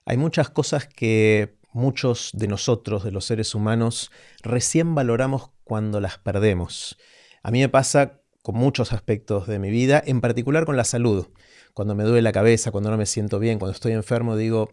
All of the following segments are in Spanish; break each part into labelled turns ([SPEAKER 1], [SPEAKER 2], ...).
[SPEAKER 1] Hay muchas cosas que muchos de nosotros, de los seres humanos, recién valoramos cuando las perdemos. A mí me pasa con muchos aspectos de mi vida, en particular con la salud. Cuando me duele la cabeza, cuando no me siento bien, cuando estoy enfermo, digo,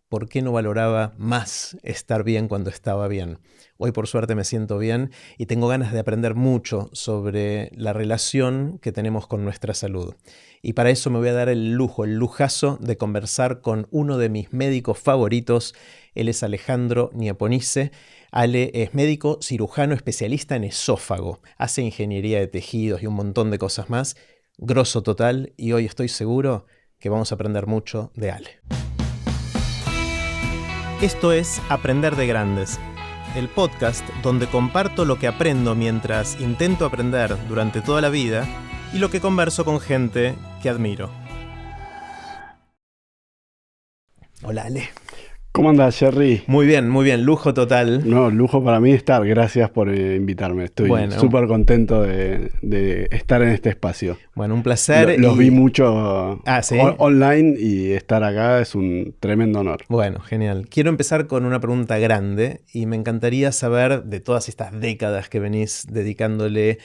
[SPEAKER 1] ¿por qué no valoraba más estar bien cuando estaba bien? Hoy por suerte me siento bien y tengo ganas de aprender mucho sobre la relación que tenemos con nuestra salud. Y para eso me voy a dar el lujazo de conversar con uno de mis médicos favoritos. Él es Alejandro Nieponice. Ale es médico cirujano especialista en esófago. Hace ingeniería de tejidos y un montón de cosas más. Grosso total, y hoy estoy seguro que vamos a aprender mucho de Ale. Esto es Aprender de Grandes, el podcast donde comparto lo que aprendo mientras intento aprender durante toda la vida y lo que converso con gente que admiro. Hola, Ale.
[SPEAKER 2] ¿Cómo andás, Jerry?
[SPEAKER 1] Muy bien, lujo total.
[SPEAKER 2] No, lujo para mí estar. Gracias por invitarme. Estoy súper contento de estar en este espacio.
[SPEAKER 1] Bueno, un placer.
[SPEAKER 2] Los vi mucho
[SPEAKER 1] ¿sí?
[SPEAKER 2] Online y estar acá es un tremendo honor.
[SPEAKER 1] Bueno, genial. Quiero empezar con una pregunta grande y me encantaría saber, de todas estas décadas que venís dedicándole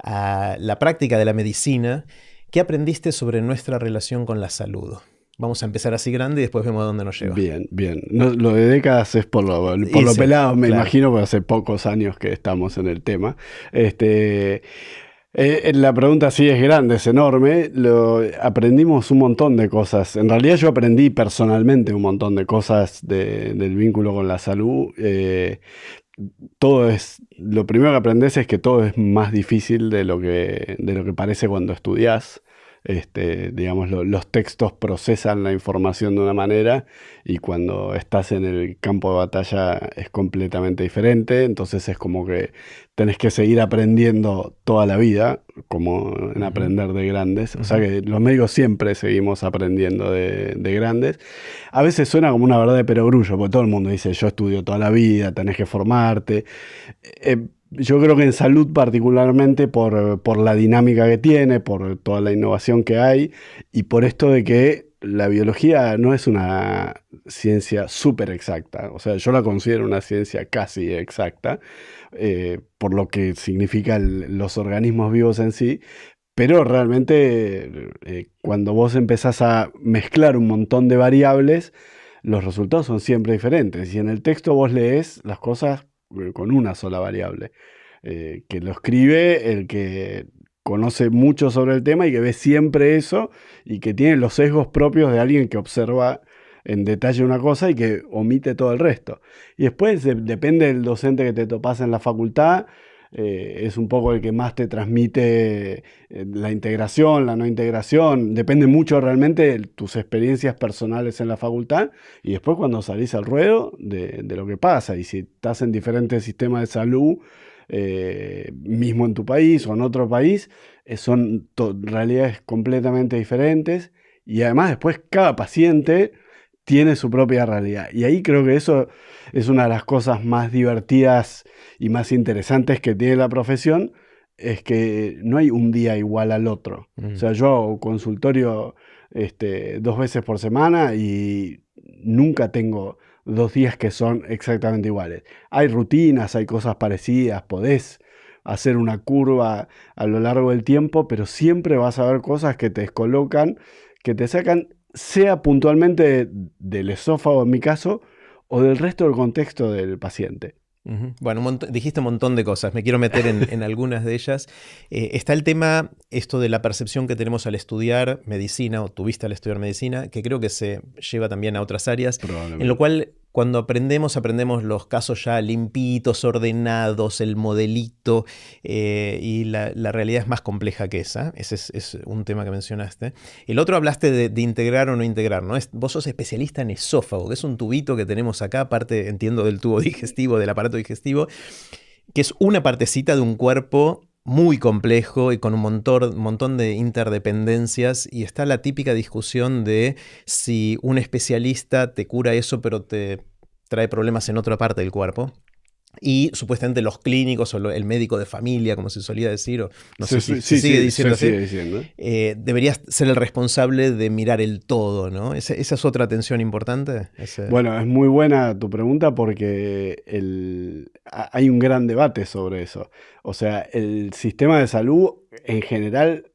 [SPEAKER 1] a la práctica de la medicina, ¿qué aprendiste sobre nuestra relación con la salud? Vamos a empezar así grande y después vemos a dónde nos lleva.
[SPEAKER 2] Bien. No, lo de décadas es por lo pelado, me imagino, porque hace pocos años que estamos en el tema. La pregunta sí es grande, es enorme. Aprendimos un montón de cosas. En realidad yo aprendí personalmente un montón de cosas del vínculo con la salud. Lo primero que aprendes es que todo es más difícil de lo que parece cuando estudiás. Digamos, los textos procesan la información de una manera y cuando estás en el campo de batalla es completamente diferente. Entonces es como que tenés que seguir aprendiendo toda la vida, como en Aprender de Grandes. O sea que los médicos siempre seguimos aprendiendo de grandes. A veces suena como una verdad de perogrullo, porque todo el mundo dice, yo estudio toda la vida, tenés que formarte. Yo creo que en salud particularmente por la dinámica que tiene, por toda la innovación que hay y por esto de que la biología no es una ciencia súper exacta. O sea, yo la considero una ciencia casi exacta, por lo que significan los organismos vivos en sí. Pero realmente cuando vos empezás a mezclar un montón de variables, los resultados son siempre diferentes. Y en el texto vos lees las cosas con una sola variable, que lo escribe el que conoce mucho sobre el tema y que ve siempre eso y que tiene los sesgos propios de alguien que observa en detalle una cosa y que omite todo el resto. Y después depende del docente que te topás en la facultad, es un poco el que más te transmite la integración, la no integración. Depende mucho realmente de tus experiencias personales en la facultad y después cuando salís al ruedo de lo que pasa. Y si estás en diferentes sistemas de salud, mismo en tu país o en otro país, son realidades completamente diferentes y además después cada paciente tiene su propia realidad. Y ahí creo que eso es una de las cosas más divertidas y más interesantes que tiene la profesión, es que no hay un día igual al otro. O sea, yo hago consultorio 2 veces por semana y nunca tengo 2 días que son exactamente iguales. Hay rutinas, hay cosas parecidas, podés hacer una curva a lo largo del tiempo, pero siempre vas a ver cosas que te descolocan, que te sacan, sea puntualmente del esófago en mi caso, o del resto del contexto del paciente.
[SPEAKER 1] Bueno, dijiste un montón de cosas, me quiero meter en algunas de ellas. Está el tema, esto de la percepción que tenemos al estudiar medicina, o tuviste al estudiar medicina, que creo que se lleva también a otras áreas, en lo cual cuando aprendemos los casos ya limpitos, ordenados, el modelito, y la realidad es más compleja que esa. Ese es un tema que mencionaste. El otro hablaste de integrar o no integrar, ¿no? Vos sos especialista en esófago, que es un tubito que tenemos acá, aparte, entiendo, del tubo digestivo, del aparato digestivo, que es una partecita de un cuerpo muy complejo y con un montón de interdependencias, y está la típica discusión de si un especialista te cura eso pero te trae problemas en otra parte del cuerpo. Y supuestamente los clínicos o el médico de familia, como se solía decir, o no sé si
[SPEAKER 2] Sí,
[SPEAKER 1] se sigue
[SPEAKER 2] sí,
[SPEAKER 1] diciendo
[SPEAKER 2] se
[SPEAKER 1] así,
[SPEAKER 2] sigue diciendo.
[SPEAKER 1] debería ser el responsable de mirar el todo, ¿no? ¿Esa es otra atención importante?
[SPEAKER 2] Bueno, es muy buena tu pregunta porque hay un gran debate sobre eso. O sea, el sistema de salud en general,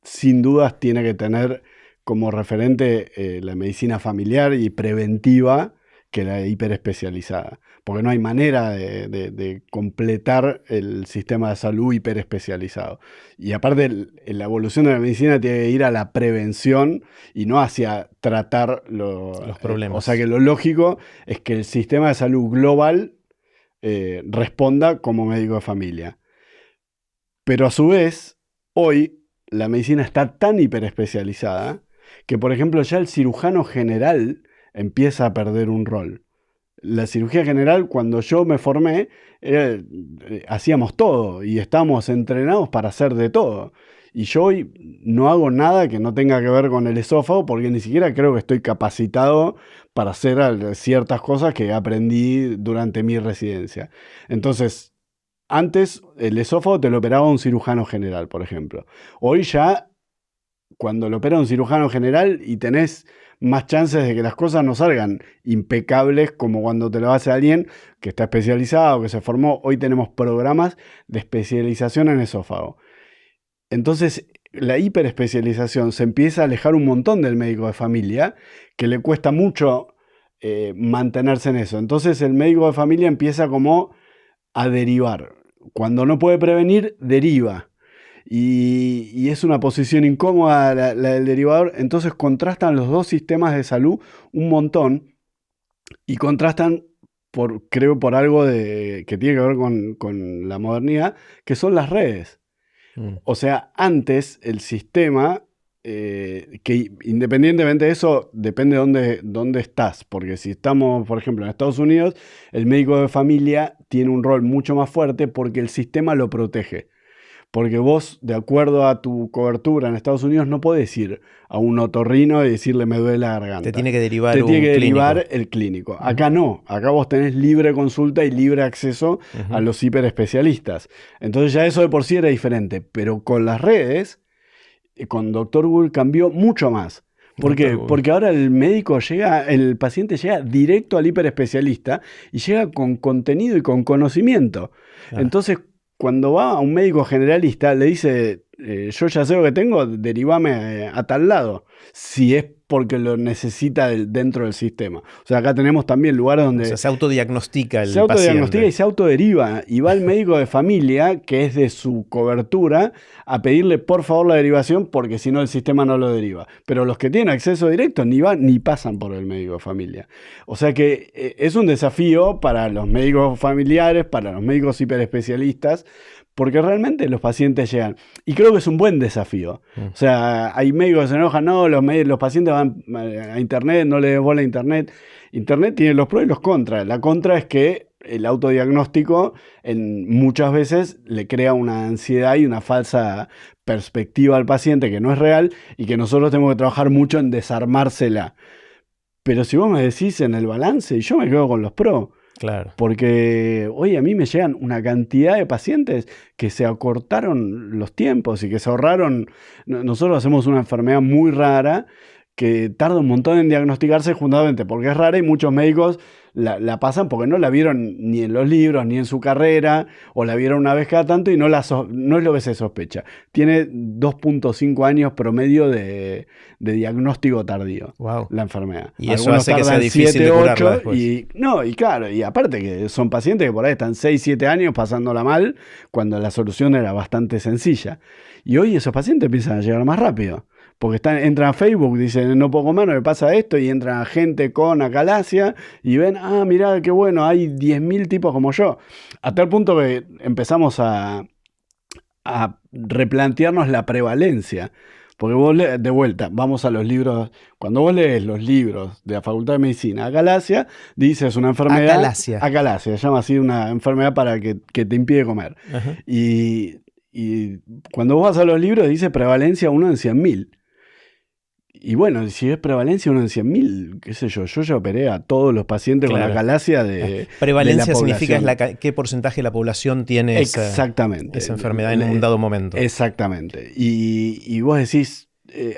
[SPEAKER 2] sin dudas, tiene que tener como referente la medicina familiar y preventiva que la hiperespecializada. Porque no hay manera de completar el sistema de salud hiperespecializado. Y aparte, la evolución de la medicina tiene que ir a la prevención y no hacia tratar
[SPEAKER 1] los problemas.
[SPEAKER 2] O sea que lo lógico es que el sistema de salud global responda como médico de familia. Pero a su vez, hoy la medicina está tan hiperespecializada que, por ejemplo, ya el cirujano general empieza a perder un rol. La cirugía general, cuando yo me formé, hacíamos todo y estábamos entrenados para hacer de todo. Y yo hoy no hago nada que no tenga que ver con el esófago porque ni siquiera creo que estoy capacitado para hacer ciertas cosas que aprendí durante mi residencia. Entonces, antes el esófago te lo operaba un cirujano general, por ejemplo. Hoy ya, cuando lo opera un cirujano general y tenés más chances de que las cosas no salgan impecables como cuando te lo hace alguien que está especializado, que se formó. Hoy tenemos programas de especialización en esófago. Entonces, la hiperespecialización se empieza a alejar un montón del médico de familia, que le cuesta mucho mantenerse en eso. Entonces, el médico de familia empieza como a derivar. Cuando no puede prevenir, deriva. Y es una posición incómoda la del derivador. Entonces contrastan los dos sistemas de salud un montón y contrastan, creo, por algo que tiene que ver con la modernidad, que son las redes. O sea, antes el sistema, que independientemente de eso, depende de dónde estás. Porque si estamos, por ejemplo, en Estados Unidos, el médico de familia tiene un rol mucho más fuerte porque el sistema lo protege. Porque vos, de acuerdo a tu cobertura en Estados Unidos, no podés ir a un otorrino y decirle me duele la garganta.
[SPEAKER 1] Te tiene que derivar
[SPEAKER 2] Te tiene que derivar
[SPEAKER 1] clínico.
[SPEAKER 2] el clínico. Acá no. Acá vos tenés libre consulta y libre acceso a los hiperespecialistas. Entonces ya eso de por sí era diferente. Pero con las redes, con Dr. Google cambió mucho más. ¿Por qué? Porque ahora el paciente llega directo al hiperespecialista y llega con contenido y con conocimiento. Entonces, cuando va a un médico generalista, le dice, yo ya sé lo que tengo, derivame a tal lado, si es porque lo necesita dentro del sistema. O sea, acá tenemos también lugares donde...
[SPEAKER 1] O sea, se autodiagnostica el
[SPEAKER 2] Se autodiagnostica
[SPEAKER 1] paciente.
[SPEAKER 2] y se autoderiva. Y va el médico de familia, que es de su cobertura, a pedirle por favor la derivación, porque si no el sistema no lo deriva. Pero los que tienen acceso directo ni van ni pasan por el médico de familia. O sea que es un desafío para los médicos familiares, para los médicos hiperespecialistas, porque realmente los pacientes llegan. Y creo que es un buen desafío. O sea, hay médicos que se enojan, no, los pacientes van a internet, no les des bola a internet. Internet tiene los pros y los contras. La contra es que el autodiagnóstico muchas veces le crea una ansiedad y una falsa perspectiva al paciente que no es real y que nosotros tenemos que trabajar mucho en desarmársela. Pero si vos me decís en el balance, yo me quedo con los pros.
[SPEAKER 1] Claro.
[SPEAKER 2] Porque hoy a mí me llegan una cantidad de pacientes que se acortaron los tiempos y que se ahorraron. Nosotros hacemos una enfermedad muy rara que tarda un montón en diagnosticarse justamente porque es rara y muchos médicos la pasan porque no la vieron ni en los libros ni en su carrera o la vieron una vez cada tanto y no es lo que se sospecha. Tiene 2.5 años promedio de diagnóstico tardío.
[SPEAKER 1] Wow.
[SPEAKER 2] La enfermedad.
[SPEAKER 1] Y eso hace que sea difícil de curarla después.
[SPEAKER 2] Y claro, y aparte que son pacientes que por ahí están 6, 7 años pasándola mal cuando la solución era bastante sencilla. Y hoy esos pacientes empiezan a llegar más rápido. Porque entran a Facebook, dicen, no puedo comer, no me pasa esto, y entra gente con acalasia y ven, mirá, qué bueno, hay 10.000 tipos como yo. A tal punto que empezamos a replantearnos la prevalencia. Porque vos, de vuelta, vamos a los libros, cuando vos lees los libros de la Facultad de Medicina, acalasia, dice es una enfermedad... Acalasia, se llama así una enfermedad para que te impide comer.
[SPEAKER 1] Ajá.
[SPEAKER 2] Y cuando vos vas a los libros dice prevalencia 1 en 100.000. Y bueno, si es prevalencia 1 en 100.000, qué sé yo ya operé a todos los pacientes con la
[SPEAKER 1] Claro.
[SPEAKER 2] galaxia de
[SPEAKER 1] Prevalencia
[SPEAKER 2] la
[SPEAKER 1] significa
[SPEAKER 2] población.
[SPEAKER 1] qué porcentaje de la población tiene
[SPEAKER 2] Exactamente.
[SPEAKER 1] esa enfermedad en un dado momento.
[SPEAKER 2] Exactamente. Y vos decís,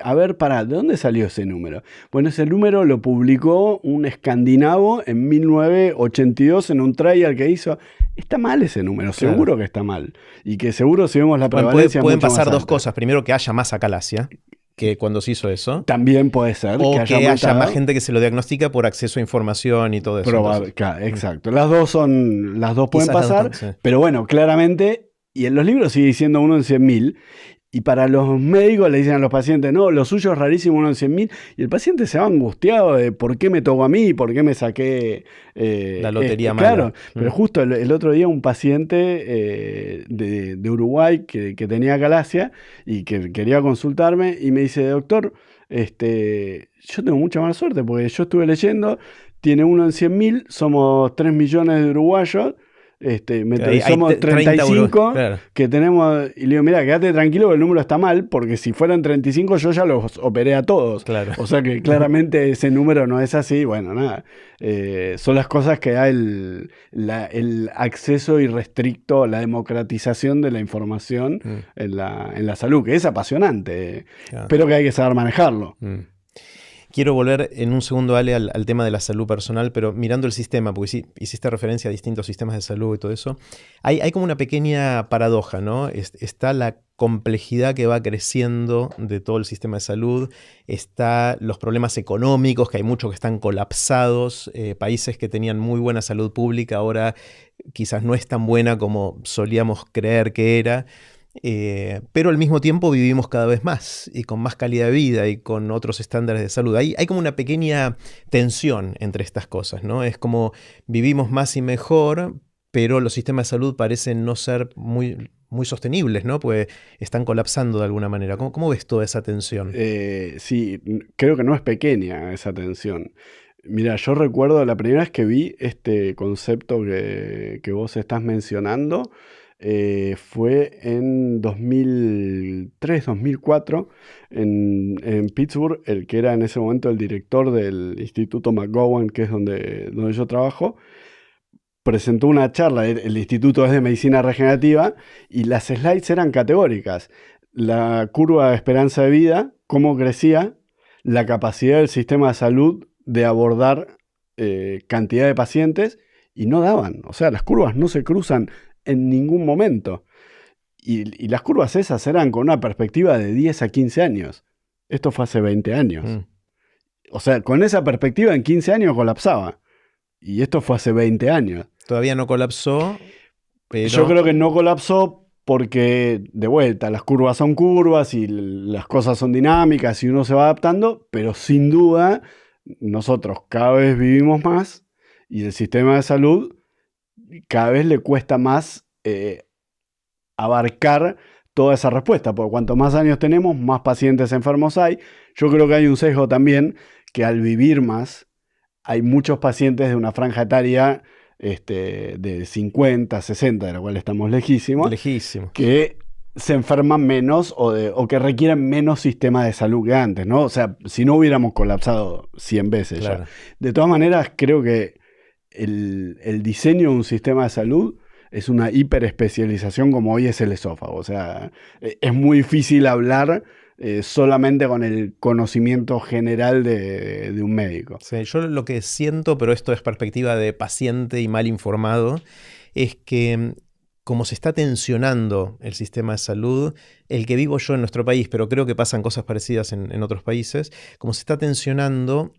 [SPEAKER 2] a ver, pará, ¿de dónde salió ese número? Bueno, ese número lo publicó un escandinavo en 1982 en un trial que hizo. Está mal ese número,
[SPEAKER 1] Claro.
[SPEAKER 2] seguro que está mal. Y que seguro si vemos la
[SPEAKER 1] Bueno,
[SPEAKER 2] prevalencia
[SPEAKER 1] pueden
[SPEAKER 2] mucho más
[SPEAKER 1] pasar dos
[SPEAKER 2] alta.
[SPEAKER 1] cosas. Primero, que haya más acalasia que cuando se hizo eso.
[SPEAKER 2] También puede ser
[SPEAKER 1] O
[SPEAKER 2] que haya
[SPEAKER 1] haya
[SPEAKER 2] aumentado.
[SPEAKER 1] más gente que se lo diagnostica por acceso a información y todo eso.
[SPEAKER 2] Probable,
[SPEAKER 1] Entonces,
[SPEAKER 2] claro, exacto. Las dos pueden
[SPEAKER 1] quizás las dos
[SPEAKER 2] pasar,
[SPEAKER 1] sí.
[SPEAKER 2] pero bueno, claramente, y en los libros sigue diciendo 1 en 100.000, y para los médicos le dicen a los pacientes, no, lo suyo es rarísimo, 1 en 100.000, y el paciente se va angustiado de por qué me tocó a mí, por qué me saqué
[SPEAKER 1] La lotería mala.
[SPEAKER 2] Claro, pero justo el otro día un paciente de Uruguay que tenía acalasia y que quería consultarme y me dice, doctor, yo tengo mucha mala suerte porque yo estuve leyendo, tiene 1 en 100.000, somos 3 millones de uruguayos, somos 35
[SPEAKER 1] claro.
[SPEAKER 2] que tenemos, y le digo, mira, quédate tranquilo que el número está mal, porque si fueran 35 yo ya los operé a todos.
[SPEAKER 1] Claro.
[SPEAKER 2] O sea que claramente ese número no es así, bueno, nada. Son las cosas que da el acceso irrestricto, la democratización de la información en la salud, que es apasionante,
[SPEAKER 1] Claro.
[SPEAKER 2] pero que hay que saber manejarlo.
[SPEAKER 1] Quiero volver en un segundo, Ale, al tema de la salud personal, pero mirando el sistema, porque sí, hiciste referencia a distintos sistemas de salud y todo eso. Hay como una pequeña paradoja, ¿no? Está la complejidad que va creciendo de todo el sistema de salud, está los problemas económicos, que hay muchos que están colapsados, países que tenían muy buena salud pública ahora quizás no es tan buena como solíamos creer que era. Pero al mismo tiempo vivimos cada vez más y con más calidad de vida y con otros estándares de salud. Hay como una pequeña tensión entre estas cosas, ¿no? Es como vivimos más y mejor, pero los sistemas de salud parecen no ser muy sostenibles, ¿no? Pues están colapsando de alguna manera. ¿Cómo ves toda esa tensión?
[SPEAKER 2] Sí, creo que no es pequeña esa tensión. Mira, yo recuerdo la primera vez que vi este concepto que vos estás mencionando, fue en 2003, 2004, en Pittsburgh, el que era en ese momento el director del Instituto McGowan, que es donde yo trabajo, presentó una charla. El instituto es de medicina regenerativa y las slides eran categóricas. La curva de esperanza de vida, cómo crecía, la capacidad del sistema de salud de abordar cantidad de pacientes, y no daban. O sea, las curvas no se cruzan en ningún momento. Y las curvas esas eran con una perspectiva de 10 a 15 años. Esto fue hace 20 años. O sea, con esa perspectiva en 15 años colapsaba. Y esto fue hace 20 años.
[SPEAKER 1] Todavía no colapsó, pero...
[SPEAKER 2] Yo creo que no colapsó porque, de vuelta, las curvas son curvas y las cosas son dinámicas y uno se va adaptando, pero sin duda nosotros cada vez vivimos más y el sistema de salud cada vez le cuesta más abarcar toda esa respuesta, porque cuanto más años tenemos, más pacientes enfermos hay. Yo creo que hay un sesgo también, que al vivir más, hay muchos pacientes de una franja etaria de 50, 60, de la cual estamos lejísimos, que se enferman menos o que requieren menos sistema de salud que antes, ¿no? O sea, si no hubiéramos colapsado 100 veces ya. De todas maneras, creo que el diseño de un sistema de salud es una hiperespecialización como hoy es el esófago. O sea, es muy difícil hablar solamente con el conocimiento general de un médico.
[SPEAKER 1] Sí, yo lo que siento, pero esto es perspectiva de paciente y mal informado, es que como se está tensionando el sistema de salud, el que vivo yo en nuestro país, pero creo que pasan cosas parecidas en otros países, como se está tensionando,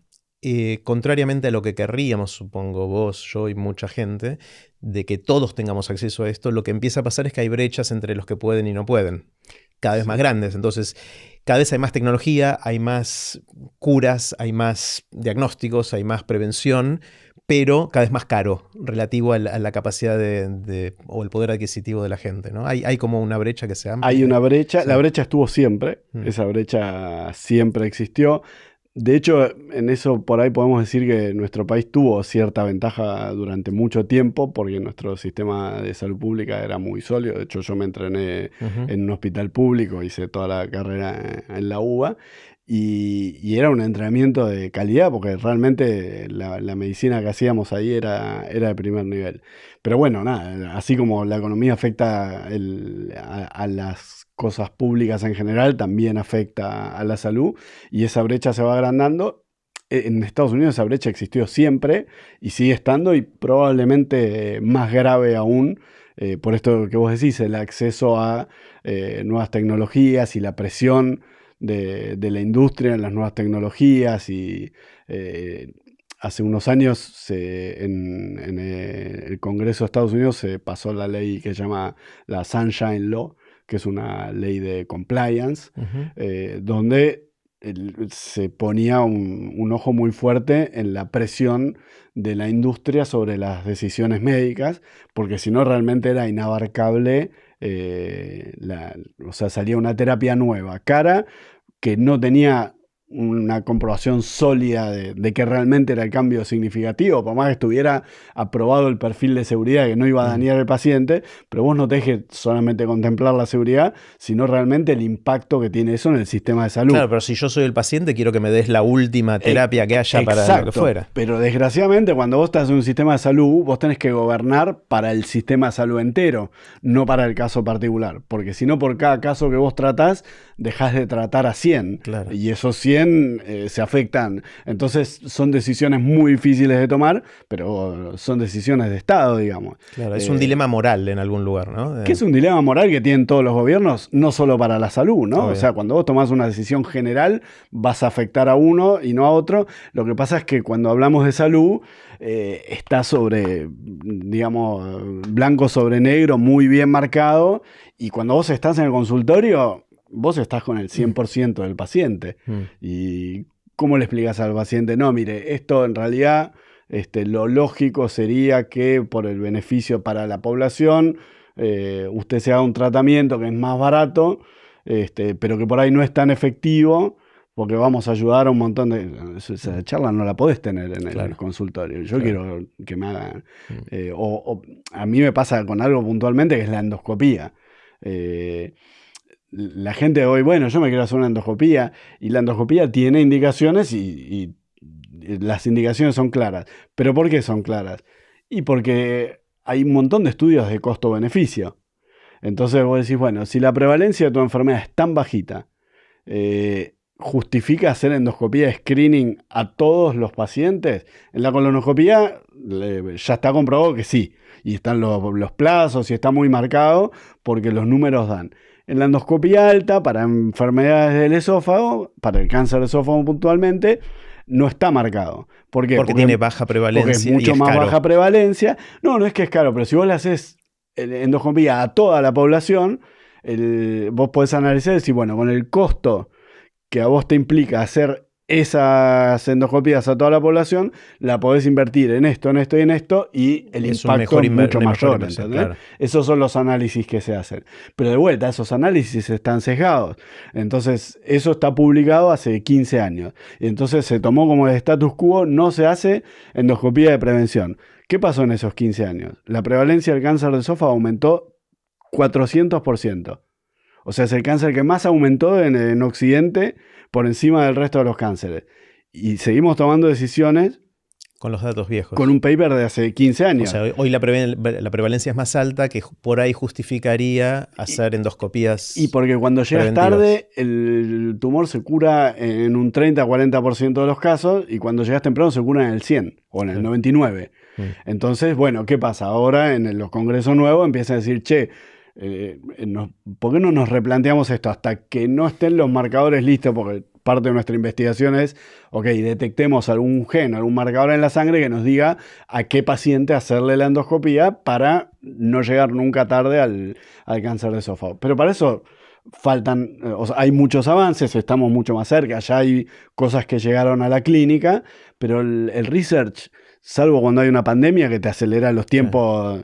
[SPEAKER 1] contrariamente a lo que querríamos, supongo vos, yo y mucha gente, de que todos tengamos acceso a esto, lo que empieza a pasar es que hay brechas entre los que pueden y no pueden, cada vez más grandes. Entonces, cada vez hay más tecnología, hay más curas, hay más diagnósticos, hay más prevención, pero cada vez más caro relativo a la capacidad o el poder adquisitivo de la gente, ¿no? Hay como una brecha que se amplia.
[SPEAKER 2] Hay una brecha, sí. La brecha estuvo siempre, esa brecha siempre existió. De hecho, en eso por ahí podemos decir que nuestro país tuvo cierta ventaja durante mucho tiempo porque nuestro sistema de salud pública era muy sólido. De hecho, yo me entrené en un hospital público, hice toda la carrera en la UBA y era un entrenamiento de calidad porque realmente la medicina que hacíamos ahí era de primer nivel. Pero bueno, nada, así como la economía afecta a las cosas públicas en general, también afecta a la salud y esa brecha se va agrandando. En Estados Unidos esa brecha existió siempre y sigue estando y probablemente más grave aún. Por esto que vos decís, el acceso a nuevas tecnologías y la presión de la industria en las nuevas tecnologías y hace unos años en el Congreso de Estados Unidos se pasó la ley que se llama la Sunshine Law, que es una ley de compliance, donde se ponía un ojo muy fuerte en la presión de la industria sobre las decisiones médicas, porque si no realmente era inabarcable. O sea, salía una terapia nueva, cara, que no tenía una comprobación sólida de que realmente era el cambio significativo, por más que estuviera aprobado el perfil de seguridad que no iba a dañar al paciente, pero vos no te dejes solamente contemplar la seguridad, sino realmente el impacto que tiene eso en el sistema de salud.
[SPEAKER 1] Claro, pero si yo soy el paciente, quiero que me des la última terapia que haya para lo que fuera.
[SPEAKER 2] Pero desgraciadamente cuando vos estás en un sistema de salud, vos tenés que gobernar para el sistema de salud entero, no para el caso particular, porque si no, por cada caso que vos tratás, dejás de tratar a 100,
[SPEAKER 1] claro.
[SPEAKER 2] Y esos 100 se afectan. Entonces son decisiones muy difíciles de tomar, pero son decisiones de Estado, digamos.
[SPEAKER 1] Claro, es un dilema moral en algún lugar, ¿no?
[SPEAKER 2] Que es un dilema moral que tienen todos los gobiernos, no solo para la salud, ¿no?
[SPEAKER 1] Obvio.
[SPEAKER 2] O sea, cuando vos tomás una decisión general, vas a afectar a uno y no a otro. Lo que pasa es que cuando hablamos de salud, está sobre, digamos, blanco sobre negro, muy bien marcado, y cuando vos estás en el consultorio, vos estás con el 100% del paciente. ¿Y cómo le explicas al paciente? No, mire, esto en realidad lo lógico sería que por el beneficio para la población usted se haga un tratamiento que es más barato, pero que por ahí no es tan efectivo porque vamos a ayudar a un montón de... Esa charla no la podés tener en el consultorio. Yo quiero que me hagan... o a mí me pasa con algo puntualmente que es la endoscopía. La gente hoy, bueno, yo me quiero hacer una endoscopía y la endoscopía tiene indicaciones y las indicaciones son claras. ¿Pero por qué son claras? Y porque hay un montón de estudios de costo-beneficio. Entonces vos decís, bueno, si la prevalencia de tu enfermedad es tan bajita, ¿justifica hacer endoscopía de screening a todos los pacientes? En la colonoscopía ya está comprobado que sí. Y están los plazos y está muy marcado porque los números dan. En la endoscopía alta, para enfermedades del esófago, para el cáncer de esófago puntualmente, no está marcado. ¿Por qué?
[SPEAKER 1] Porque tiene baja prevalencia.
[SPEAKER 2] Porque es mucho más baja prevalencia. No es que es caro, pero si vos le haces endoscopía a toda la población, vos podés analizar y decir, bueno, con el costo que a vos te implica hacer esas endoscopías a toda la población, la podés invertir en esto y en esto, y el impacto es mucho mayor. Claro. Esos son los análisis que se hacen. Pero de vuelta, esos análisis están sesgados. Entonces, eso está publicado hace 15 años. Y entonces se tomó como el status quo, no se hace endoscopía de prevención. ¿Qué pasó en esos 15 años? La prevalencia del cáncer de esófago aumentó 400%. O sea, es el cáncer que más aumentó en Occidente por encima del resto de los cánceres. Y seguimos tomando decisiones
[SPEAKER 1] con los datos viejos.
[SPEAKER 2] Con un paper de hace 15 años.
[SPEAKER 1] O sea, hoy la prevalencia es más alta, que por ahí justificaría hacer endoscopías.
[SPEAKER 2] Y porque cuando llegas tarde, el tumor se cura en un 30-40% de los casos, y cuando llegas temprano se cura en el 100 o en el 99%. Entonces, bueno, ¿qué pasa? Ahora en los congresos nuevos empiezan a decir, che, ¿por qué no nos replanteamos esto? Hasta que no estén los marcadores listos, porque parte de nuestra investigación es, ok, detectemos algún gen, algún marcador en la sangre que nos diga a qué paciente hacerle la endoscopía para no llegar nunca tarde al cáncer de esófago. Pero para eso faltan, o sea, hay muchos avances, estamos mucho más cerca, ya hay cosas que llegaron a la clínica, pero el research, salvo cuando hay una pandemia que te acelera los tiempos,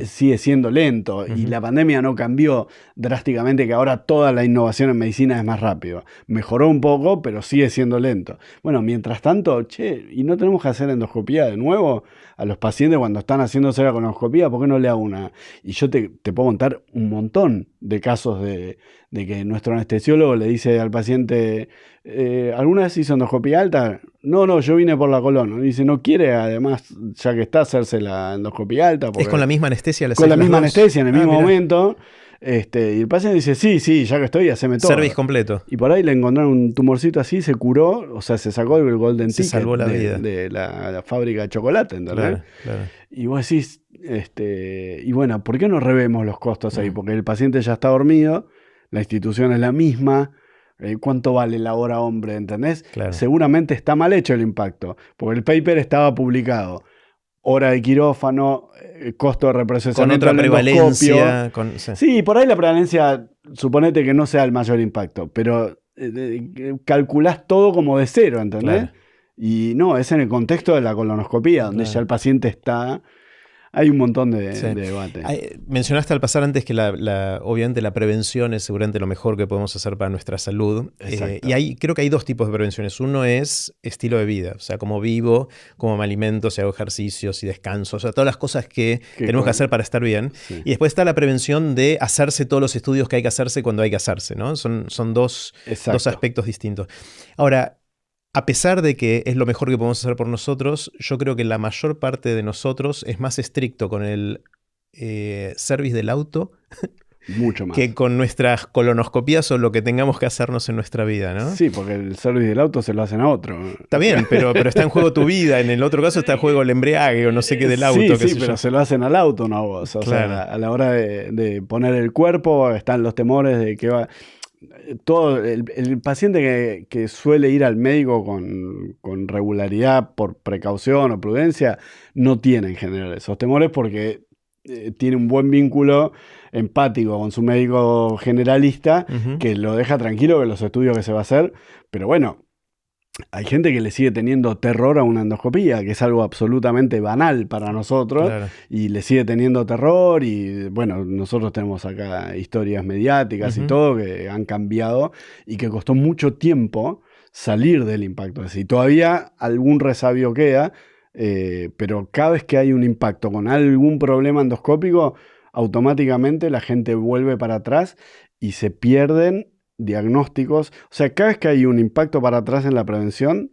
[SPEAKER 2] sigue siendo lento. Y la pandemia no cambió drásticamente, que ahora toda la innovación en medicina es más rápido. Mejoró un poco, pero sigue siendo lento. Bueno, mientras tanto, ¿y no tenemos que hacer endoscopía de nuevo a los pacientes cuando están haciéndose la colonoscopía? ¿Por qué no le hago una? Y yo te puedo contar un montón de casos de de que nuestro anestesiólogo le dice al paciente, ¿alguna vez hizo endoscopia alta? No, yo vine por la colon. Y dice, no quiere, además, ya que está, hacerse la endoscopia alta.
[SPEAKER 1] ¿Es con la misma anestesia?
[SPEAKER 2] Con la misma anestesia, en el mismo
[SPEAKER 1] mirá.
[SPEAKER 2] momento. Y el paciente dice, sí, ya que estoy, haceme todo.
[SPEAKER 1] Service completo.
[SPEAKER 2] Y por ahí le encontraron un tumorcito así, se curó, o sea, se sacó el golden ticket
[SPEAKER 1] salvó la vida.
[SPEAKER 2] de la fábrica de chocolate, ¿entendés?
[SPEAKER 1] Claro.
[SPEAKER 2] Y vos decís, y bueno, ¿por qué no revemos los costos ahí? Porque el paciente ya está dormido, la institución es la misma, ¿cuánto vale la hora hombre? ¿Entendés?
[SPEAKER 1] Claro.
[SPEAKER 2] Seguramente está mal hecho el impacto, porque el paper estaba publicado. Hora de quirófano, costo de reprocesamiento.
[SPEAKER 1] Con otra prevalencia.
[SPEAKER 2] Sí, por ahí la prevalencia, suponete que no sea el mayor impacto, pero calculás todo como de cero, ¿entendés?
[SPEAKER 1] Claro.
[SPEAKER 2] Y no, es en el contexto de la colonoscopía, donde ya el paciente está. Hay un montón de debate.
[SPEAKER 1] Mencionaste al pasar antes que obviamente la prevención es seguramente lo mejor que podemos hacer para nuestra salud. Y creo que hay dos tipos de prevenciones. Uno es estilo de vida, o sea, cómo vivo, cómo me alimento, si hago ejercicios, si descanso, o sea, todas las cosas que tenemos que hacer para estar bien. Sí. Y después está la prevención de hacerse todos los estudios que hay que hacerse cuando hay que hacerse, ¿no? Son dos aspectos distintos. Ahora, a pesar de que es lo mejor que podemos hacer por nosotros, yo creo que la mayor parte de nosotros es más estricto con el service del auto
[SPEAKER 2] mucho más
[SPEAKER 1] que con nuestras colonoscopías o lo que tengamos que hacernos en nuestra vida, ¿no?
[SPEAKER 2] Sí, porque el service del auto se lo hacen a otro.
[SPEAKER 1] Está bien, pero está en juego tu vida. En el otro caso está en juego el embriague o no sé qué del auto.
[SPEAKER 2] Sí, pero se lo hacen al auto, no a vos. O sea, a la hora de poner el cuerpo están los temores de que va... Todo el paciente que suele ir al médico con regularidad por precaución o prudencia no tiene en general esos temores porque tiene un buen vínculo empático con su médico generalista que lo deja tranquilo con los estudios que se va a hacer, pero bueno, hay gente que le sigue teniendo terror a una endoscopía, que es algo absolutamente banal para nosotros, y le sigue teniendo terror, y bueno, nosotros tenemos acá historias mediáticas y todo que han cambiado, y que costó mucho tiempo salir del impacto. Y todavía algún resabio queda, pero cada vez que hay un impacto con algún problema endoscópico, automáticamente la gente vuelve para atrás y se pierden diagnósticos. O sea, cada vez que hay un impacto para atrás en la prevención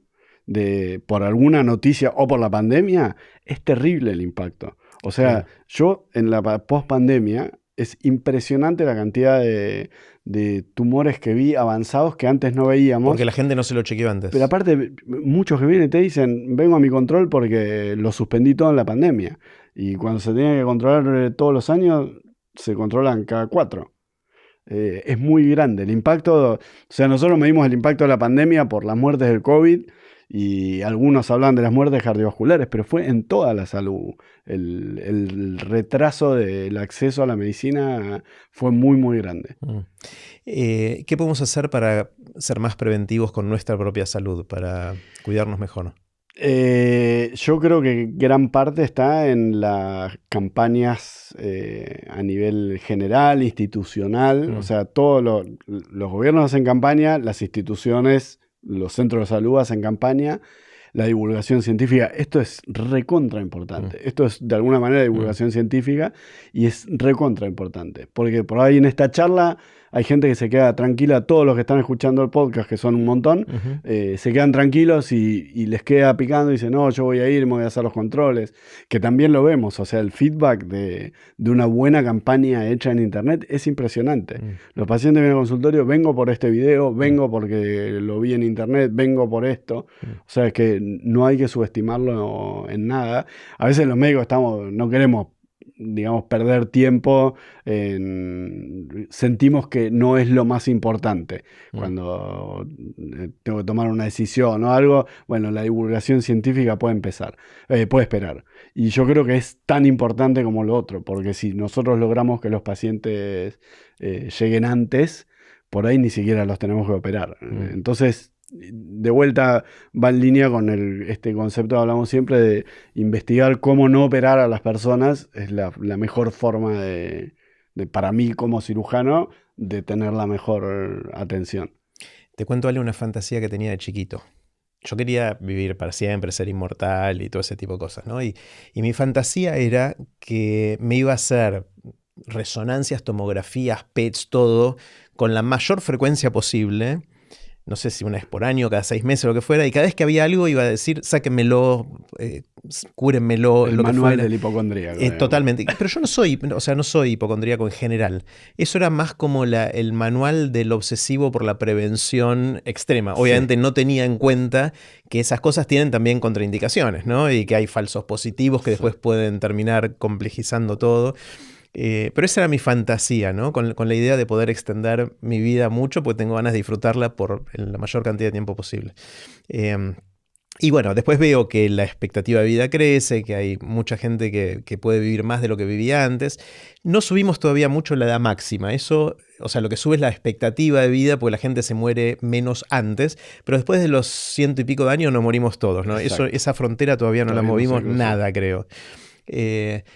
[SPEAKER 2] por alguna noticia o por la pandemia, es terrible el impacto. O sea, yo en la post-pandemia es impresionante la cantidad de tumores que vi avanzados que antes no veíamos.
[SPEAKER 1] Porque la gente no se lo chequeó antes.
[SPEAKER 2] Pero aparte, muchos que vienen te dicen, vengo a mi control porque lo suspendí todo en la pandemia. Y cuando se tiene que controlar todos los años, se controlan cada 4. Es muy grande el impacto. O sea, nosotros medimos el impacto de la pandemia por las muertes del COVID y algunos hablan de las muertes cardiovasculares, pero fue en toda la salud. El retraso del acceso a la medicina fue muy, muy grande.
[SPEAKER 1] ¿Qué podemos hacer para ser más preventivos con nuestra propia salud, para cuidarnos mejor?
[SPEAKER 2] Yo creo que gran parte está en las campañas a nivel general, institucional. O sea, todos los gobiernos hacen campaña, las instituciones, los centros de salud hacen campaña, la divulgación científica. Esto es recontra importante. Esto es de alguna manera divulgación científica y es recontra importante. Porque por ahí en esta charla hay gente que se queda tranquila, todos los que están escuchando el podcast, que son un montón, se quedan tranquilos y les queda picando y dicen, no, yo voy a ir, me voy a hacer los controles, que también lo vemos, o sea, el feedback de una buena campaña hecha en internet es impresionante. Los pacientes vienen al consultorio, vengo por este video, vengo porque lo vi en internet, vengo por esto, o sea, es que no hay que subestimarlo en nada. A veces los médicos no queremos, digamos, perder tiempo, sentimos que no es lo más importante cuando tengo que tomar una decisión o algo. Bueno, la divulgación científica puede esperar. Y yo creo que es tan importante como lo otro, porque si nosotros logramos que los pacientes lleguen antes, por ahí ni siquiera los tenemos que operar. Entonces, de vuelta va en línea con este concepto que hablamos siempre de investigar cómo no operar a las personas. Es la mejor forma para mí como cirujano de tener la mejor atención.
[SPEAKER 1] Te cuento, Ale, una fantasía que tenía de chiquito. Yo quería vivir para siempre, ser inmortal y todo ese tipo de cosas, ¿no? Y mi fantasía era que me iba a hacer resonancias, tomografías, PETs, todo, con la mayor frecuencia posible. No sé si una vez por año, cada 6 meses, lo que fuera, y cada vez que había algo iba a decir, sáquenmelo, cúrenmelo,
[SPEAKER 2] El
[SPEAKER 1] lo que
[SPEAKER 2] manual
[SPEAKER 1] fuera.
[SPEAKER 2] del hipocondríaco.
[SPEAKER 1] Totalmente. Pero yo no soy, o sea, no soy hipocondríaco en general. Eso era más como el manual del obsesivo por la prevención extrema. Obviamente no tenía en cuenta que esas cosas tienen también contraindicaciones, ¿no? Y que hay falsos positivos que después pueden terminar complejizando todo. Pero esa era mi fantasía, ¿no? Con la idea de poder extender mi vida mucho, porque tengo ganas de disfrutarla por la mayor cantidad de tiempo posible. Y bueno, después veo que la expectativa de vida crece, que hay mucha gente que puede vivir más de lo que vivía antes. No subimos todavía mucho la edad máxima. Eso, o sea, lo que sube es la expectativa de vida, porque la gente se muere menos antes, pero después de los 100 y pico de años nos morimos todos, ¿no? Esa frontera todavía no la movimos nada, creo.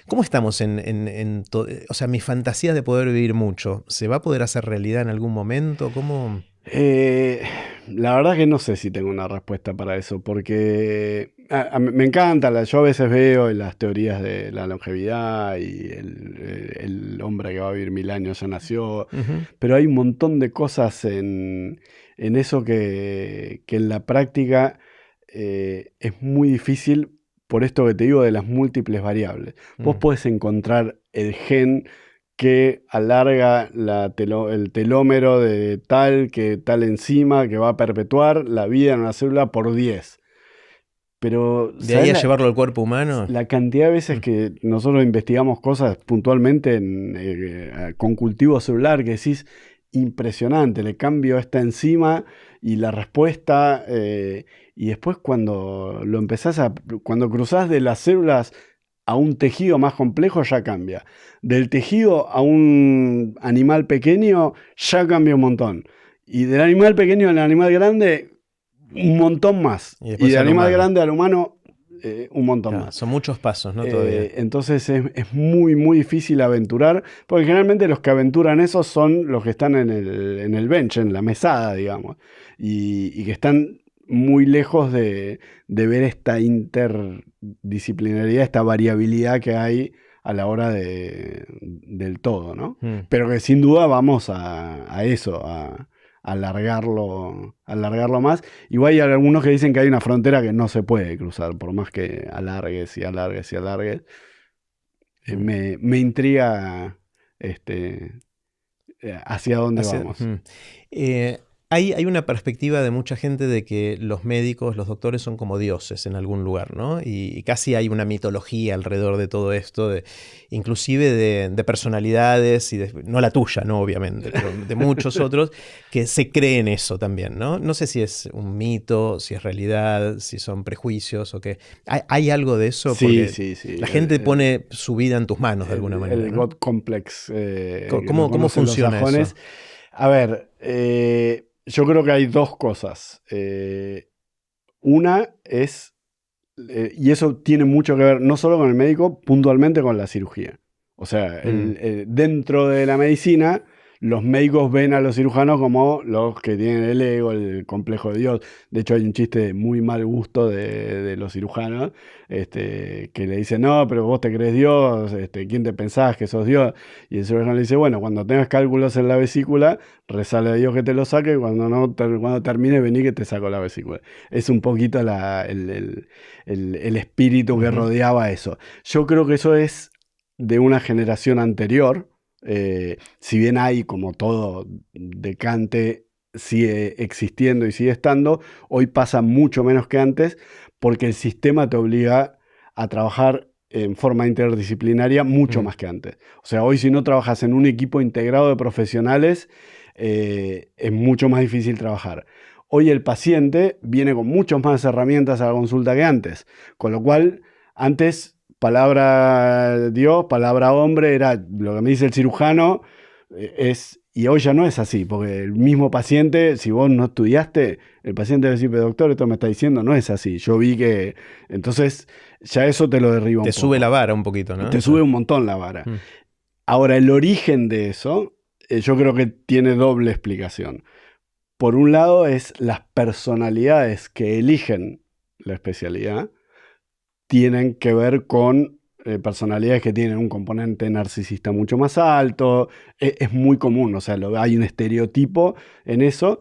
[SPEAKER 1] ¿Cómo estamos o sea, mi fantasía de poder vivir mucho, ¿se va a poder hacer realidad en algún momento? ¿Cómo?
[SPEAKER 2] La verdad que no sé si tengo una respuesta para eso, porque me encanta, yo a veces veo las teorías de la longevidad y el hombre que va a vivir 1000 años ya nació, pero hay un montón de cosas en eso que en la práctica es muy difícil. Por esto que te digo de las múltiples variables. Vos podés encontrar el gen que alarga el telómero de tal enzima que va a perpetuar la vida en una célula por 10. Pero
[SPEAKER 1] ¿de ahí a llevarlo al cuerpo humano?
[SPEAKER 2] La cantidad de veces que nosotros investigamos cosas puntualmente con cultivo celular, que decís, impresionante, le cambio esta enzima y la respuesta, y después cuando cuando cruzás de las células a un tejido más complejo ya cambia. Del tejido a un animal pequeño ya cambia un montón. Y del animal pequeño al animal grande, un montón más. Y del animal grande al humano, un montón más.
[SPEAKER 1] Son muchos pasos, ¿no? Todavía.
[SPEAKER 2] Entonces es muy, muy difícil aventurar, porque generalmente los que aventuran eso son los que están en el bench, en la mesada, digamos, y que están muy lejos de ver esta interdisciplinariedad, esta variabilidad que hay a la hora del todo, ¿no? Pero que sin duda vamos a eso, a alargarlo más. Igual hay algunos que dicen que hay una frontera que no se puede cruzar, por más que alargues y alargues y alargues. Me intriga hacia dónde vamos.
[SPEAKER 1] Hay una perspectiva de mucha gente de que los médicos, los doctores son como dioses en algún lugar, ¿no? Y casi hay una mitología alrededor de todo esto, inclusive de personalidades, no la tuya, ¿no? Obviamente, pero de muchos otros, que se creen eso también, ¿no? No sé si es un mito, si es realidad, si son prejuicios o qué. ¿Hay algo de eso?
[SPEAKER 2] Sí.
[SPEAKER 1] La gente pone su vida en tus manos de alguna manera.
[SPEAKER 2] El God Complex.
[SPEAKER 1] ¿Cómo funciona eso?
[SPEAKER 2] A ver, yo creo que hay dos cosas. Una es, y eso tiene mucho que ver no solo con el médico, puntualmente con la cirugía. O sea, dentro de la medicina, los médicos ven a los cirujanos como los que tienen el ego, el complejo de Dios. De hecho, hay un chiste de muy mal gusto de los cirujanos, que le dicen, no, pero vos te crees Dios, ¿quién te pensás que sos Dios? Y el cirujano le dice, bueno, cuando tengas cálculos en la vesícula, rezale a Dios que te lo saque, y cuando termine, vení que te saco la vesícula. Es un poquito el espíritu que rodeaba eso. Yo creo que eso es de una generación anterior. Si bien hay, como todo decante, sigue existiendo y sigue estando, hoy pasa mucho menos que antes porque el sistema te obliga a trabajar en forma interdisciplinaria mucho más que antes. O sea, hoy si no trabajas en un equipo integrado de profesionales, es mucho más difícil trabajar. Hoy el paciente viene con muchas más herramientas a la consulta que antes, con lo cual antes palabra Dios, palabra hombre, era lo que me dice el cirujano, y hoy ya no es así, porque el mismo paciente, si vos no estudiaste, el paciente va a decir, pero doctor, esto me está diciendo, no es así, yo vi que... Entonces, ya eso te lo derriba un poco.
[SPEAKER 1] Te sube la vara un poquito, ¿no?
[SPEAKER 2] Te sube un montón la vara. Ahora, el origen de eso, yo creo que tiene doble explicación. Por un lado, es las personalidades que eligen la especialidad, tienen que ver con personalidades que tienen un componente narcisista mucho más alto. Es muy común, o sea, hay un estereotipo en eso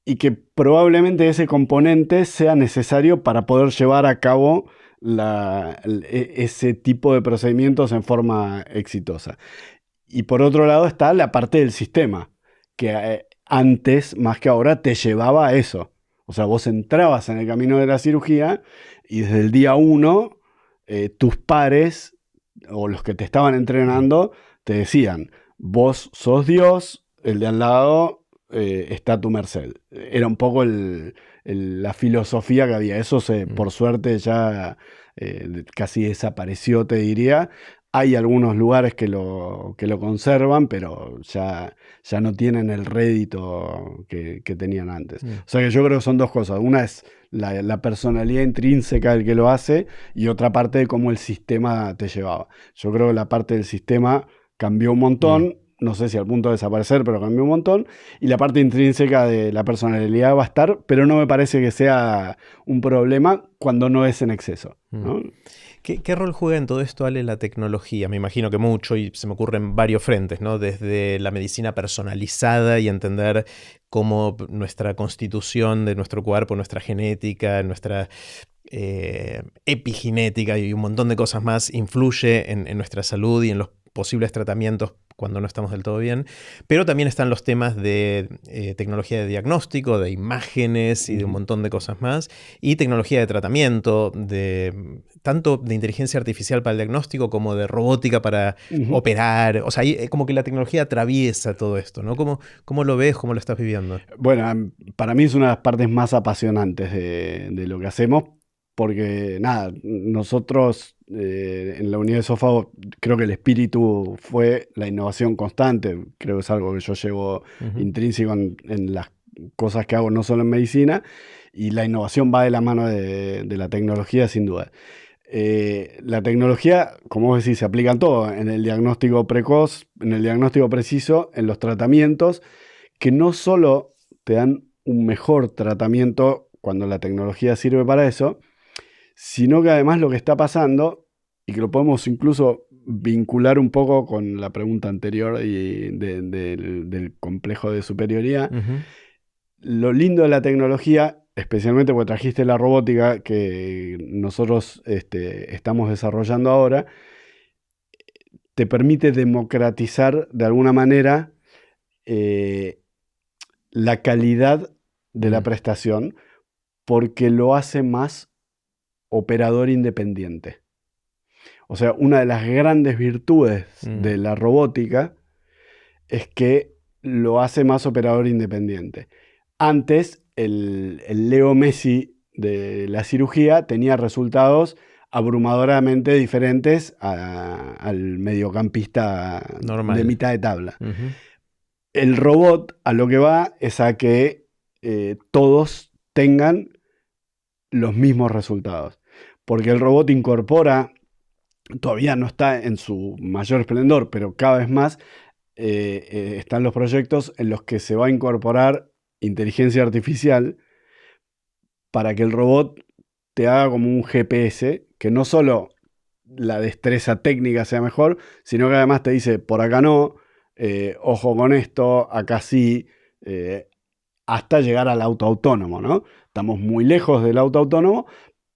[SPEAKER 2] y que probablemente ese componente sea necesario para poder llevar a cabo ese tipo de procedimientos en forma exitosa. Y por otro lado está la parte del sistema, que antes, más que ahora, te llevaba a eso. O sea, vos entrabas en el camino de la cirugía y desde el día 1 tus pares o los que te estaban entrenando te decían, vos sos Dios, el de al lado está a tu merced. Era un poco la filosofía que había. Eso por suerte ya casi desapareció, te diría. Hay algunos lugares que lo conservan, pero ya no tienen el rédito que tenían antes. O sea que yo creo que son dos cosas. Una es la personalidad intrínseca del que lo hace y otra parte de cómo el sistema te llevaba. Yo creo que la parte del sistema cambió un montón. No sé si al punto de desaparecer, pero cambió un montón. Y la parte intrínseca de la personalidad va a estar, pero no me parece que sea un problema cuando no es en exceso, ¿no?
[SPEAKER 1] ¿Qué rol juega en todo esto, Ale, la tecnología? Me imagino que mucho, y se me ocurren varios frentes, ¿no? Desde la medicina personalizada y entender cómo nuestra constitución de nuestro cuerpo, nuestra genética, nuestra epigenética y un montón de cosas más influye en nuestra salud y en los posibles tratamientos cuando no estamos del todo bien, pero también están los temas de tecnología de diagnóstico, de imágenes y de un montón de cosas más, y tecnología de tratamiento, tanto de inteligencia artificial para el diagnóstico como de robótica para operar. O sea, como que la tecnología atraviesa todo esto, ¿no? ¿Cómo lo ves? ¿Cómo lo estás viviendo?
[SPEAKER 2] Bueno, para mí es una de las partes más apasionantes de lo que hacemos, porque nada, nosotros en la unidad de Sofao creo que el espíritu fue la innovación constante. Creo que es algo que yo llevo intrínseco en las cosas que hago, no solo en medicina, y la innovación va de la mano de la tecnología, sin duda. La tecnología, como vos decís, se aplica en todo, en el diagnóstico precoz, en el diagnóstico preciso, en los tratamientos, que no solo te dan un mejor tratamiento cuando la tecnología sirve para eso, sino que además lo que está pasando, y que lo podemos incluso vincular un poco con la pregunta anterior del complejo de superioridad, lo lindo de la tecnología, especialmente porque trajiste la robótica que nosotros estamos desarrollando ahora, te permite democratizar de alguna manera la calidad de la prestación, porque lo hace más operador independiente. O sea, una de las grandes virtudes de la robótica es que lo hace más operador independiente. Antes, el Leo Messi de la cirugía tenía resultados abrumadoramente diferentes al mediocampista normal, de mitad de tabla. El robot a lo que va es a que todos tengan los mismos resultados. Porque el robot incorpora, todavía no está en su mayor esplendor, pero cada vez más están los proyectos en los que se va a incorporar inteligencia artificial para que el robot te haga como un GPS, que no solo la destreza técnica sea mejor, sino que además te dice, por acá no, ojo con esto, acá sí, hasta llegar al auto autónomo, ¿no? Estamos muy lejos del auto autónomo,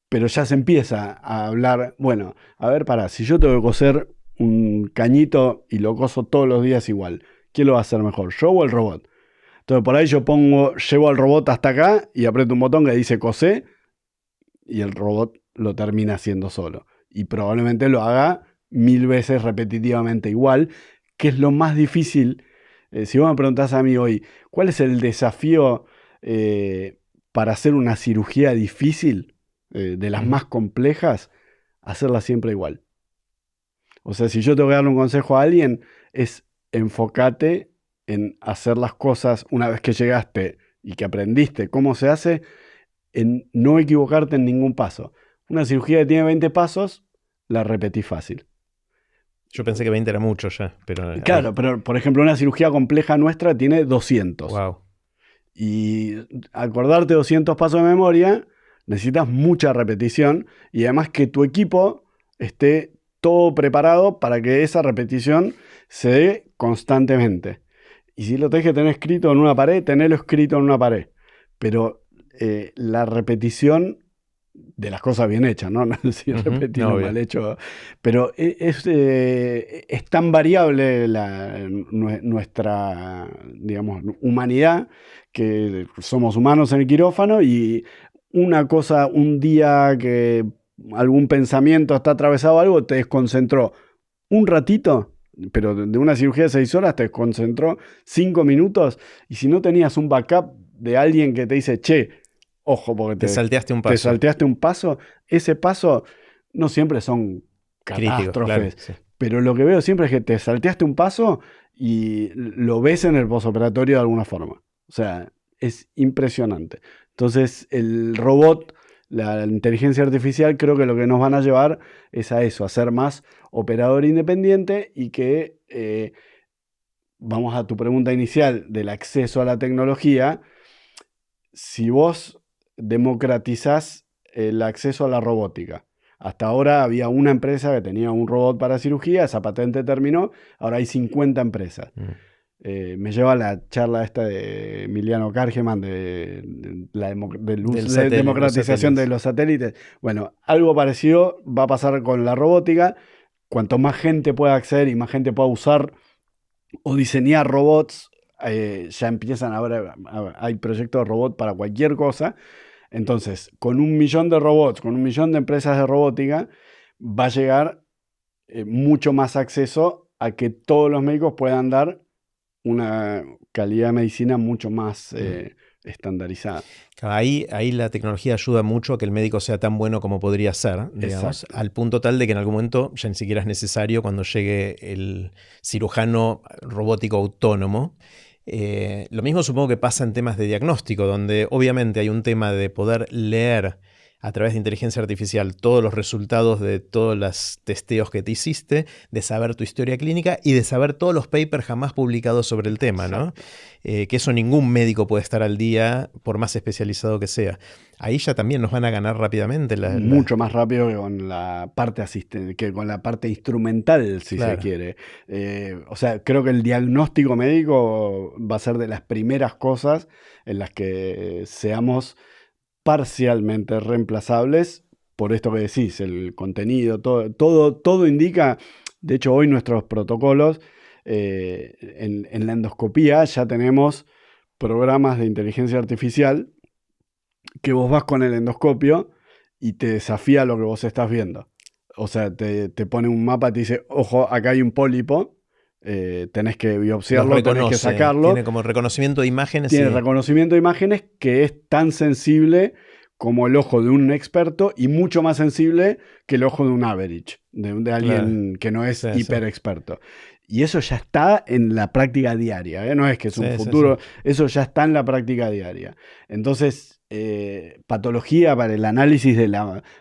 [SPEAKER 2] pero ya se empieza a hablar, bueno, a ver, si yo tengo que coser un cañito y lo coso todos los días igual, ¿quién lo va a hacer mejor, yo o el robot? Entonces por ahí yo llevo al robot hasta acá y aprieto un botón que dice cosé y el robot lo termina haciendo solo. Y probablemente lo haga 1000 veces repetitivamente igual, que es lo más difícil. Si vos me preguntás a mí hoy, ¿cuál es el desafío para hacer una cirugía difícil, de las más complejas? Hacerla siempre igual. O sea, si yo tengo que darle un consejo a alguien, es enfócate en hacer las cosas una vez que llegaste y que aprendiste cómo se hace, en no equivocarte en ningún paso. Una cirugía que tiene 20 pasos, la repetí fácil.
[SPEAKER 1] Yo pensé que 20 era mucho ya, pero...
[SPEAKER 2] Claro, pero por ejemplo una cirugía compleja nuestra tiene 200.
[SPEAKER 1] Wow.
[SPEAKER 2] Y acordarte 200 pasos de memoria, necesitas mucha repetición y además que tu equipo esté todo preparado para que esa repetición se dé constantemente. Y si lo tenés que tener escrito en una pared, tenelo escrito en una pared. Pero la repetición de las cosas bien hechas, ¿no? No si repetir lo mal hecho. Pero es tan variable nuestra, digamos, humanidad, que somos humanos en el quirófano y una cosa, un día que algún pensamiento está atravesado algo, te desconcentró un ratito, pero de una cirugía de 6 horas te desconcentró 5 minutos, y si no tenías un backup de alguien que te dice, che, ojo, porque
[SPEAKER 1] te salteaste un paso.
[SPEAKER 2] Te salteaste un paso, ese paso no siempre son catástrofes,
[SPEAKER 1] claro, sí.
[SPEAKER 2] Pero lo que veo siempre es que te salteaste un paso y lo ves en el posoperatorio de alguna forma. O sea, es impresionante. Entonces, el robot, la inteligencia artificial, creo que lo que nos van a llevar es a eso, a ser más operador independiente y que, vamos a tu pregunta inicial del acceso a la tecnología, si vos democratizás el acceso a la robótica. Hasta ahora había una empresa que tenía un robot para cirugía, esa patente terminó, ahora hay 50 empresas. Me lleva a la charla esta de Emiliano Kargeman de la democratización de los satélites. Bueno, algo parecido va a pasar con la robótica. Cuanto más gente pueda acceder y más gente pueda usar o diseñar robots, ya empiezan ahora, hay proyectos de robot para cualquier cosa. Entonces, con 1 millón de robots, con 1 millón de empresas de robótica, va a llegar mucho más acceso a que todos los médicos puedan dar una calidad de medicina mucho más estandarizada.
[SPEAKER 1] Ahí la tecnología ayuda mucho a que el médico sea tan bueno como podría ser, digamos, al punto tal de que en algún momento ya ni siquiera es necesario cuando llegue el cirujano robótico autónomo. Lo mismo supongo que pasa en temas de diagnóstico, donde obviamente hay un tema de poder leer a través de inteligencia artificial todos los resultados de todos los testeos que te hiciste, de saber tu historia clínica y de saber todos los papers jamás publicados sobre el tema, ¿no? Que eso ningún médico puede estar al día, por más especializado que sea. Ahí ya también nos van a ganar rápidamente.
[SPEAKER 2] Mucho más rápido que con la parte asistente, que con la parte instrumental, si
[SPEAKER 1] claro.
[SPEAKER 2] se quiere. O sea, creo que el diagnóstico médico va a ser de las primeras cosas en las que seamos parcialmente reemplazables por esto que decís, el contenido, todo indica. De hecho, hoy nuestros protocolos en la endoscopía ya tenemos programas de inteligencia artificial que vos vas con el endoscopio y te desafía lo que vos estás viendo. O sea, te pone un mapa y te dice, ojo, acá hay un pólipo, tenés que biopsiarlo, tenés que sacarlo.
[SPEAKER 1] Tiene como reconocimiento de imágenes.
[SPEAKER 2] Tiene reconocimiento de imágenes que es tan sensible como el ojo de un experto y mucho más sensible que el ojo de un average, de alguien que no es hiper experto. Y eso ya está en la práctica diaria, ¿eh? No es que es un futuro, eso ya está en la práctica diaria. Entonces, patología para el análisis de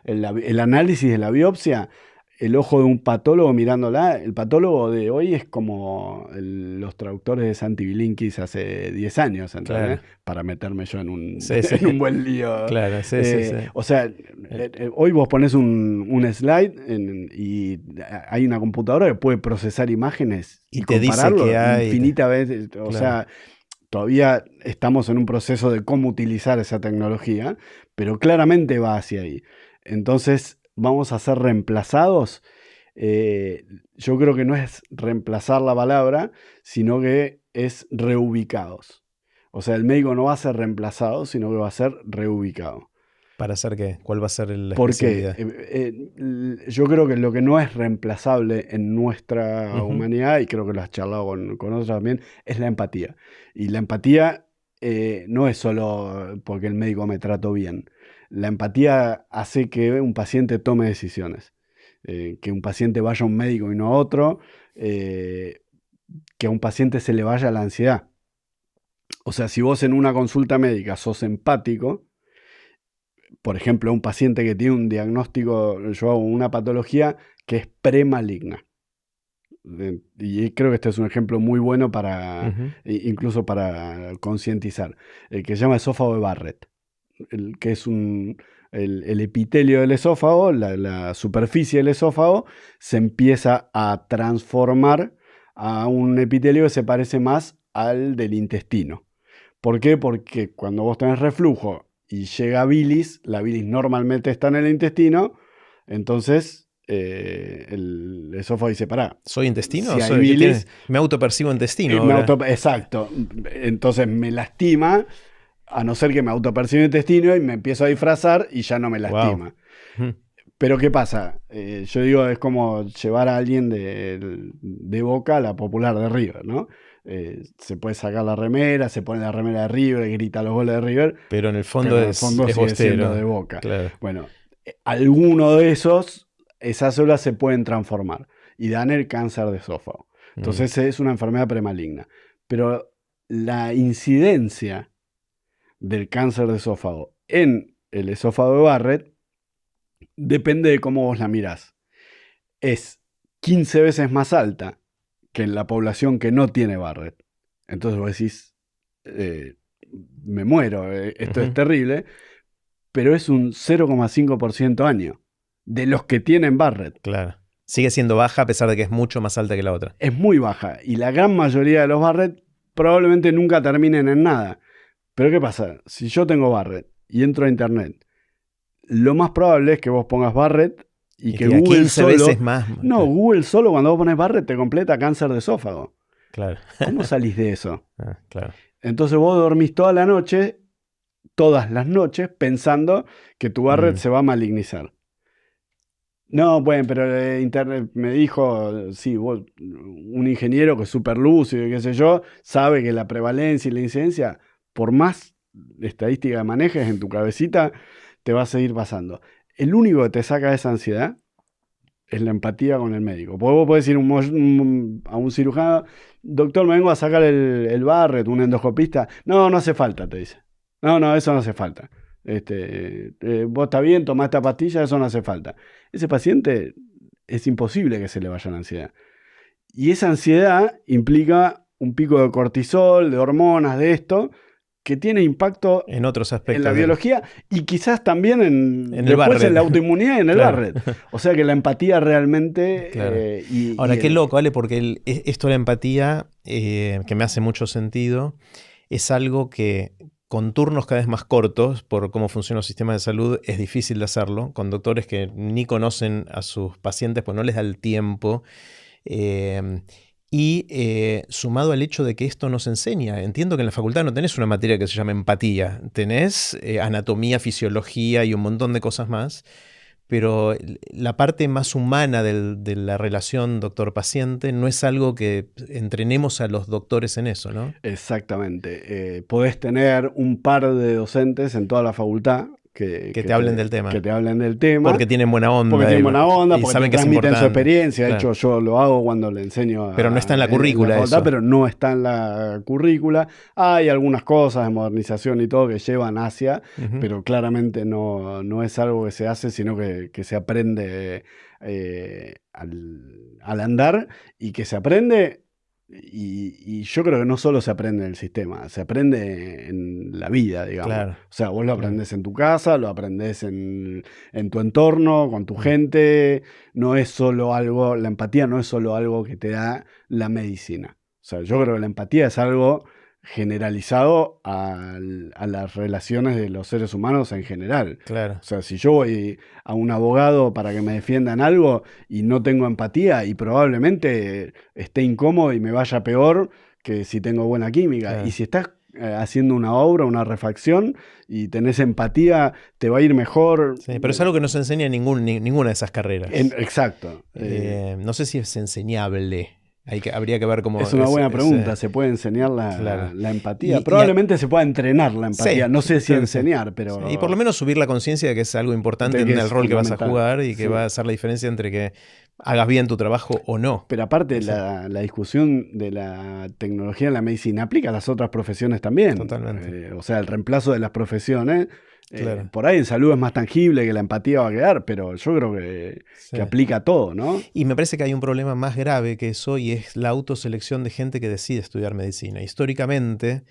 [SPEAKER 2] el análisis de la biopsia, el ojo de un patólogo mirándola, el patólogo de hoy es como los traductores de Santi Bilinkis hace 10 años, ¿entendés? Claro. Para meterme yo en un buen lío.
[SPEAKER 1] Claro,
[SPEAKER 2] O sea, hoy vos pones un slide y hay una computadora que puede procesar imágenes y
[SPEAKER 1] te
[SPEAKER 2] compararlo
[SPEAKER 1] dice que hay
[SPEAKER 2] infinitas veces. O sea, todavía estamos en un proceso de cómo utilizar esa tecnología, pero claramente va hacia ahí. Entonces, ¿vamos a ser reemplazados? Yo creo que no es reemplazar la palabra, sino que es reubicados. O sea, el médico no va a ser reemplazado, sino que va a ser reubicado.
[SPEAKER 1] ¿Para hacer qué? ¿Cuál va a ser la especialidad?
[SPEAKER 2] Porque yo creo que lo que no es reemplazable en nuestra humanidad, y creo que lo has charlado con otros también, es la empatía. Y la empatía no es solo porque el médico me trató bien. La empatía hace que un paciente tome decisiones. Que un paciente vaya a un médico y no a otro. Que a un paciente se le vaya la ansiedad. O sea, si vos en una consulta médica sos empático, por ejemplo, un paciente que tiene un diagnóstico, yo hago una patología que es premaligna. Y creo que este es un ejemplo muy bueno para, incluso para concientizar, que se llama esófago de Barrett, que es un el epitelio del esófago, la superficie del esófago, se empieza a transformar a un epitelio que se parece más al del intestino. ¿Por qué? Porque cuando vos tenés reflujo y llega bilis, la bilis normalmente está en el intestino, entonces el esófago dice, pará.
[SPEAKER 1] ¿Soy intestino?
[SPEAKER 2] Si hay bilis,
[SPEAKER 1] me autopercibo intestino ahora.
[SPEAKER 2] Exacto. Entonces me lastima, a no ser que me autoperciba intestino y me empiezo a disfrazar y ya no me lastima.
[SPEAKER 1] Wow.
[SPEAKER 2] Pero ¿qué pasa? Yo digo, es como llevar a alguien de Boca a la Popular de River, ¿no? Se puede sacar la remera, se pone la remera de River, grita los goles de River.
[SPEAKER 1] Pero en el fondo es
[SPEAKER 2] sigue
[SPEAKER 1] bostero,
[SPEAKER 2] siendo de Boca.
[SPEAKER 1] Claro.
[SPEAKER 2] Bueno, alguno de esas células se pueden transformar y dan el cáncer de esófago. Entonces es una enfermedad premaligna. Pero la incidencia del cáncer de esófago en el esófago de Barrett depende de cómo vos la mirás. Es 15 veces más alta que en la población que no tiene Barrett. Entonces vos decís, me muero, esto es terrible, pero es un 0,5% año de los que tienen Barrett.
[SPEAKER 1] Claro. Sigue siendo baja a pesar de que es mucho más alta que la otra.
[SPEAKER 2] Es muy baja y la gran mayoría de los Barrett probablemente nunca terminen en nada. Pero ¿qué pasa? Si yo tengo Barrett y entro a internet, lo más probable es que vos pongas Barrett y que Google
[SPEAKER 1] 15
[SPEAKER 2] solo...
[SPEAKER 1] veces más.
[SPEAKER 2] No, Google solo cuando vos pones Barrett te completa cáncer de esófago.
[SPEAKER 1] Claro.
[SPEAKER 2] ¿Cómo salís de eso?
[SPEAKER 1] Claro.
[SPEAKER 2] Entonces vos dormís toda la noche, todas las noches, pensando que tu Barrett se va a malignizar. No, bueno, pero internet me dijo, sí, vos, un ingeniero que es súper lúcido y qué sé yo, sabe que la prevalencia y la incidencia, por más estadística que manejes en tu cabecita, te va a seguir pasando. El único que te saca de esa ansiedad es la empatía con el médico. Porque vos podés ir a un cirujano, doctor, me vengo a sacar el Barrett, un endoscopista. No, no hace falta, te dice. No, eso no hace falta. Vos está bien, tomá esta pastilla, eso no hace falta. Ese paciente es imposible que se le vaya la ansiedad. Y esa ansiedad implica un pico de cortisol, de hormonas, de esto, que tiene impacto
[SPEAKER 1] en otros aspectos
[SPEAKER 2] en la biología y quizás también
[SPEAKER 1] en la
[SPEAKER 2] autoinmunidad y en el Barrett. O sea que la empatía realmente...
[SPEAKER 1] Claro. Ahora, qué loco, ¿vale? Porque esto de la empatía, que me hace mucho sentido, es algo que con turnos cada vez más cortos, por cómo funciona el sistema de salud, es difícil de hacerlo, con doctores que ni conocen a sus pacientes, pues no les da el tiempo. Sumado al hecho de que esto nos enseña, entiendo que en la facultad no tenés una materia que se llama empatía, tenés anatomía, fisiología y un montón de cosas más, pero la parte más humana de la relación doctor-paciente no es algo que entrenemos a los doctores en eso, ¿no?
[SPEAKER 2] Exactamente. Podés tener un par de docentes en toda la facultad que
[SPEAKER 1] te hablen del tema.
[SPEAKER 2] Que te hablen del tema.
[SPEAKER 1] Porque tienen buena onda.
[SPEAKER 2] Porque tienen buena onda, porque
[SPEAKER 1] saben
[SPEAKER 2] te transmiten su experiencia.
[SPEAKER 1] Claro.
[SPEAKER 2] De hecho, yo lo hago cuando le enseño
[SPEAKER 1] pero no está en la currícula eso.
[SPEAKER 2] Pero no está en la currícula. Hay algunas cosas de modernización y todo que llevan hacia, pero claramente no es algo que se hace, sino que se aprende al andar y que se aprende... Y yo creo que no solo se aprende en el sistema, se aprende en la vida, digamos.
[SPEAKER 1] Claro.
[SPEAKER 2] O sea, vos lo aprendés en tu casa, lo aprendés en tu entorno, con tu gente. No es solo algo, la empatía no es solo algo que te da la medicina. O sea, yo creo que la empatía es algo generalizado a las relaciones de los seres humanos en general.
[SPEAKER 1] Claro.
[SPEAKER 2] O sea, si yo voy a un abogado para que me defiendan algo y no tengo empatía y probablemente esté incómodo y me vaya peor que si tengo buena química.
[SPEAKER 1] Claro.
[SPEAKER 2] Y si estás haciendo una obra, una refacción y tenés empatía, te va a ir mejor.
[SPEAKER 1] Sí, pero es algo que no se enseña en ninguna de esas carreras.
[SPEAKER 2] Exacto.
[SPEAKER 1] No sé si es enseñable. Habría que ver cómo...
[SPEAKER 2] Es una buena pregunta. ¿Se puede enseñar la empatía?
[SPEAKER 1] Y
[SPEAKER 2] Probablemente se pueda entrenar la empatía.
[SPEAKER 1] Sí,
[SPEAKER 2] no sé si enseñar, pero...
[SPEAKER 1] Sí. Y por lo menos subir la conciencia de que es algo importante en el rol que vas a jugar y que va a hacer la diferencia entre que hagas bien tu trabajo o no.
[SPEAKER 2] Pero aparte la discusión de la tecnología en la medicina aplica a las otras profesiones también.
[SPEAKER 1] Totalmente.
[SPEAKER 2] O sea, el reemplazo de las profesiones...
[SPEAKER 1] Claro.
[SPEAKER 2] Por ahí en salud es más tangible que la empatía va a quedar, pero yo creo que aplica a todo, ¿no?
[SPEAKER 1] Y me parece que hay un problema más grave que eso y es la autoselección de gente que decide estudiar medicina. Históricamente,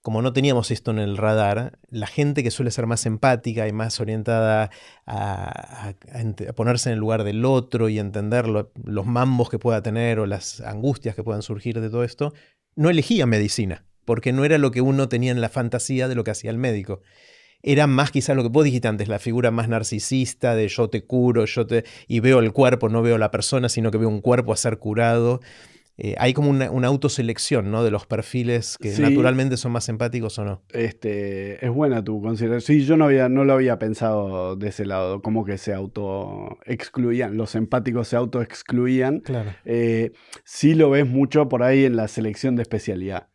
[SPEAKER 1] como no teníamos esto en el radar, la gente que suele ser más empática y más orientada a ponerse en el lugar del otro y entender los mambos que pueda tener o las angustias que puedan surgir de todo esto, no elegía medicina, porque no era lo que uno tenía en la fantasía de lo que hacía el médico. Era más quizás lo que vos dijiste antes, la figura más narcisista de yo te curo, y veo el cuerpo, no veo la persona, sino que veo un cuerpo a ser curado. Hay como una autoselección, ¿no? De los perfiles que
[SPEAKER 2] Sí,
[SPEAKER 1] naturalmente son más empáticos o no.
[SPEAKER 2] es buena tu consideración. Sí, yo no lo había pensado de ese lado, como que se autoexcluían, los empáticos se autoexcluían.
[SPEAKER 1] Claro.
[SPEAKER 2] Sí lo ves mucho por ahí en la selección de especialidad.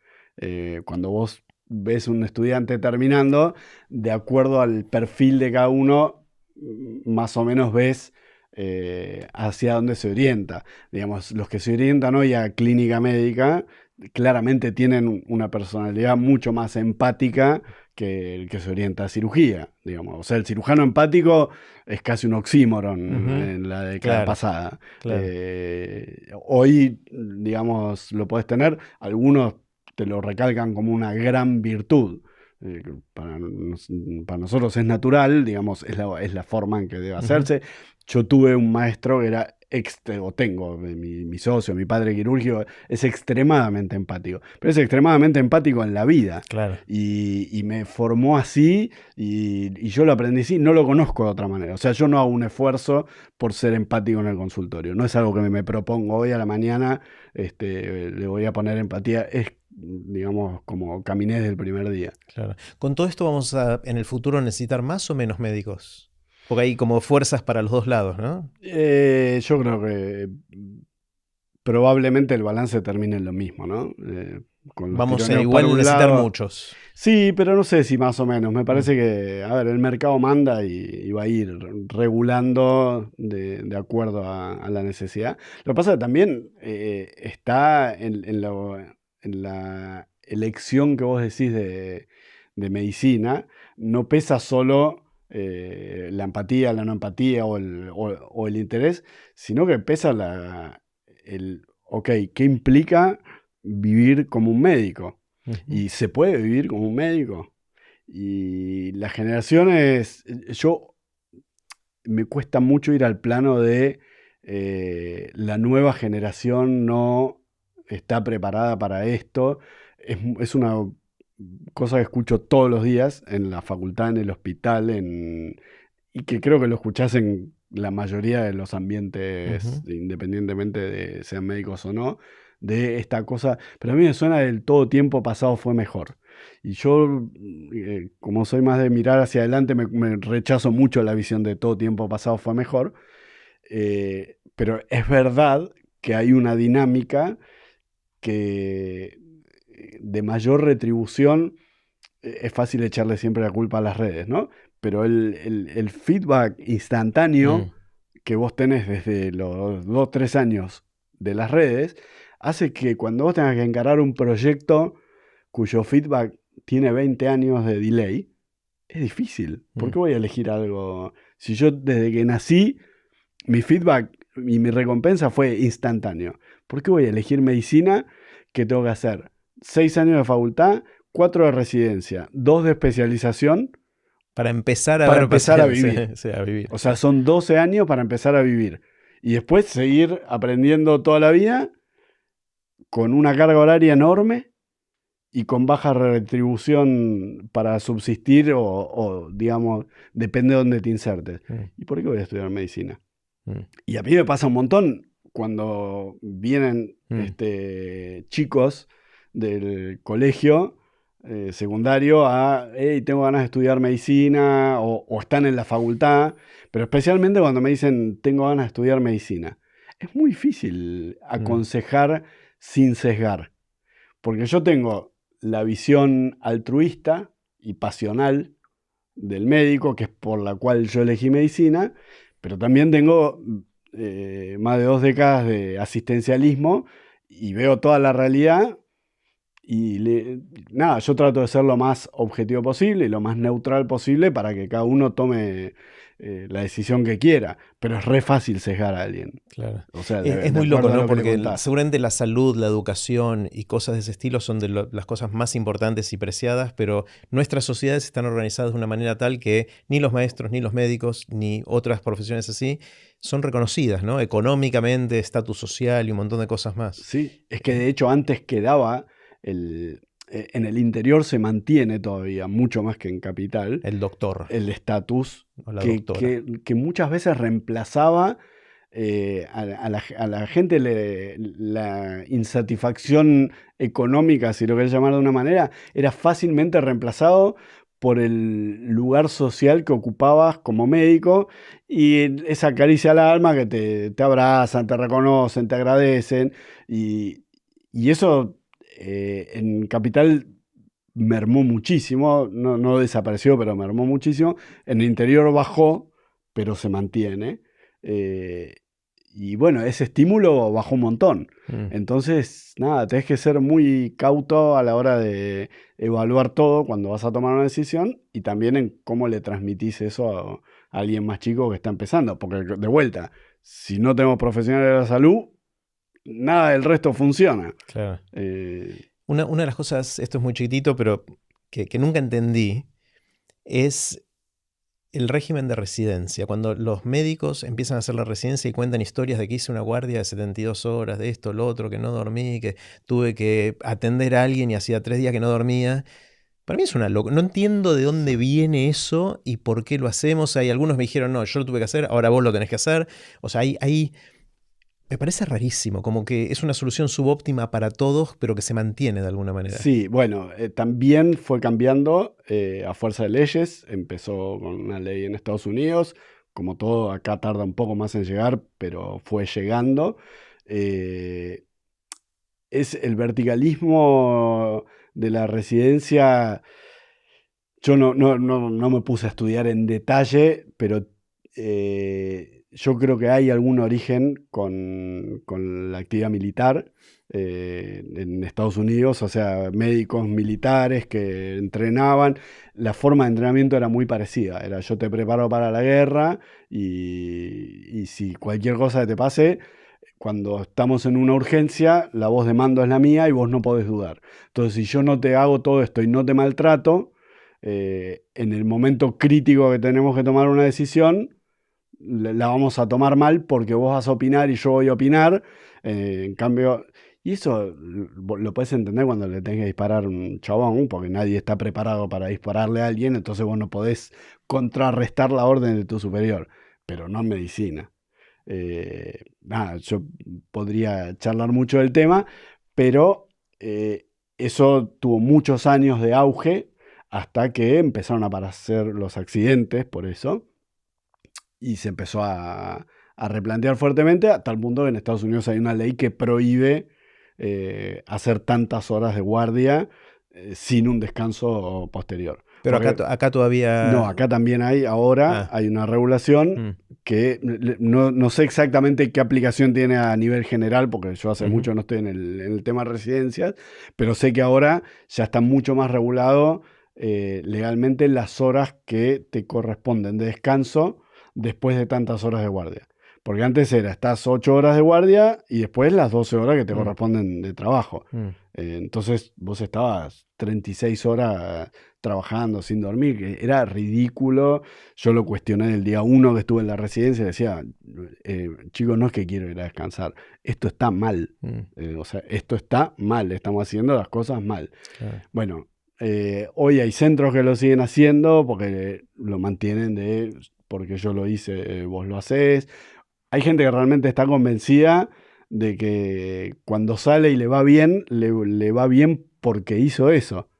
[SPEAKER 2] Cuando vos ves un estudiante terminando, de acuerdo al perfil de cada uno, más o menos ves hacia dónde se orienta. Digamos, los que se orientan hoy a clínica médica claramente tienen una personalidad mucho más empática que el que se orienta a cirugía, digamos. O sea, el cirujano empático es casi un oxímoron en la década pasada.
[SPEAKER 1] Claro.
[SPEAKER 2] Hoy, digamos, lo podés tener, algunos te lo recalcan como una gran virtud. Para nosotros es natural, digamos, es la forma en que debe hacerse. Yo tuve un maestro que era, o tengo, mi socio, mi padre quirúrgico, es extremadamente empático, pero es extremadamente empático en la vida.
[SPEAKER 1] Claro.
[SPEAKER 2] Y me formó así y yo lo aprendí así, no lo conozco de otra manera. O sea, yo no hago un esfuerzo por ser empático en el consultorio. No es algo que me propongo hoy a la mañana, le voy a poner empatía. Es, digamos, como caminé desde el primer día.
[SPEAKER 1] Claro. Con todo esto vamos a, en el futuro, necesitar más o menos médicos. Porque hay como fuerzas para los dos lados, ¿no?
[SPEAKER 2] Yo creo que probablemente el balance termine en lo mismo, ¿no? Con los
[SPEAKER 1] Vamos a
[SPEAKER 2] tironeos
[SPEAKER 1] igual
[SPEAKER 2] por un
[SPEAKER 1] necesitar
[SPEAKER 2] lado.
[SPEAKER 1] muchos.
[SPEAKER 2] Sí, pero no sé si más o menos. Me parece que, a ver, el mercado manda y va a ir regulando de acuerdo a la necesidad. Lo que pasa es que también está en la elección que vos decís de medicina, no pesa solo la empatía, la no empatía o el interés, sino que pesa ok, ¿qué implica vivir como un médico? ¿Y se puede vivir como un médico? Y las generaciones, me cuesta mucho ir al plano de la nueva generación no está preparada para esto. Es una cosa que escucho todos los días en la facultad, en el hospital, y que creo que lo escuchás en la mayoría de los ambientes, independientemente de sean médicos o no, de esta cosa. Pero a mí me suena del todo tiempo pasado fue mejor. Y yo, como soy más de mirar hacia adelante, me rechazo mucho la visión de todo tiempo pasado fue mejor. Pero es verdad que hay una dinámica que de mayor retribución. Es fácil echarle siempre la culpa a las redes, ¿no? Pero el feedback instantáneo que vos tenés desde los 2, 3 años de las redes hace que cuando vos tengas que encarar un proyecto cuyo feedback tiene 20 años de delay, es difícil. ¿Por qué voy a elegir algo? Si yo desde que nací, mi feedback y mi recompensa fue instantáneo. ¿Por qué voy a elegir medicina que tengo que hacer 6 años de facultad, 4 de residencia, 2 de especialización?
[SPEAKER 1] Para empezar
[SPEAKER 2] a vivir.
[SPEAKER 1] Sí, a vivir.
[SPEAKER 2] O sea, son 12 años para empezar a vivir. Y después seguir aprendiendo toda la vida con una carga horaria enorme y con baja retribución para subsistir o digamos, depende de dónde te insertes. ¿Y por qué voy a estudiar medicina? Y a mí me pasa un montón cuando vienen chicos del colegio secundario hey, tengo ganas de estudiar medicina o están en la facultad, pero especialmente cuando me dicen tengo ganas de estudiar medicina. Es muy difícil aconsejar sin sesgar, porque yo tengo la visión altruista y pasional del médico, que es por la cual yo elegí medicina, pero también tengo más de 2 décadas de asistencialismo y veo toda la realidad y yo trato de ser lo más objetivo posible y lo más neutral posible para que cada uno tome la decisión que quiera, pero es re fácil sesgar a alguien.
[SPEAKER 1] Claro.
[SPEAKER 2] O sea,
[SPEAKER 1] Es muy loco, ¿no? Porque seguramente la salud, la educación y cosas de ese estilo son de las cosas más importantes y preciadas, pero nuestras sociedades están organizadas de una manera tal que ni los maestros, ni los médicos, ni otras profesiones así son reconocidas, ¿no? Económicamente, estatus social y un montón de cosas más.
[SPEAKER 2] Sí, es que de hecho antes quedaba en el interior se mantiene todavía, mucho más que en capital,
[SPEAKER 1] el doctor.
[SPEAKER 2] El estatus
[SPEAKER 1] que
[SPEAKER 2] que muchas veces reemplazaba a la gente la insatisfacción económica, si lo querés llamar de una manera, era fácilmente reemplazado por el lugar social que ocupabas como médico y esa caricia al alma que te abrazan, te reconocen, te agradecen y eso en Capital mermó muchísimo, no desapareció, pero mermó muchísimo. En el interior bajó, pero se mantiene. Y bueno, ese estímulo bajó un montón. Entonces, nada, tenés que ser muy cauto a la hora de evaluar todo cuando vas a tomar una decisión y también en cómo le transmitís eso a alguien más chico que está empezando. Porque de vuelta, si no tenemos profesionales de la salud, nada del resto funciona.
[SPEAKER 1] Claro. Una de las cosas, esto es muy chiquitito, pero que nunca entendí, es el régimen de residencia. Cuando los médicos empiezan a hacer la residencia y cuentan historias de que hice una guardia de 72 horas, de esto, lo otro, que no dormí, que tuve que atender a alguien y hacía 3 días que no dormía. Para mí es una locura. No entiendo de dónde viene eso y por qué lo hacemos. Hay algunos me dijeron, no, yo lo tuve que hacer, ahora vos lo tenés que hacer. O sea, me parece rarísimo, como que es una solución subóptima para todos, pero que se mantiene de alguna manera.
[SPEAKER 2] Sí, bueno, también fue cambiando a fuerza de leyes. Empezó con una ley en Estados Unidos. Como todo, acá tarda un poco más en llegar, pero fue llegando. Es el verticalismo de la residencia. Yo no me puse a estudiar en detalle, pero yo creo que hay algún origen con la actividad militar en Estados Unidos, o sea, médicos militares que entrenaban. La forma de entrenamiento era muy parecida, era yo te preparo para la guerra y si cualquier cosa que te pase, cuando estamos en una urgencia, la voz de mando es la mía y vos no podés dudar. Entonces, si yo no te hago todo esto y no te maltrato, en el momento crítico que tenemos que tomar una decisión, la vamos a tomar mal porque vos vas a opinar y yo voy a opinar. En cambio, y eso lo puedes entender cuando le tenés que disparar a un chabón, porque nadie está preparado para dispararle a alguien, entonces vos no podés contrarrestar la orden de tu superior, pero no en medicina. Nada, yo podría charlar mucho del tema, pero eso tuvo muchos años de auge hasta que empezaron a aparecer los accidentes por eso y se empezó a replantear fuertemente a tal punto que en Estados Unidos hay una ley que prohíbe hacer tantas horas de guardia sin un descanso posterior.
[SPEAKER 1] Pero acá todavía...
[SPEAKER 2] No, acá también hay una regulación que no sé exactamente qué aplicación tiene a nivel general, porque yo hace mucho no estoy en el tema de residencias, pero sé que ahora ya está mucho más regulado legalmente las horas que te corresponden de descanso después de tantas horas de guardia. Porque antes estás 8 horas de guardia y después las 12 horas que te corresponden de trabajo. Entonces vos estabas 36 horas trabajando sin dormir, que era ridículo. Yo lo cuestioné el día 1 que estuve en la residencia y decía, chicos, no es que quiero ir a descansar, esto está mal. O sea, esto está mal, estamos haciendo las cosas mal. Bueno, hoy hay centros que lo siguen haciendo porque lo mantienen porque yo lo hice, vos lo hacés. Hay gente que realmente está convencida de que cuando sale y le va bien, le va bien porque hizo eso.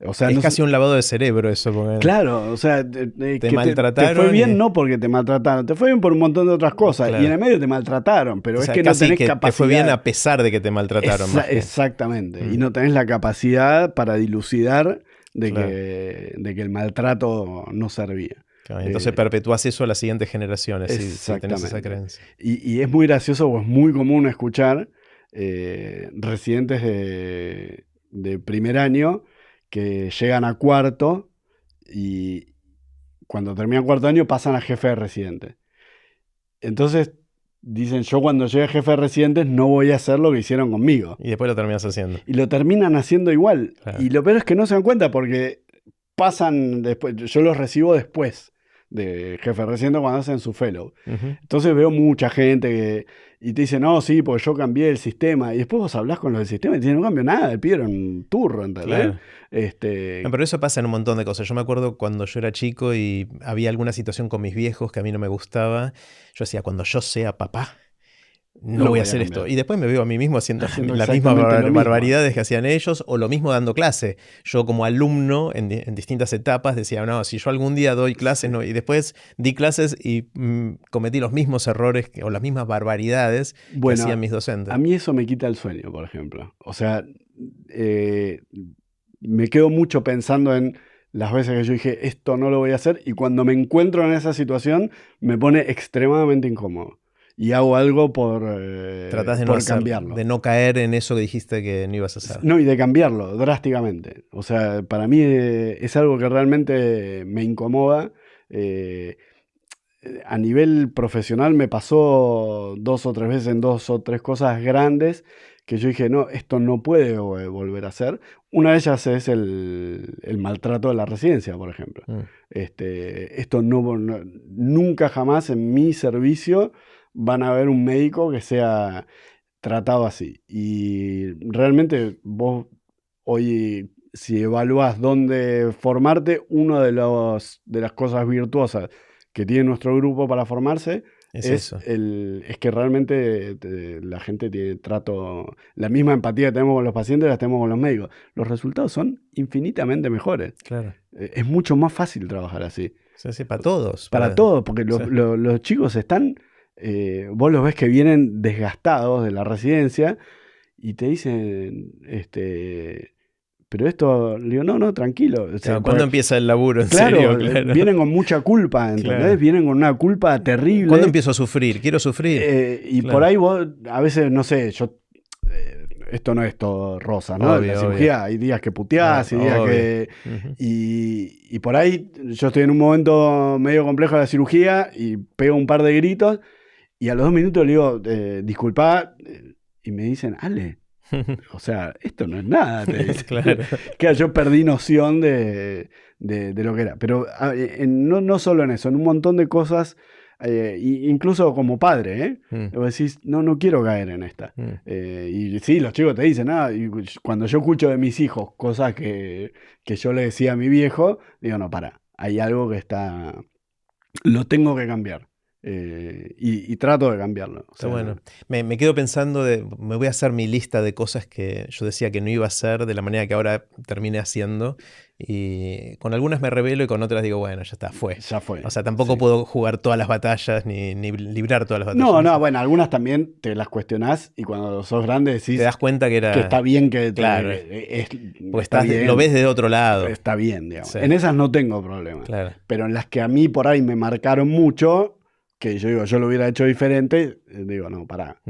[SPEAKER 2] O sea,
[SPEAKER 1] es casi un lavado de cerebro eso. Porque
[SPEAKER 2] claro, o sea,
[SPEAKER 1] te maltrataron.
[SPEAKER 2] Te fue bien no porque te maltrataron, te fue bien por un montón de otras cosas. Claro. Y en el medio te maltrataron, pero es que no tenés capacidad. Te
[SPEAKER 1] fue bien a pesar de que te maltrataron.
[SPEAKER 2] Exactamente. Y no tenés la capacidad para dilucidar de que el maltrato no servía.
[SPEAKER 1] Claro, entonces perpetuás eso a las siguientes generaciones si tenés esa creencia.
[SPEAKER 2] Y es muy gracioso o es muy común escuchar residentes de primer año que llegan a cuarto y cuando terminan cuarto año pasan a jefe de residente. Entonces dicen, yo cuando llegue a jefe de residentes no voy a hacer lo que hicieron conmigo.
[SPEAKER 1] Y después lo terminas haciendo.
[SPEAKER 2] Y lo terminan haciendo igual.
[SPEAKER 1] Claro.
[SPEAKER 2] Y lo peor es que no se dan cuenta porque pasan después, yo los recibo después de jefe de residente cuando hacen su fellow. Entonces veo mucha gente y te dice, no, sí, porque yo cambié el sistema. Y después vos hablás con los del sistema y te dicen, no cambio nada, le pidieron un turro, ¿entendés?
[SPEAKER 1] Claro.
[SPEAKER 2] No,
[SPEAKER 1] pero eso pasa en un montón de cosas. Yo me acuerdo cuando yo era chico y había alguna situación con mis viejos que a mí no me gustaba. Yo decía, cuando yo sea papá, no voy a hacer esto. Y después me veo a mí mismo haciendo las mismas barbaridades que hacían ellos, o lo mismo dando clase. Yo como alumno en distintas etapas decía, no, si yo algún día doy clases, no. Y después di clases y cometí los mismos errores o las mismas barbaridades que hacían mis docentes.
[SPEAKER 2] A mí eso me quita el sueño, por ejemplo. O sea, me quedo mucho pensando en las veces que yo dije, esto no lo voy a hacer, y cuando me encuentro en esa situación me pone extremadamente incómodo. Y hago algo por
[SPEAKER 1] Tratás de
[SPEAKER 2] por
[SPEAKER 1] no
[SPEAKER 2] cambiarlo.
[SPEAKER 1] De no caer en eso que dijiste que no ibas a hacer.
[SPEAKER 2] No, y de cambiarlo drásticamente. O sea, para mí es algo que realmente me incomoda. A nivel profesional me pasó 2 o 3 veces en 2 o 3 cosas grandes que yo dije, no, esto no puede volver a ser. Una de ellas es el maltrato de la residencia, por ejemplo. Esto nunca jamás en mi servicio van a ver un médico que sea tratado así. Y realmente vos hoy, si evaluás dónde formarte, una de las cosas virtuosas que tiene nuestro grupo para formarse es que realmente la gente tiene trato, la misma empatía que tenemos con los pacientes la tenemos con los médicos. Los resultados son infinitamente mejores.
[SPEAKER 1] Claro.
[SPEAKER 2] Es mucho más fácil trabajar así.
[SPEAKER 1] Sí, para todos.
[SPEAKER 2] Para todos, porque los chicos están... vos los ves que vienen desgastados de la residencia y te dicen, pero esto, le digo, no, tranquilo. O sea,
[SPEAKER 1] ¿cuándo empieza el laburo? En
[SPEAKER 2] claro,
[SPEAKER 1] serio, claro,
[SPEAKER 2] vienen con mucha culpa, ¿entendés?
[SPEAKER 1] Claro.
[SPEAKER 2] Vienen con una culpa terrible.
[SPEAKER 1] ¿Cuándo empiezo a sufrir? Quiero sufrir.
[SPEAKER 2] Y por ahí vos, a veces, no sé, esto no es todo rosa, ¿no?
[SPEAKER 1] Obvio,
[SPEAKER 2] en la cirugía
[SPEAKER 1] obvio.
[SPEAKER 2] hay días que puteás, y días
[SPEAKER 1] Obvio.
[SPEAKER 2] que... Y por ahí yo estoy en un momento medio complejo de la cirugía y pego un par de gritos y a los 2 minutos le digo, disculpá, y me dicen, Ale, o sea, esto no es nada, te dicen.
[SPEAKER 1] Claro.
[SPEAKER 2] Que yo perdí noción de lo que era. Pero no solo en eso, en un montón de cosas, incluso como padre, vos decís, no quiero caer en esta. Y sí, los chicos te dicen, y cuando yo escucho de mis hijos cosas que yo le decía a mi viejo, digo, no, pará, hay algo que lo tengo que cambiar. Y trato de cambiarlo. O sea,
[SPEAKER 1] bueno, me quedo pensando, me voy a hacer mi lista de cosas que yo decía que no iba a hacer de la manera que ahora terminé haciendo, y con algunas me rebelo y con otras digo, bueno, ya está, fue.
[SPEAKER 2] Ya fue.
[SPEAKER 1] O sea, tampoco puedo jugar todas las batallas ni librar todas las batallas.
[SPEAKER 2] No, bueno, algunas también te las cuestionás y cuando sos grande decís...
[SPEAKER 1] Te das cuenta que
[SPEAKER 2] está bien que...
[SPEAKER 1] Claro.
[SPEAKER 2] Está bien,
[SPEAKER 1] lo ves de otro lado.
[SPEAKER 2] Está bien, digamos.
[SPEAKER 1] Sí.
[SPEAKER 2] En esas no tengo problema.
[SPEAKER 1] Claro.
[SPEAKER 2] Pero en las que a mí por ahí me marcaron mucho... que yo digo, yo lo hubiera hecho diferente, digo, no, pará,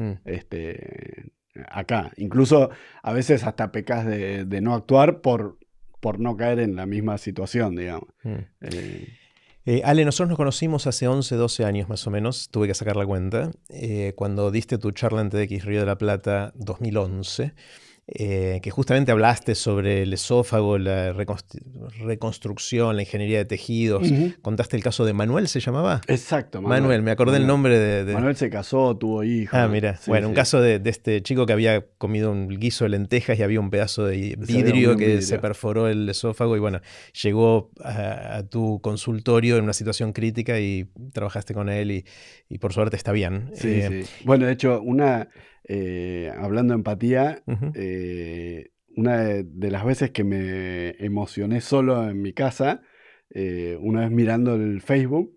[SPEAKER 2] acá. Incluso a veces hasta pecas de no actuar por no caer en la misma situación, digamos.
[SPEAKER 1] Ale, nosotros nos conocimos hace 11, 12 años más o menos, tuve que sacar la cuenta, cuando diste tu charla en TEDx Río de la Plata 2011, que justamente hablaste sobre el esófago, la reconstrucción, la ingeniería de tejidos. Contaste el caso de Manuel, ¿se llamaba?
[SPEAKER 2] Exacto.
[SPEAKER 1] Manuel, me acordé el nombre de...
[SPEAKER 2] Manuel se casó, tuvo hijos.
[SPEAKER 1] Mira,
[SPEAKER 2] sí,
[SPEAKER 1] bueno, un caso de este chico que había comido un guiso de lentejas y había un pedazo de vidrio que se perforó el esófago y bueno, llegó a tu consultorio en una situación crítica y trabajaste con él y por suerte está bien.
[SPEAKER 2] Sí. Bueno, de hecho, hablando de empatía, una de las veces que me emocioné solo en mi casa, una vez mirando el Facebook,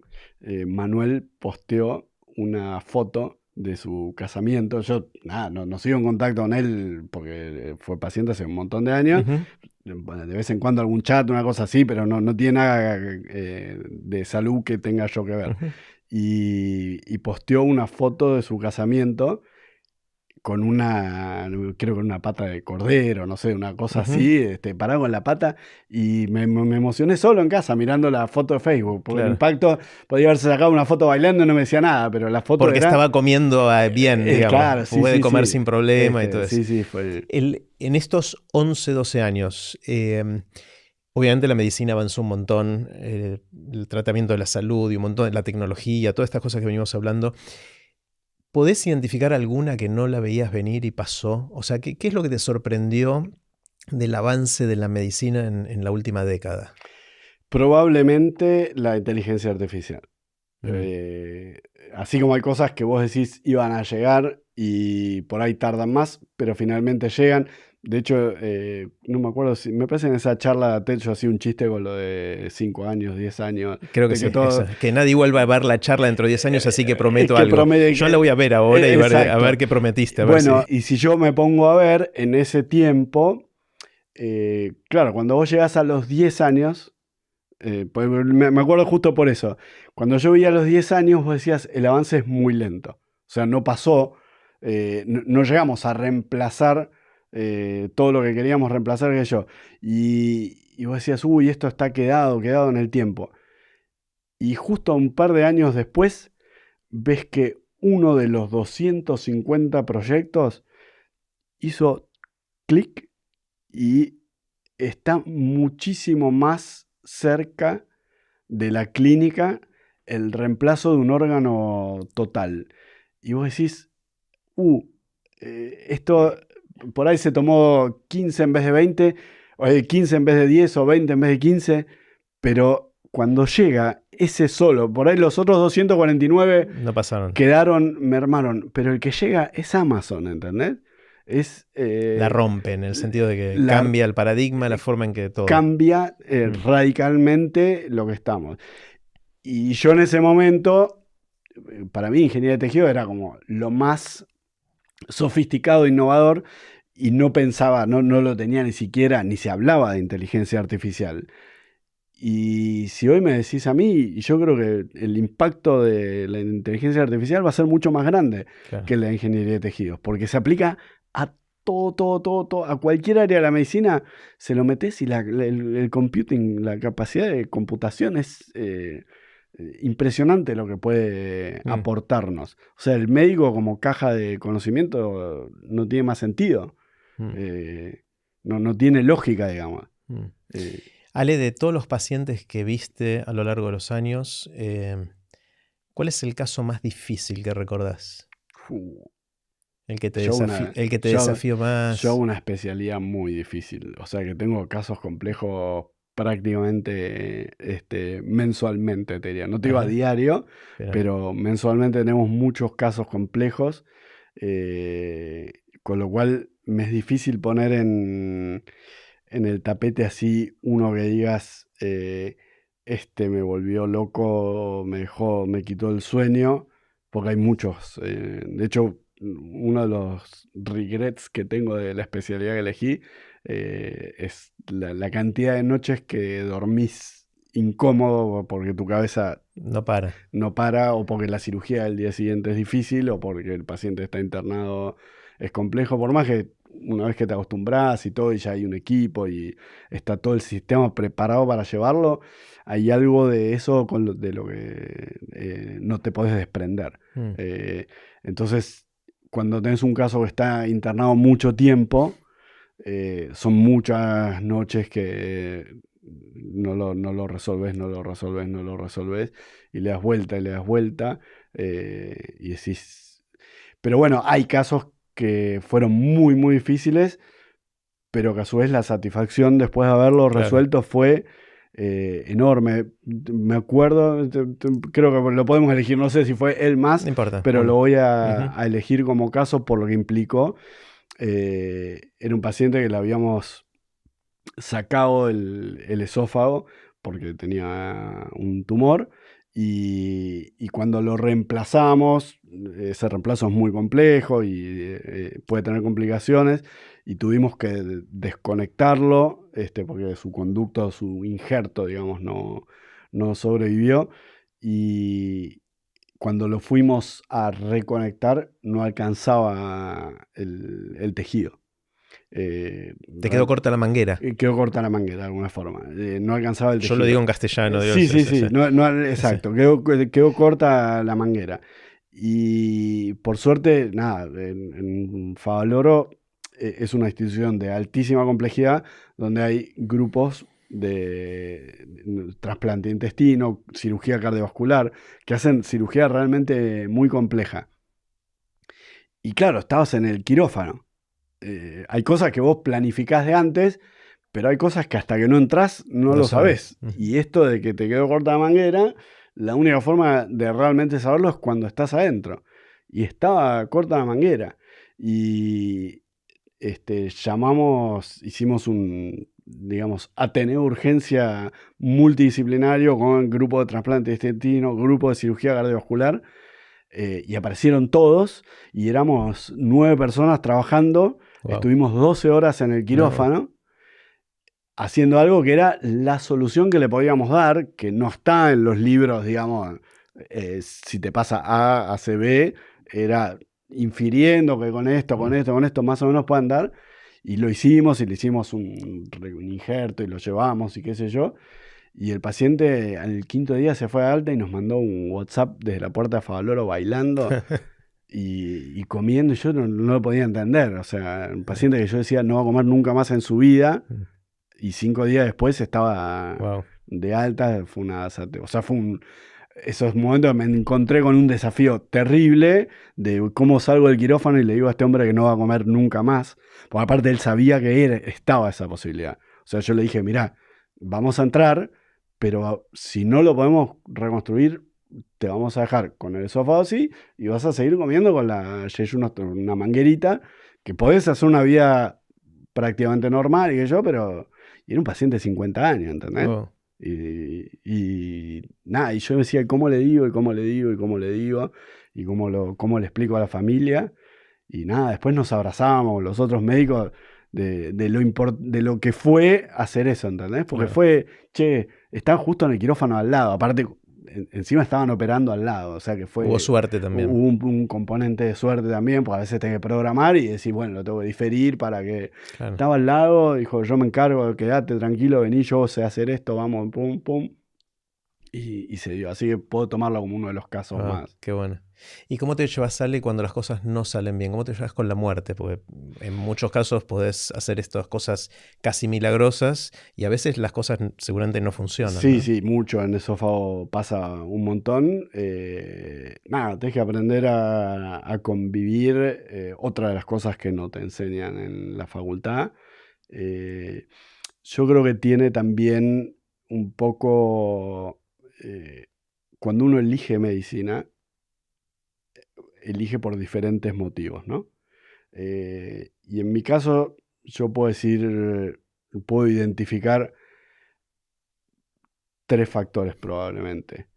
[SPEAKER 2] Manuel posteó una foto de su casamiento. Yo no sigo en contacto con él porque fue paciente hace un montón de años. Bueno, de vez en cuando algún chat, una cosa así, pero no tiene nada de salud que tenga yo que ver. Y posteó una foto de su casamiento con creo que una pata de cordero, no sé, una cosa
[SPEAKER 1] Ujú,
[SPEAKER 2] así, parado con la pata, y me emocioné solo en casa mirando la foto de Facebook, porque el
[SPEAKER 1] claro.
[SPEAKER 2] impacto podía haberse sacado una foto bailando y no me decía nada, pero la foto
[SPEAKER 1] Porque
[SPEAKER 2] era,
[SPEAKER 1] estaba comiendo bien, digamos.
[SPEAKER 2] claro, sí,
[SPEAKER 1] Puede
[SPEAKER 2] sí,
[SPEAKER 1] comer
[SPEAKER 2] sí,
[SPEAKER 1] sin problema y todo eso.
[SPEAKER 2] sí, sí, fue,
[SPEAKER 1] En estos 11 12 años, obviamente la medicina avanzó un montón, el tratamiento de la salud y un montón de la tecnología, todas estas cosas que venimos hablando. ¿Podés identificar alguna que no la veías venir y pasó? O sea, ¿qué es lo que te sorprendió del avance de la medicina en la última década?
[SPEAKER 2] probablemente la inteligencia artificial.
[SPEAKER 1] Mm.
[SPEAKER 2] Eh, Así como hay cosas que vos decís iban a llegar y por ahí tardan más, pero finalmente llegan. De hecho, no me acuerdo si, me parece en esa charla de TED yo hacía un chiste con lo de 5 años, 10 años,
[SPEAKER 1] Creo que
[SPEAKER 2] de
[SPEAKER 1] sí,
[SPEAKER 2] que todo...
[SPEAKER 1] esa. Que nadie vuelva a ver la charla dentro de 10 años, así que
[SPEAKER 2] Es
[SPEAKER 1] prometo
[SPEAKER 2] que
[SPEAKER 1] algo.
[SPEAKER 2] promedio...
[SPEAKER 1] Yo la voy a ver ahora y a ver
[SPEAKER 2] exacto.
[SPEAKER 1] qué prometiste, a ver
[SPEAKER 2] Bueno,
[SPEAKER 1] si...
[SPEAKER 2] y si yo me pongo a ver en ese tiempo, claro, cuando vos llegás a los 10 años, pues me acuerdo justo por eso. Cuando yo veía los 10 años, vos decías, el avance es muy lento. O sea, no pasó, no llegamos a reemplazar todo lo que queríamos reemplazar que yo. Y vos decías, uy, esto está quedado en el tiempo. Y justo un par de años después, ves que uno de los 250 proyectos hizo clic y está muchísimo más cerca de la clínica el reemplazo de un órgano total. Y vos decís, uh, esto por ahí se tomó 15 en vez de 20, o 15 en vez de 10 o 20 en vez de 15, pero cuando llega ese solo, por ahí los otros 249
[SPEAKER 1] No pasaron.
[SPEAKER 2] mermaron, pero el que llega es Amazon, ¿entendés? Es
[SPEAKER 1] La rompe en el sentido de que
[SPEAKER 2] la,
[SPEAKER 1] cambia el paradigma, la forma en que todo.
[SPEAKER 2] cambia
[SPEAKER 1] Mm.
[SPEAKER 2] radicalmente lo que estamos. Y yo en ese momento, para mí ingeniería de tejido era como lo más sofisticado, innovador, y no pensaba, no lo tenía ni siquiera, ni se hablaba de inteligencia artificial. Y si hoy me decís a mí, yo creo que el impacto de la inteligencia artificial va a ser mucho más grande
[SPEAKER 1] Claro.
[SPEAKER 2] que la ingeniería de tejidos, porque se aplica a todo, a cualquier área de la medicina, se lo metes y el computing, la capacidad de computación es impresionante lo que puede
[SPEAKER 1] Mm,
[SPEAKER 2] aportarnos. O sea, el médico como caja de conocimiento no tiene más sentido,
[SPEAKER 1] mm,
[SPEAKER 2] eh, no tiene lógica, digamos.
[SPEAKER 1] mm.
[SPEAKER 2] Eh,
[SPEAKER 1] Ale, de todos los pacientes que viste a lo largo de los años, ¿cuál es el caso más difícil que recordás?
[SPEAKER 2] fu-
[SPEAKER 1] El que te
[SPEAKER 2] Yo,
[SPEAKER 1] desafió
[SPEAKER 2] yo hago
[SPEAKER 1] más.
[SPEAKER 2] una especialidad muy difícil, o sea que tengo casos complejos prácticamente mensualmente, te diría. No te digo a
[SPEAKER 1] Ajá,
[SPEAKER 2] diario,
[SPEAKER 1] pero
[SPEAKER 2] pero mensualmente tenemos muchos casos complejos, eh, con lo cual me es difícil poner en el tapete así uno que digas, este me volvió loco, me dejó, me quitó el sueño, porque hay muchos. De hecho, uno de los regrets que tengo de la especialidad que elegí es la cantidad de noches que dormís incómodo porque tu cabeza
[SPEAKER 1] no para.
[SPEAKER 2] no para, o porque la cirugía del día siguiente es difícil, o porque el paciente está internado es complejo, por más que una vez que te acostumbras y todo, y ya hay un equipo y está todo el sistema preparado para llevarlo, hay algo de eso de lo que no te podés desprender.
[SPEAKER 1] Mm,
[SPEAKER 2] Eh, entonces, cuando tenés un caso que está internado mucho tiempo, son muchas noches que no lo resolves, no lo resolves, y le das vuelta y le das vuelta, y decís... Pero bueno, hay casos que fueron muy difíciles, pero que a su vez la satisfacción después de haberlo
[SPEAKER 1] claro.
[SPEAKER 2] resuelto fue enorme. Me acuerdo, creo que lo podemos elegir, no sé si fue el
[SPEAKER 1] No
[SPEAKER 2] más,
[SPEAKER 1] importa,
[SPEAKER 2] pero lo
[SPEAKER 1] uno.
[SPEAKER 2] voy
[SPEAKER 1] Ujú,
[SPEAKER 2] a elegir como caso por lo que implicó. Era un paciente que le habíamos sacado el esófago porque tenía un tumor, y cuando lo reemplazamos, ese reemplazo es muy complejo y puede tener complicaciones, y tuvimos que desconectarlo porque su conducto, su injerto, digamos, no sobrevivió. Y cuando lo fuimos a reconectar no alcanzaba el tejido.
[SPEAKER 1] Te quedó corta la manguera.
[SPEAKER 2] Quedó corta la manguera de alguna forma. No alcanzaba el tejido.
[SPEAKER 1] Yo lo digo en castellano.
[SPEAKER 2] Sí. Exacto. Quedó corta la manguera. Y por suerte, nada, en Favaloro es una institución de altísima complejidad donde hay grupos de trasplante de intestino, cirugía cardiovascular, que hacen cirugía realmente muy compleja. Y claro, estabas en el quirófano. Hay cosas que vos planificás de antes, pero hay cosas que hasta que no entras no lo sabés. Y esto de que te quedó corta la manguera, la única forma de realmente saberlo es cuando estás adentro. Y estaba corta la manguera. Y hicimos un, digamos, Ateneo Urgencia multidisciplinario con grupo de trasplante de intestino, grupo de cirugía cardiovascular, y aparecieron todos, y éramos 9 personas trabajando. Wow. Estuvimos 12 horas en el quirófano, haciendo algo que era la solución que le podíamos dar, que no está en los libros, digamos, si te pasa A, hace B, era infiriendo que con esto más o menos puedan dar, y lo hicimos, y le hicimos un injerto, y lo llevamos, y qué sé yo, y el paciente al 5.º día se fue a alta y nos mandó un WhatsApp desde la puerta de Favaloro bailando, y comiendo, y yo no lo podía entender, o sea, un paciente que yo decía no va a comer nunca más en su vida, y 5 días después estaba de alta. Fue una, o sea, esos momentos me encontré con un desafío terrible de cómo salgo del quirófano y le digo a este hombre que no va a comer nunca más, porque aparte él sabía que estaba esa posibilidad. O sea, yo le dije, mirá, vamos a entrar, pero si no lo podemos reconstruir, te vamos a dejar con el esófago así y vas a seguir comiendo con una manguerita, que podés hacer una vida prácticamente normal y pero era un paciente de 50 años, ¿entendés? Oh. Y nada, y yo decía, ¿cómo le digo? Y cómo le explico a la familia. Y nada, después nos abrazábamos los otros médicos de lo que fue hacer eso, ¿entendés? Porque fue, estaban justo en el quirófano al lado, aparte encima estaban operando al lado, o sea que fue...
[SPEAKER 1] Hubo suerte también.
[SPEAKER 2] Hubo un componente de suerte también, porque a veces tenés que programar y decir, bueno, lo tengo que diferir para que... Claro. Estaba al lado, dijo, yo me encargo, quedate tranquilo, vení, yo sé hacer esto, vamos, pum, pum. Y se dio, así que puedo tomarlo como uno de los casos más.
[SPEAKER 1] Qué bueno. ¿Y cómo te llevas, Ale, cuando las cosas no salen bien? ¿Cómo te llevas con la muerte? Porque en muchos casos podés hacer estas cosas casi milagrosas y a veces las cosas seguramente no funcionan.
[SPEAKER 2] Sí,
[SPEAKER 1] ¿no?
[SPEAKER 2] Sí, mucho. En esófago pasa un montón. Nada, tenés que aprender a convivir. Otra de las cosas que no te enseñan en la facultad. Yo creo que tiene también un poco... cuando uno elige medicina, elige por diferentes motivos, ¿no? Y en mi caso, yo puedo identificar 3 factores probablemente.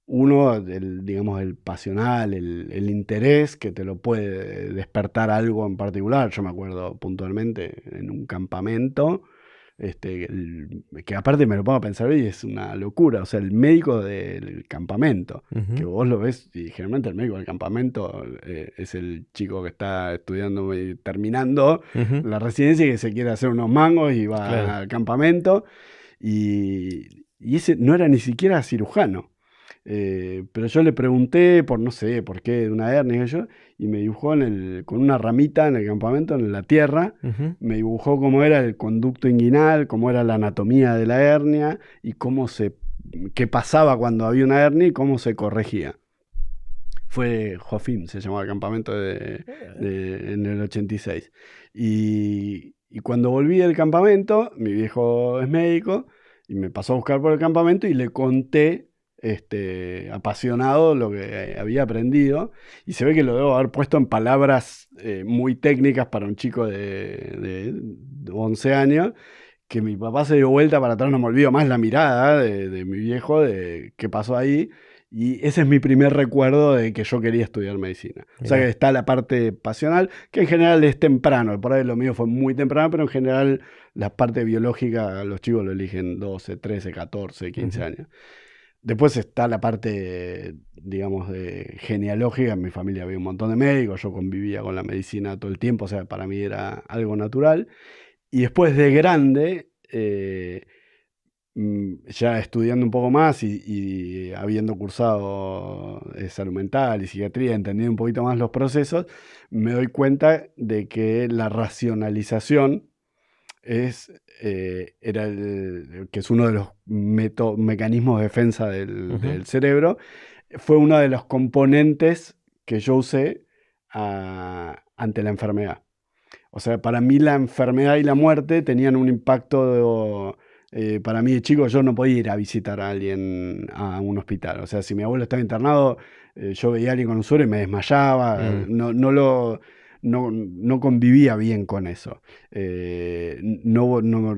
[SPEAKER 2] Uno, digamos, el pasional, el interés que te lo puede despertar algo en particular. Yo me acuerdo puntualmente en un campamento, que aparte me lo pongo a pensar hoy, es una locura. O sea, el médico del campamento, que vos lo ves, y generalmente el médico del campamento es el chico que está estudiando y terminando la residencia y que se quiere hacer unos mangos y va al campamento. Y ese no era ni siquiera cirujano. Pero yo le pregunté no sé por qué, de una hernia y me dibujó con una ramita en el campamento, en la tierra, me dibujó cómo era el conducto inguinal, cómo era la anatomía de la hernia y qué pasaba cuando había una hernia y cómo se corregía. Fue Jofim, se llamaba el campamento en el 86. Y cuando volví del campamento, mi viejo es médico y me pasó a buscar por el campamento y le conté apasionado lo que había aprendido, y se ve que lo debo haber puesto en palabras muy técnicas para un chico de 11 años, que mi papá se dio vuelta para atrás, no me olvido más la mirada de mi viejo, de qué pasó ahí, y ese es mi primer recuerdo de que yo quería estudiar medicina. Mirá. O sea que está la parte pasional, que en general es temprano, por ahí lo mío fue muy temprano, pero en general la parte biológica los chicos lo eligen 12, 13, 14, 15 años. Después está la parte, digamos, de genealógica. En mi familia había un montón de médicos, yo convivía con la medicina todo el tiempo, o sea, para mí era algo natural. Y después de grande, ya estudiando un poco más y habiendo cursado salud mental y psiquiatría, entendiendo un poquito más los procesos, me doy cuenta de que la racionalización que es uno de los mecanismos de defensa
[SPEAKER 1] Ujú.
[SPEAKER 2] del cerebro, fue uno de los componentes que yo usé ante la enfermedad. O sea, para mí la enfermedad y la muerte tenían un impacto. Para mí de chico yo no podía ir a visitar a alguien a un hospital. O sea, si mi abuelo estaba internado, yo veía a alguien con un suero y me desmayaba.
[SPEAKER 1] Mm,
[SPEAKER 2] No convivía bien con eso. No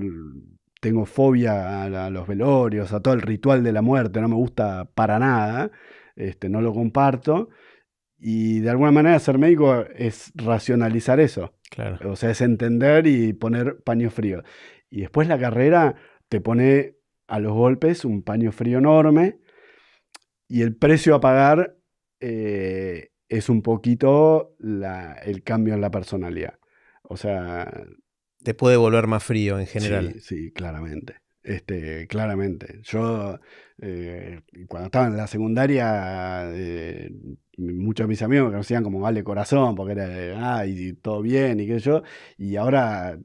[SPEAKER 2] tengo fobia a los velorios, a todo el ritual de la muerte. No me gusta para nada. No lo comparto. Y de alguna manera ser médico es racionalizar eso.
[SPEAKER 1] claro.
[SPEAKER 2] O sea, es entender y poner paño frío. Y después la carrera te pone a los golpes un paño frío enorme y el precio a pagar es un poquito el cambio en la personalidad. O sea,
[SPEAKER 1] Te puede volver más frío en
[SPEAKER 2] sí,
[SPEAKER 1] general.
[SPEAKER 2] sí, claramente. Claramente. Yo, cuando estaba en la secundaria, muchos de mis amigos me conocían como Vale Corazón, porque era y todo bien, y qué sé yo, y ahora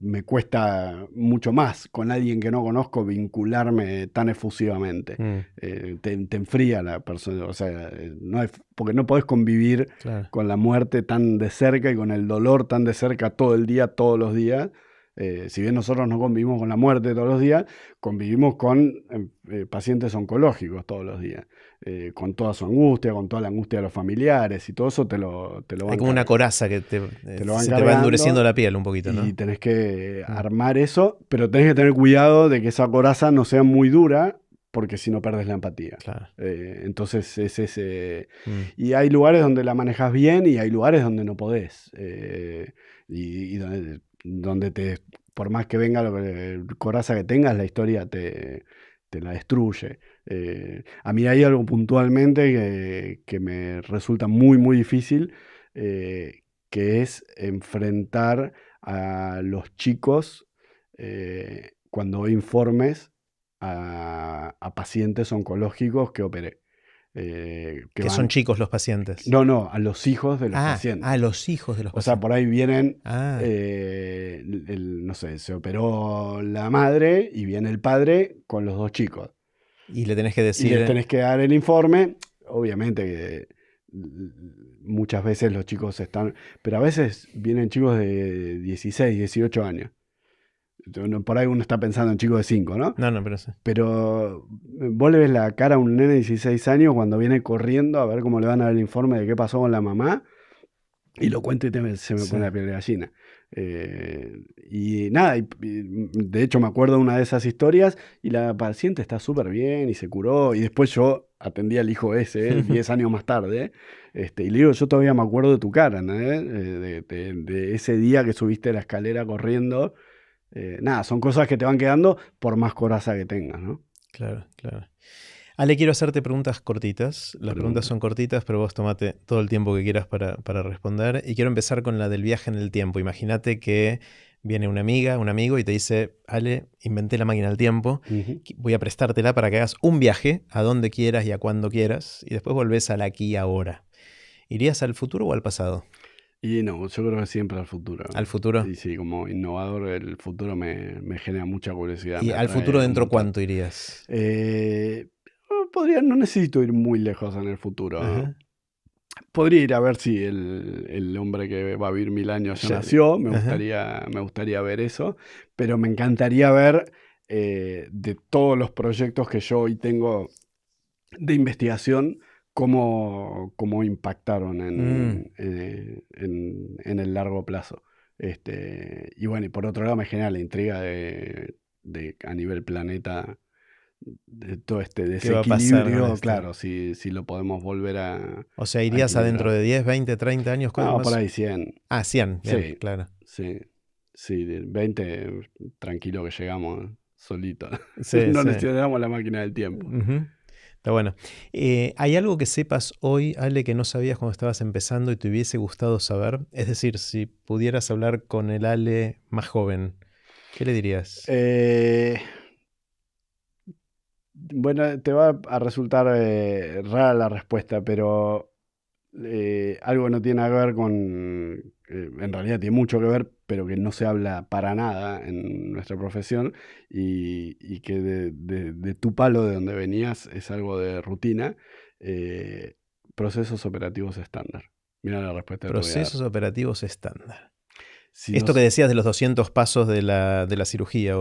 [SPEAKER 2] me cuesta mucho más con alguien que no conozco vincularme tan efusivamente.
[SPEAKER 1] Mm,
[SPEAKER 2] Te enfría la persona, o sea, porque no podés convivir
[SPEAKER 1] claro.
[SPEAKER 2] con la muerte tan de cerca y con el dolor tan de cerca todo el día, todos los días. Si bien nosotros no convivimos con la muerte todos los días, convivimos con pacientes oncológicos todos los días, con toda su angustia, con toda la angustia de los familiares y todo eso te lo
[SPEAKER 1] Hay
[SPEAKER 2] van,
[SPEAKER 1] como una coraza que
[SPEAKER 2] te lo van
[SPEAKER 1] se te va endureciendo
[SPEAKER 2] cargando
[SPEAKER 1] la piel un poquito,
[SPEAKER 2] y
[SPEAKER 1] ¿no?
[SPEAKER 2] tenés que
[SPEAKER 1] Mm,
[SPEAKER 2] armar eso, pero tenés que tener cuidado de que esa coraza no sea muy dura, porque si no perdes la empatía.
[SPEAKER 1] claro.
[SPEAKER 2] Entonces es ese.
[SPEAKER 1] Mm,
[SPEAKER 2] Y hay lugares donde la manejas bien y hay lugares donde no podés. Y donde por más que venga coraza que tengas, la historia te la destruye. A mí hay algo puntualmente que me resulta muy, muy difícil, que es enfrentar a los chicos cuando doy informes a pacientes oncológicos que operé. Que
[SPEAKER 1] que son
[SPEAKER 2] van,
[SPEAKER 1] chicos los pacientes.
[SPEAKER 2] no, a los hijos de los pacientes.
[SPEAKER 1] Los hijos de los
[SPEAKER 2] O sea,
[SPEAKER 1] pacientes.
[SPEAKER 2] por ahí vienen,
[SPEAKER 1] Ah,
[SPEAKER 2] no sé, se operó la madre y viene el padre con los dos chicos.
[SPEAKER 1] y le tenés que
[SPEAKER 2] Y les
[SPEAKER 1] decir,
[SPEAKER 2] tenés que dar el informe. Obviamente que muchas veces los chicos están, pero a veces vienen chicos de 16, 18 años. Por ahí uno está pensando en chicos de 5, ¿no?
[SPEAKER 1] no, no, pero sí.
[SPEAKER 2] Pero vos le ves la cara a un nene de 16 años cuando viene corriendo a ver cómo le van a dar el informe de qué pasó con la mamá, y lo cuento y se me
[SPEAKER 1] Sí.
[SPEAKER 2] pone la piel de gallina. Y nada, de hecho me acuerdo de una de esas historias y la paciente está súper bien y se curó. Y después yo atendí al hijo ese, 10 años más tarde. Y le digo, yo todavía me acuerdo de tu cara, ¿no? De ese día que subiste la escalera corriendo. Nada, son cosas que te van quedando por más coraza que tengas, ¿no?
[SPEAKER 1] Claro, claro. Ale, quiero hacerte preguntas cortitas. Las preguntas
[SPEAKER 2] Pregunta.
[SPEAKER 1] son cortitas, pero vos tomate todo el tiempo que quieras para responder. Y quiero empezar con la del viaje en el tiempo. Imagínate que viene una amiga, un amigo y te dice, Ale, inventé la máquina del tiempo,
[SPEAKER 2] Ujú.
[SPEAKER 1] voy a prestártela para que hagas un viaje a donde quieras y a cuando quieras, y después volvés al aquí y ahora. ¿Irías al futuro o al pasado?
[SPEAKER 2] Y no, yo creo que siempre al futuro.
[SPEAKER 1] Al futuro.
[SPEAKER 2] Y sí, como innovador, el futuro me genera mucha curiosidad,
[SPEAKER 1] ¿Y
[SPEAKER 2] me
[SPEAKER 1] al futuro
[SPEAKER 2] atrae un
[SPEAKER 1] dentro
[SPEAKER 2] montón.
[SPEAKER 1] cuánto irías?
[SPEAKER 2] No necesito ir muy lejos en el futuro.
[SPEAKER 1] Ajá.
[SPEAKER 2] Podría ir a ver si el hombre que va a vivir 1000 años ya
[SPEAKER 1] Ya-
[SPEAKER 2] nació.
[SPEAKER 1] ajá.
[SPEAKER 2] Me gustaría ver eso. Pero me encantaría ver de todos los proyectos que yo hoy tengo de investigación, cómo impactaron
[SPEAKER 1] Mm.
[SPEAKER 2] en el largo plazo. Y bueno, y por otro lado me genera la intriga de a nivel planeta, de todo este
[SPEAKER 1] ¿Qué va a pasar con
[SPEAKER 2] desequilibrio,
[SPEAKER 1] esto?
[SPEAKER 2] claro, si lo podemos volver
[SPEAKER 1] O sea,
[SPEAKER 2] a
[SPEAKER 1] irías adentro
[SPEAKER 2] equilibrar.
[SPEAKER 1] de 10, 20, 30 años.
[SPEAKER 2] No, por
[SPEAKER 1] Más?
[SPEAKER 2] ahí 100.
[SPEAKER 1] Ah, 100, bien,
[SPEAKER 2] Sí,
[SPEAKER 1] claro.
[SPEAKER 2] sí, sí, 20, tranquilo que llegamos solitos.
[SPEAKER 1] Sí,
[SPEAKER 2] No
[SPEAKER 1] sí.
[SPEAKER 2] necesitamos la máquina del tiempo.
[SPEAKER 1] Ujú. Está bueno. ¿Hay algo que sepas hoy, Ale, que no sabías cuando estabas empezando y te hubiese gustado saber? Es decir, si pudieras hablar con el Ale más joven, ¿qué le dirías?
[SPEAKER 2] Eh, bueno, te va a resultar rara la respuesta, pero algo no tiene nada que ver en realidad tiene mucho que ver, pero que no se habla para nada en nuestra profesión y que de tu palo de donde venías es algo de rutina, eh, procesos operativos estándar. Mira la respuesta que te voy a dar.
[SPEAKER 1] Procesos operativos estándar.
[SPEAKER 2] Si
[SPEAKER 1] Esto que
[SPEAKER 2] nos,
[SPEAKER 1] decías de los 200 pasos de la cirugía.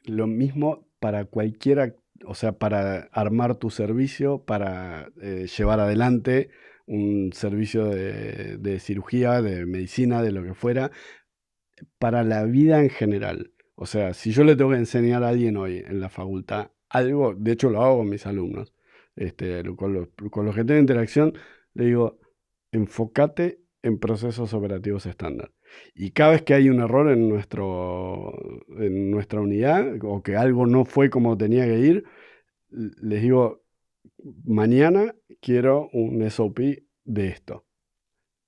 [SPEAKER 2] lo mismo para cualquiera, o sea, para armar tu servicio, para llevar adelante un servicio de cirugía, de medicina, de lo que fuera, para la vida en general. O sea, si yo le tengo que enseñar a alguien hoy en la facultad algo, de hecho lo hago con mis alumnos, con los que tengo interacción, le digo, enfócate en procesos operativos estándar. Y cada vez que hay un error en nuestra unidad o que algo no fue como tenía que ir, les digo, mañana quiero un SOP de esto.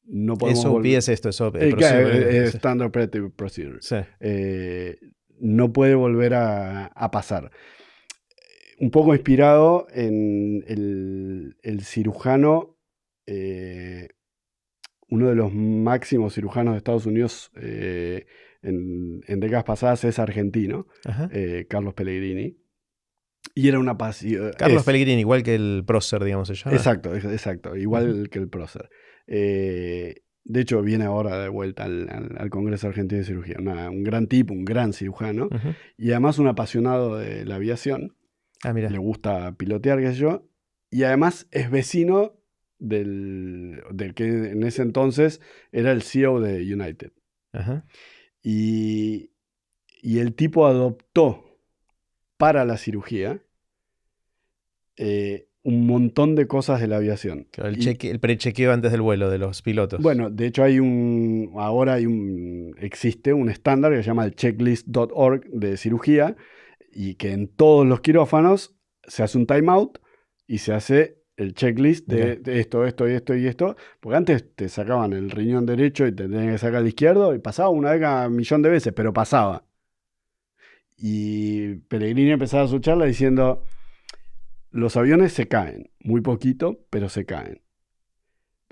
[SPEAKER 2] No podemos
[SPEAKER 1] SOP
[SPEAKER 2] volver.
[SPEAKER 1] es esto, SOP. Sí.
[SPEAKER 2] Standard Operative Procedure.
[SPEAKER 1] Sí.
[SPEAKER 2] Eh, no puede volver a pasar. Un poco inspirado en el cirujano, uno de los máximos cirujanos de Estados Unidos en décadas pasadas es argentino,
[SPEAKER 1] Ajá.
[SPEAKER 2] Carlos Pellegrini. Y era una pasión.
[SPEAKER 1] Carlos Pellegrini, igual que el prócer, digamos, se llama.
[SPEAKER 2] Exacto, igual que el prócer. De hecho, viene ahora de vuelta al Congreso Argentino de Cirugía. Un gran tipo, un gran cirujano.
[SPEAKER 1] Ujú.
[SPEAKER 2] Y además un apasionado de la aviación.
[SPEAKER 1] Ah,
[SPEAKER 2] Le
[SPEAKER 1] mira.
[SPEAKER 2] gusta pilotear, qué sé yo. Y además es vecino del que en ese entonces era el CEO de United.
[SPEAKER 1] Ajá.
[SPEAKER 2] Y, y el tipo adoptó para la cirugía un montón de cosas de la aviación.
[SPEAKER 1] Claro,
[SPEAKER 2] Y
[SPEAKER 1] el prechequeo antes del vuelo de los pilotos.
[SPEAKER 2] bueno, de hecho ahora existe un estándar que se llama el checklist.org de cirugía y que en todos los quirófanos se hace un timeout y se hace el checklist de esto, esto y esto y esto, porque antes te sacaban el riñón derecho y te tenían que sacar el izquierdo y pasaba una vez cada millón de veces, pero pasaba. Y Pellegrini empezaba su charla diciendo, los aviones se caen, muy poquito, pero se caen.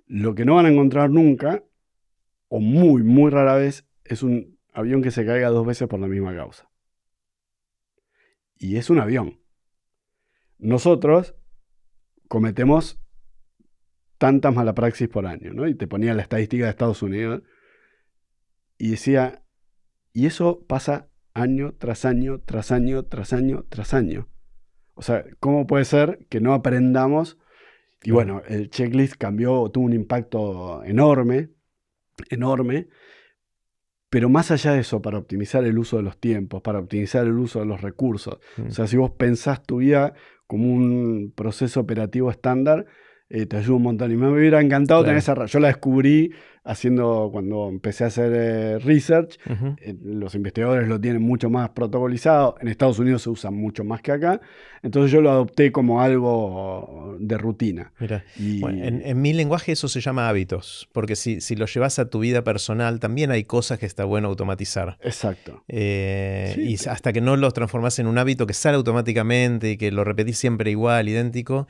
[SPEAKER 2] Lo que no van a encontrar nunca, o muy, muy rara vez, es un avión que se caiga 2 veces por la misma causa. Y es un avión. Nosotros cometemos tantas malapraxis por año, ¿no? Y te ponía la estadística de Estados Unidos y decía, y eso pasa año tras año, tras año, tras año, tras año. O sea, ¿cómo puede ser que no aprendamos? Y bueno, el checklist tuvo un impacto enorme, enorme, pero más allá de eso, para optimizar el uso de los tiempos, para optimizar el uso de los recursos. O sea, si vos pensás tu vida como un proceso operativo estándar, te ayuda un montón. Y me hubiera encantado tener esa. Yo la descubrí cuando empecé a hacer research.
[SPEAKER 1] Ujú.
[SPEAKER 2] Los investigadores lo tienen mucho más protocolizado. En Estados Unidos se usa mucho más que acá. Entonces yo lo adopté como algo de rutina.
[SPEAKER 1] Mira,
[SPEAKER 2] Y
[SPEAKER 1] bueno, en mi lenguaje eso se llama hábitos, porque si lo llevas a tu vida personal, también hay cosas que está bueno automatizar.
[SPEAKER 2] exacto.
[SPEAKER 1] Y hasta que no los transformás en un hábito que sale automáticamente y que lo repetís siempre igual, idéntico,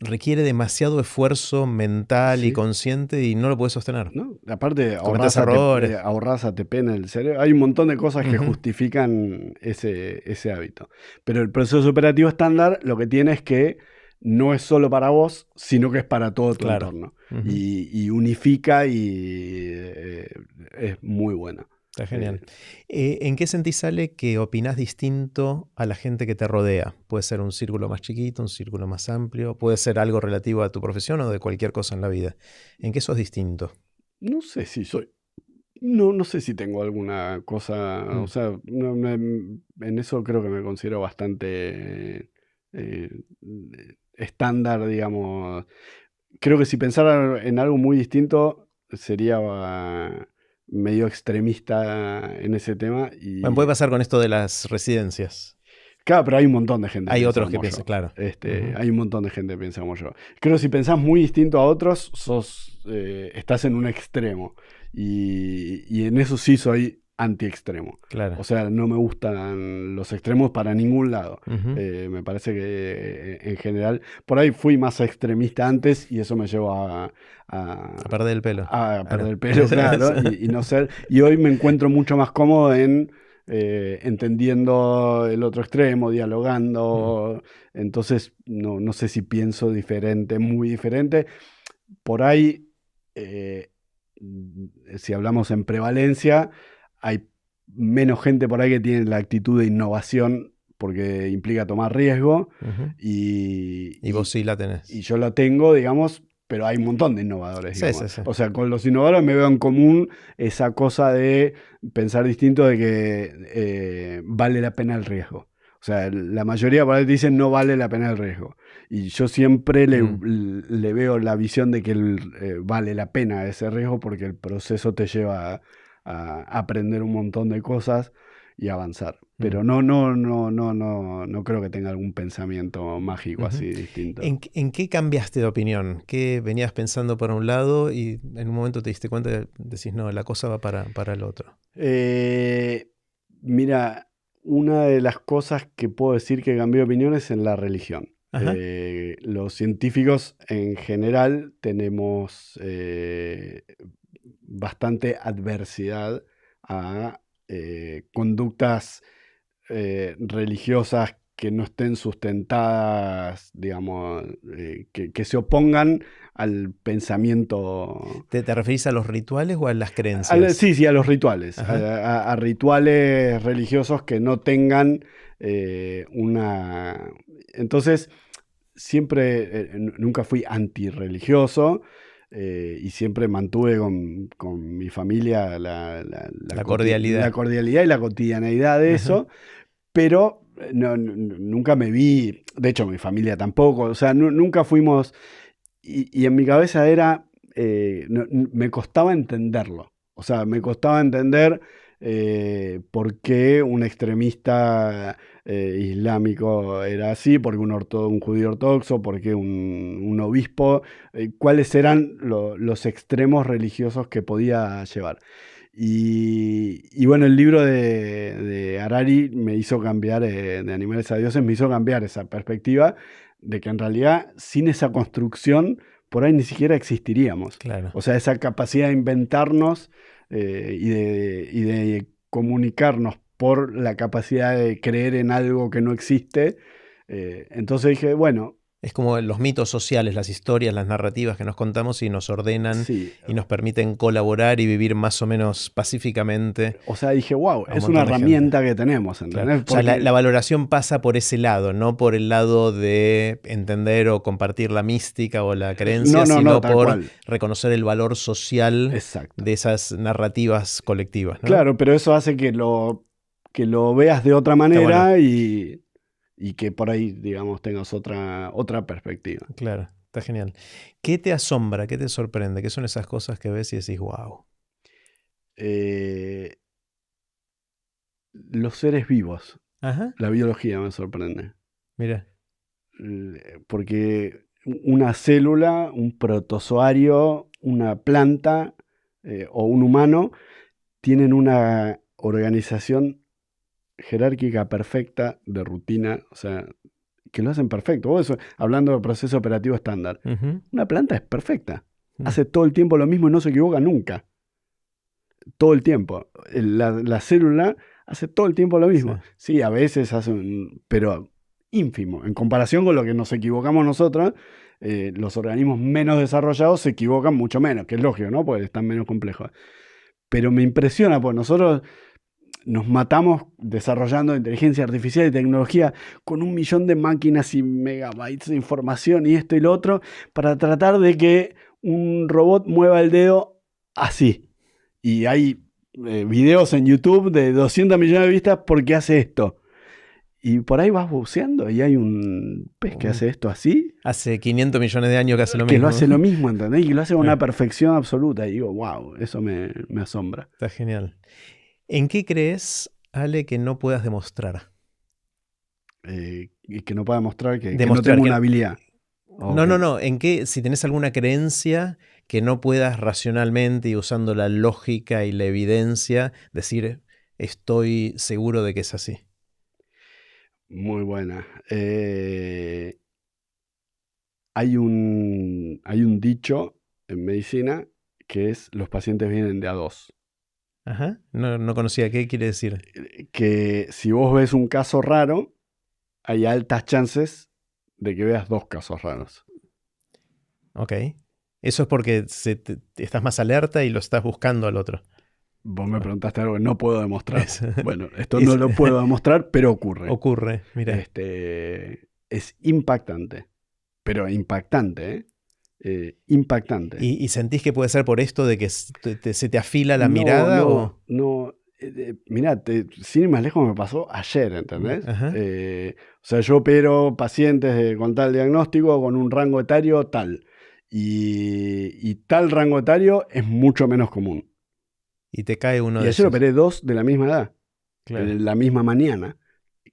[SPEAKER 1] requiere demasiado esfuerzo mental y consciente y no lo puedes sostener.
[SPEAKER 2] ¿No? Aparte,
[SPEAKER 1] Cometés errores.
[SPEAKER 2] ahorrás ATP en el cerebro. Hay un montón de cosas que justifican ese hábito. Pero el proceso operativo estándar lo que tiene es que no es solo para vos, sino que es para todo tu entorno. Y unifica y es muy bueno.
[SPEAKER 1] Está genial. ¿En qué sentís, Ale, que opinás distinto a la gente que te rodea? Puede ser un círculo más chiquito, un círculo más amplio, puede ser algo relativo a tu profesión o de cualquier cosa en la vida. ¿En qué sos distinto?
[SPEAKER 2] No sé si soy. No sé si tengo alguna cosa. O sea, en eso creo que me considero bastante estándar, digamos. Creo que si pensara en algo muy distinto, sería medio extremista en ese tema.
[SPEAKER 1] Bueno, puede pasar con esto de las residencias.
[SPEAKER 2] Claro, pero hay un montón de gente.
[SPEAKER 1] Hay otros que piensan, claro.
[SPEAKER 2] Hay un montón de gente que piensa como yo. Creo que si pensás muy distinto a otros, estás en un extremo. Y en eso sí soy anti-extremo.
[SPEAKER 1] Claro.
[SPEAKER 2] O sea, no me gustan los extremos para ningún lado.
[SPEAKER 1] Ujú.
[SPEAKER 2] Me parece que en general, por ahí fui más extremista antes y eso me llevó a
[SPEAKER 1] perder el pelo.
[SPEAKER 2] a perder el pelo, claro, y no ser. Y hoy me encuentro mucho más cómodo en entendiendo el otro extremo, dialogando. Entonces, no sé si pienso diferente, muy diferente. Por ahí, si hablamos en prevalencia, hay menos gente por ahí que tiene la actitud de innovación porque implica tomar riesgo.
[SPEAKER 1] Ujú.
[SPEAKER 2] Y
[SPEAKER 1] vos sí la tenés.
[SPEAKER 2] Y yo la tengo, digamos, pero hay un montón de innovadores,
[SPEAKER 1] Sí,
[SPEAKER 2] digamos.
[SPEAKER 1] sí, sí.
[SPEAKER 2] O sea, con los innovadores me veo en común esa cosa de pensar distinto de que vale la pena el riesgo. O sea, la mayoría por ahí dicen no vale la pena el riesgo. Y yo siempre le veo la visión de que vale la pena ese riesgo porque el proceso te lleva a aprender un montón de cosas y avanzar. Pero no creo que tenga algún pensamiento mágico así distinto.
[SPEAKER 1] ¿En qué cambiaste de opinión? ¿Qué venías pensando por un lado y en un momento te diste cuenta y decís, no, la cosa va para el otro?
[SPEAKER 2] Mira, una de las cosas que puedo decir que cambió de opinión es en la religión.
[SPEAKER 1] Ajá.
[SPEAKER 2] Los científicos en general tenemos bastante adversidad a conductas religiosas que no estén sustentadas, digamos, que se opongan al pensamiento.
[SPEAKER 1] ¿Te referís a los rituales o a las creencias?
[SPEAKER 2] Sí, a los rituales,
[SPEAKER 1] Ajá.
[SPEAKER 2] a rituales religiosos que no tengan una. Entonces, siempre, nunca fui antirreligioso. Y siempre mantuve con mi familia la
[SPEAKER 1] cordialidad.
[SPEAKER 2] La cordialidad y la cotidianeidad de eso, pero nunca me vi, de hecho mi familia tampoco, o sea, nunca fuimos, y en mi cabeza era, me costaba entenderlo, o sea, me costaba entender por qué un extremista islámico era así, por qué un judío ortodoxo, por qué un obispo, cuáles eran los extremos religiosos que podía llevar. Y bueno, el libro de Harari me hizo cambiar, de Animales a Dioses, me hizo cambiar esa perspectiva de que en realidad sin esa construcción por ahí ni siquiera existiríamos.
[SPEAKER 1] Claro.
[SPEAKER 2] O sea, esa capacidad de inventarnos y de comunicarnos por la capacidad de creer en algo que no existe. Entonces dije, bueno.
[SPEAKER 1] Es como los mitos sociales, las historias, las narrativas que nos contamos y nos ordenan y nos permiten colaborar y vivir más o menos pacíficamente.
[SPEAKER 2] O sea, dije, wow, es una herramienta que tenemos, ¿entendés?
[SPEAKER 1] Claro. O sea, la valoración pasa por ese lado, no por el lado de entender o compartir la mística o la creencia, sino por reconocer el valor social de esas narrativas colectivas, ¿no?
[SPEAKER 2] Claro, pero eso hace que lo veas de otra manera y que por ahí, digamos, tengas otra perspectiva.
[SPEAKER 1] Claro, está genial. ¿Qué te asombra, qué te sorprende? ¿Qué son esas cosas que ves y decís, wow?
[SPEAKER 2] Los seres vivos.
[SPEAKER 1] Ajá.
[SPEAKER 2] La biología me sorprende.
[SPEAKER 1] Mira.
[SPEAKER 2] Porque una célula, un protozoario, una planta o un humano tienen una organización jerárquica perfecta de rutina, o sea, que lo hacen perfecto. Vos, hablando del proceso operativo estándar, una planta es perfecta. Hace todo el tiempo lo mismo y no se equivoca nunca. Todo el tiempo. La célula hace todo el tiempo lo mismo. Sí, a veces hace pero ínfimo. En comparación con lo que nos equivocamos nosotros, los organismos menos desarrollados se equivocan mucho menos, que es lógico, ¿no? Porque están menos complejos. Pero me impresiona, porque nosotros nos matamos desarrollando inteligencia artificial y tecnología con 1 millón de máquinas y megabytes de información y esto y lo otro para tratar de que un robot mueva el dedo así. Y hay videos en YouTube de 200 millones de vistas porque hace esto. Y por ahí vas buceando y hay un pez que hace esto así.
[SPEAKER 1] Hace 500 millones de años que hace lo mismo.
[SPEAKER 2] Que lo hace lo mismo, ¿entendés? Y lo hace con una perfección absoluta. Y digo, wow, eso me asombra.
[SPEAKER 1] Está genial. ¿En qué crees, Ale, que no puedas demostrar?
[SPEAKER 2] Y que no pueda demostrar que no
[SPEAKER 1] Demostrar
[SPEAKER 2] tengo
[SPEAKER 1] que-
[SPEAKER 2] una habilidad.
[SPEAKER 1] No,
[SPEAKER 2] Ok.
[SPEAKER 1] no, no. En que si tenés alguna creencia que no puedas racionalmente y usando la lógica y la evidencia decir, estoy seguro de que es así.
[SPEAKER 2] Muy buena. Hay un dicho en medicina que es los pacientes vienen de a dos.
[SPEAKER 1] Ajá. No, no conocía. ¿Qué quiere decir?
[SPEAKER 2] Que si vos ves un caso raro, hay altas chances de que veas dos casos raros.
[SPEAKER 1] Ok. Eso es porque estás más alerta y lo estás buscando al otro.
[SPEAKER 2] Vos me preguntaste algo que no puedo demostrar.
[SPEAKER 1] Es-
[SPEAKER 2] Bueno, esto
[SPEAKER 1] es-
[SPEAKER 2] no lo puedo demostrar, pero ocurre.
[SPEAKER 1] Ocurre, mira.
[SPEAKER 2] Es impactante, pero impactante, ¿eh? Impactante.
[SPEAKER 1] ¿Y sentís que puede ser por esto de que se te afila la
[SPEAKER 2] No,
[SPEAKER 1] mirada?
[SPEAKER 2] no,
[SPEAKER 1] O...
[SPEAKER 2] no. Mirá, sin ir más lejos me pasó ayer, ¿entendés?
[SPEAKER 1] Ajá.
[SPEAKER 2] O sea, yo opero pacientes con tal diagnóstico, con un rango etario tal. Y tal rango etario es mucho menos común.
[SPEAKER 1] Y te cae uno
[SPEAKER 2] Y
[SPEAKER 1] de
[SPEAKER 2] ayer
[SPEAKER 1] esos.
[SPEAKER 2] operé dos de la misma edad,
[SPEAKER 1] Claro.
[SPEAKER 2] la misma mañana.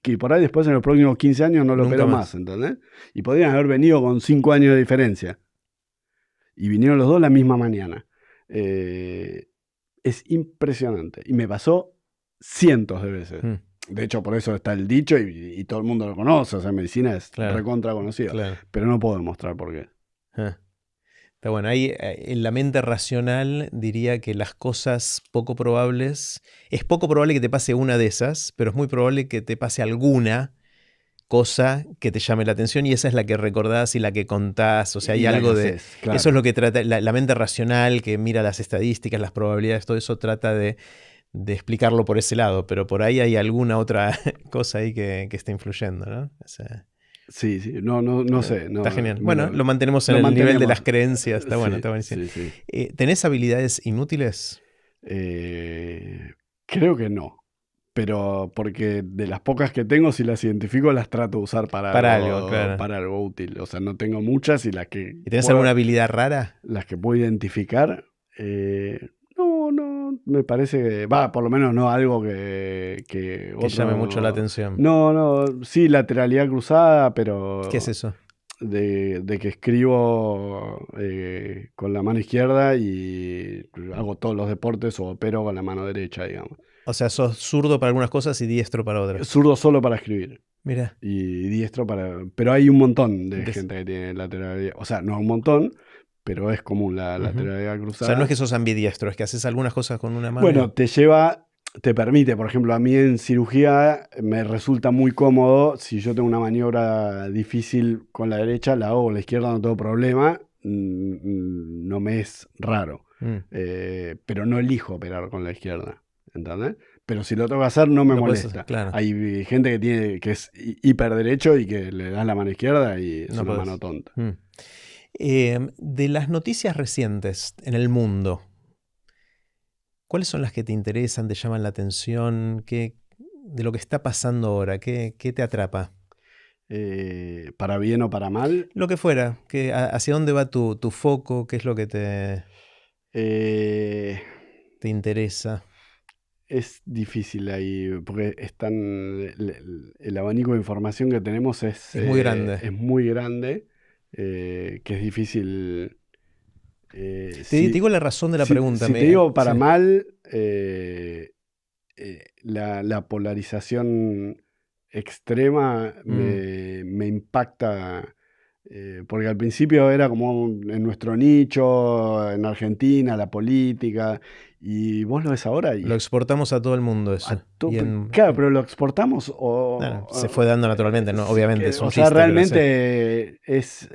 [SPEAKER 2] Que por ahí después en los próximos 15 años no lo
[SPEAKER 1] Nunca
[SPEAKER 2] opero
[SPEAKER 1] más.
[SPEAKER 2] más, ¿entendés? Y podrían haber venido con 5 años de diferencia. Y vinieron los dos la misma mañana. Es impresionante. Y me pasó cientos de veces.
[SPEAKER 1] Mm,
[SPEAKER 2] De hecho, por eso está el dicho y todo el mundo lo conoce. O sea, medicina es
[SPEAKER 1] Claro.
[SPEAKER 2] recontra conocida.
[SPEAKER 1] claro.
[SPEAKER 2] Pero no puedo demostrar por qué.
[SPEAKER 1] Ah. Está bueno. Ahí en la mente racional diría que las cosas poco probables. Es poco probable que te pase una de esas, pero es muy probable que te pase alguna cosa que te llame la atención y esa es la que recordás y la que contás. O sea, hay
[SPEAKER 2] Y la
[SPEAKER 1] algo
[SPEAKER 2] que
[SPEAKER 1] de.
[SPEAKER 2] haces, claro.
[SPEAKER 1] Eso es lo que trata. La mente racional que mira las estadísticas, las probabilidades, todo eso trata de explicarlo por ese lado, pero por ahí hay alguna otra cosa ahí que está influyendo, ¿no? O sea,
[SPEAKER 2] Sí, sí. No sé. No,
[SPEAKER 1] está genial.
[SPEAKER 2] me
[SPEAKER 1] Bueno, lo mantenemos en
[SPEAKER 2] lo
[SPEAKER 1] el nivel de
[SPEAKER 2] mantenemos.
[SPEAKER 1] las creencias. Está bueno,
[SPEAKER 2] Sí,
[SPEAKER 1] está buenísimo.
[SPEAKER 2] sí, sí.
[SPEAKER 1] ¿Tenés habilidades inútiles?
[SPEAKER 2] Creo que no. Pero porque de las pocas que tengo, si las identifico, las trato de usar
[SPEAKER 1] Para algo, claro.
[SPEAKER 2] para algo útil. O sea, no tengo muchas y las que
[SPEAKER 1] ¿Y tenés alguna habilidad rara?
[SPEAKER 2] las que puedo identificar, no, me parece que, por lo menos no algo que
[SPEAKER 1] Que llame mucho la atención.
[SPEAKER 2] No, sí, lateralidad cruzada, pero
[SPEAKER 1] ¿Qué es eso?
[SPEAKER 2] de que escribo con la mano izquierda y hago todos los deportes o opero con la mano derecha, digamos.
[SPEAKER 1] O sea, sos zurdo para algunas cosas y diestro para otras.
[SPEAKER 2] Zurdo solo para escribir.
[SPEAKER 1] Mira.
[SPEAKER 2] Y diestro para... Pero hay un montón de
[SPEAKER 1] Des-
[SPEAKER 2] gente que tiene lateralidad. O sea, no un montón, pero es común la
[SPEAKER 1] Ujú.
[SPEAKER 2] lateralidad
[SPEAKER 1] O
[SPEAKER 2] cruzada.
[SPEAKER 1] sea, no es que sos ambidiestro, es que haces algunas cosas con una mano.
[SPEAKER 2] Bueno, te permite, por ejemplo, a mí en cirugía me resulta muy cómodo. Si yo tengo una maniobra difícil con la derecha, la hago con la izquierda, no tengo problema. No me es raro. Pero no elijo operar con la izquierda. ¿Entendés? Pero si lo tengo que hacer, no me
[SPEAKER 1] Lo podés
[SPEAKER 2] molesta.
[SPEAKER 1] hacer, claro.
[SPEAKER 2] Hay gente que es hiper derecho y que le da la mano izquierda y es
[SPEAKER 1] No
[SPEAKER 2] una
[SPEAKER 1] podés.
[SPEAKER 2] mano tonta.
[SPEAKER 1] De las noticias recientes en el mundo, ¿cuáles son las que te interesan, te llaman la atención? De lo que está pasando ahora, ¿qué te atrapa?
[SPEAKER 2] Para bien o para mal.
[SPEAKER 1] Lo que fuera, ¿hacia dónde va tu foco? ¿Qué es lo que
[SPEAKER 2] Eh,
[SPEAKER 1] te interesa?
[SPEAKER 2] Es difícil ahí, porque el abanico de información que tenemos
[SPEAKER 1] Es muy grande.
[SPEAKER 2] Es muy grande, que es difícil.
[SPEAKER 1] Te
[SPEAKER 2] Si-
[SPEAKER 1] digo la razón de la
[SPEAKER 2] si-
[SPEAKER 1] pregunta.
[SPEAKER 2] Si te digo para
[SPEAKER 1] sí.
[SPEAKER 2] mal, la polarización extrema me impacta. Porque al principio era como en nuestro nicho, en Argentina, la política, y vos lo ves ahora y
[SPEAKER 1] Lo exportamos a todo el mundo eso.
[SPEAKER 2] claro, pero lo exportamos
[SPEAKER 1] Bueno, se fue dando naturalmente, ¿no? Obviamente es un
[SPEAKER 2] o sea,
[SPEAKER 1] chiste, pero
[SPEAKER 2] realmente es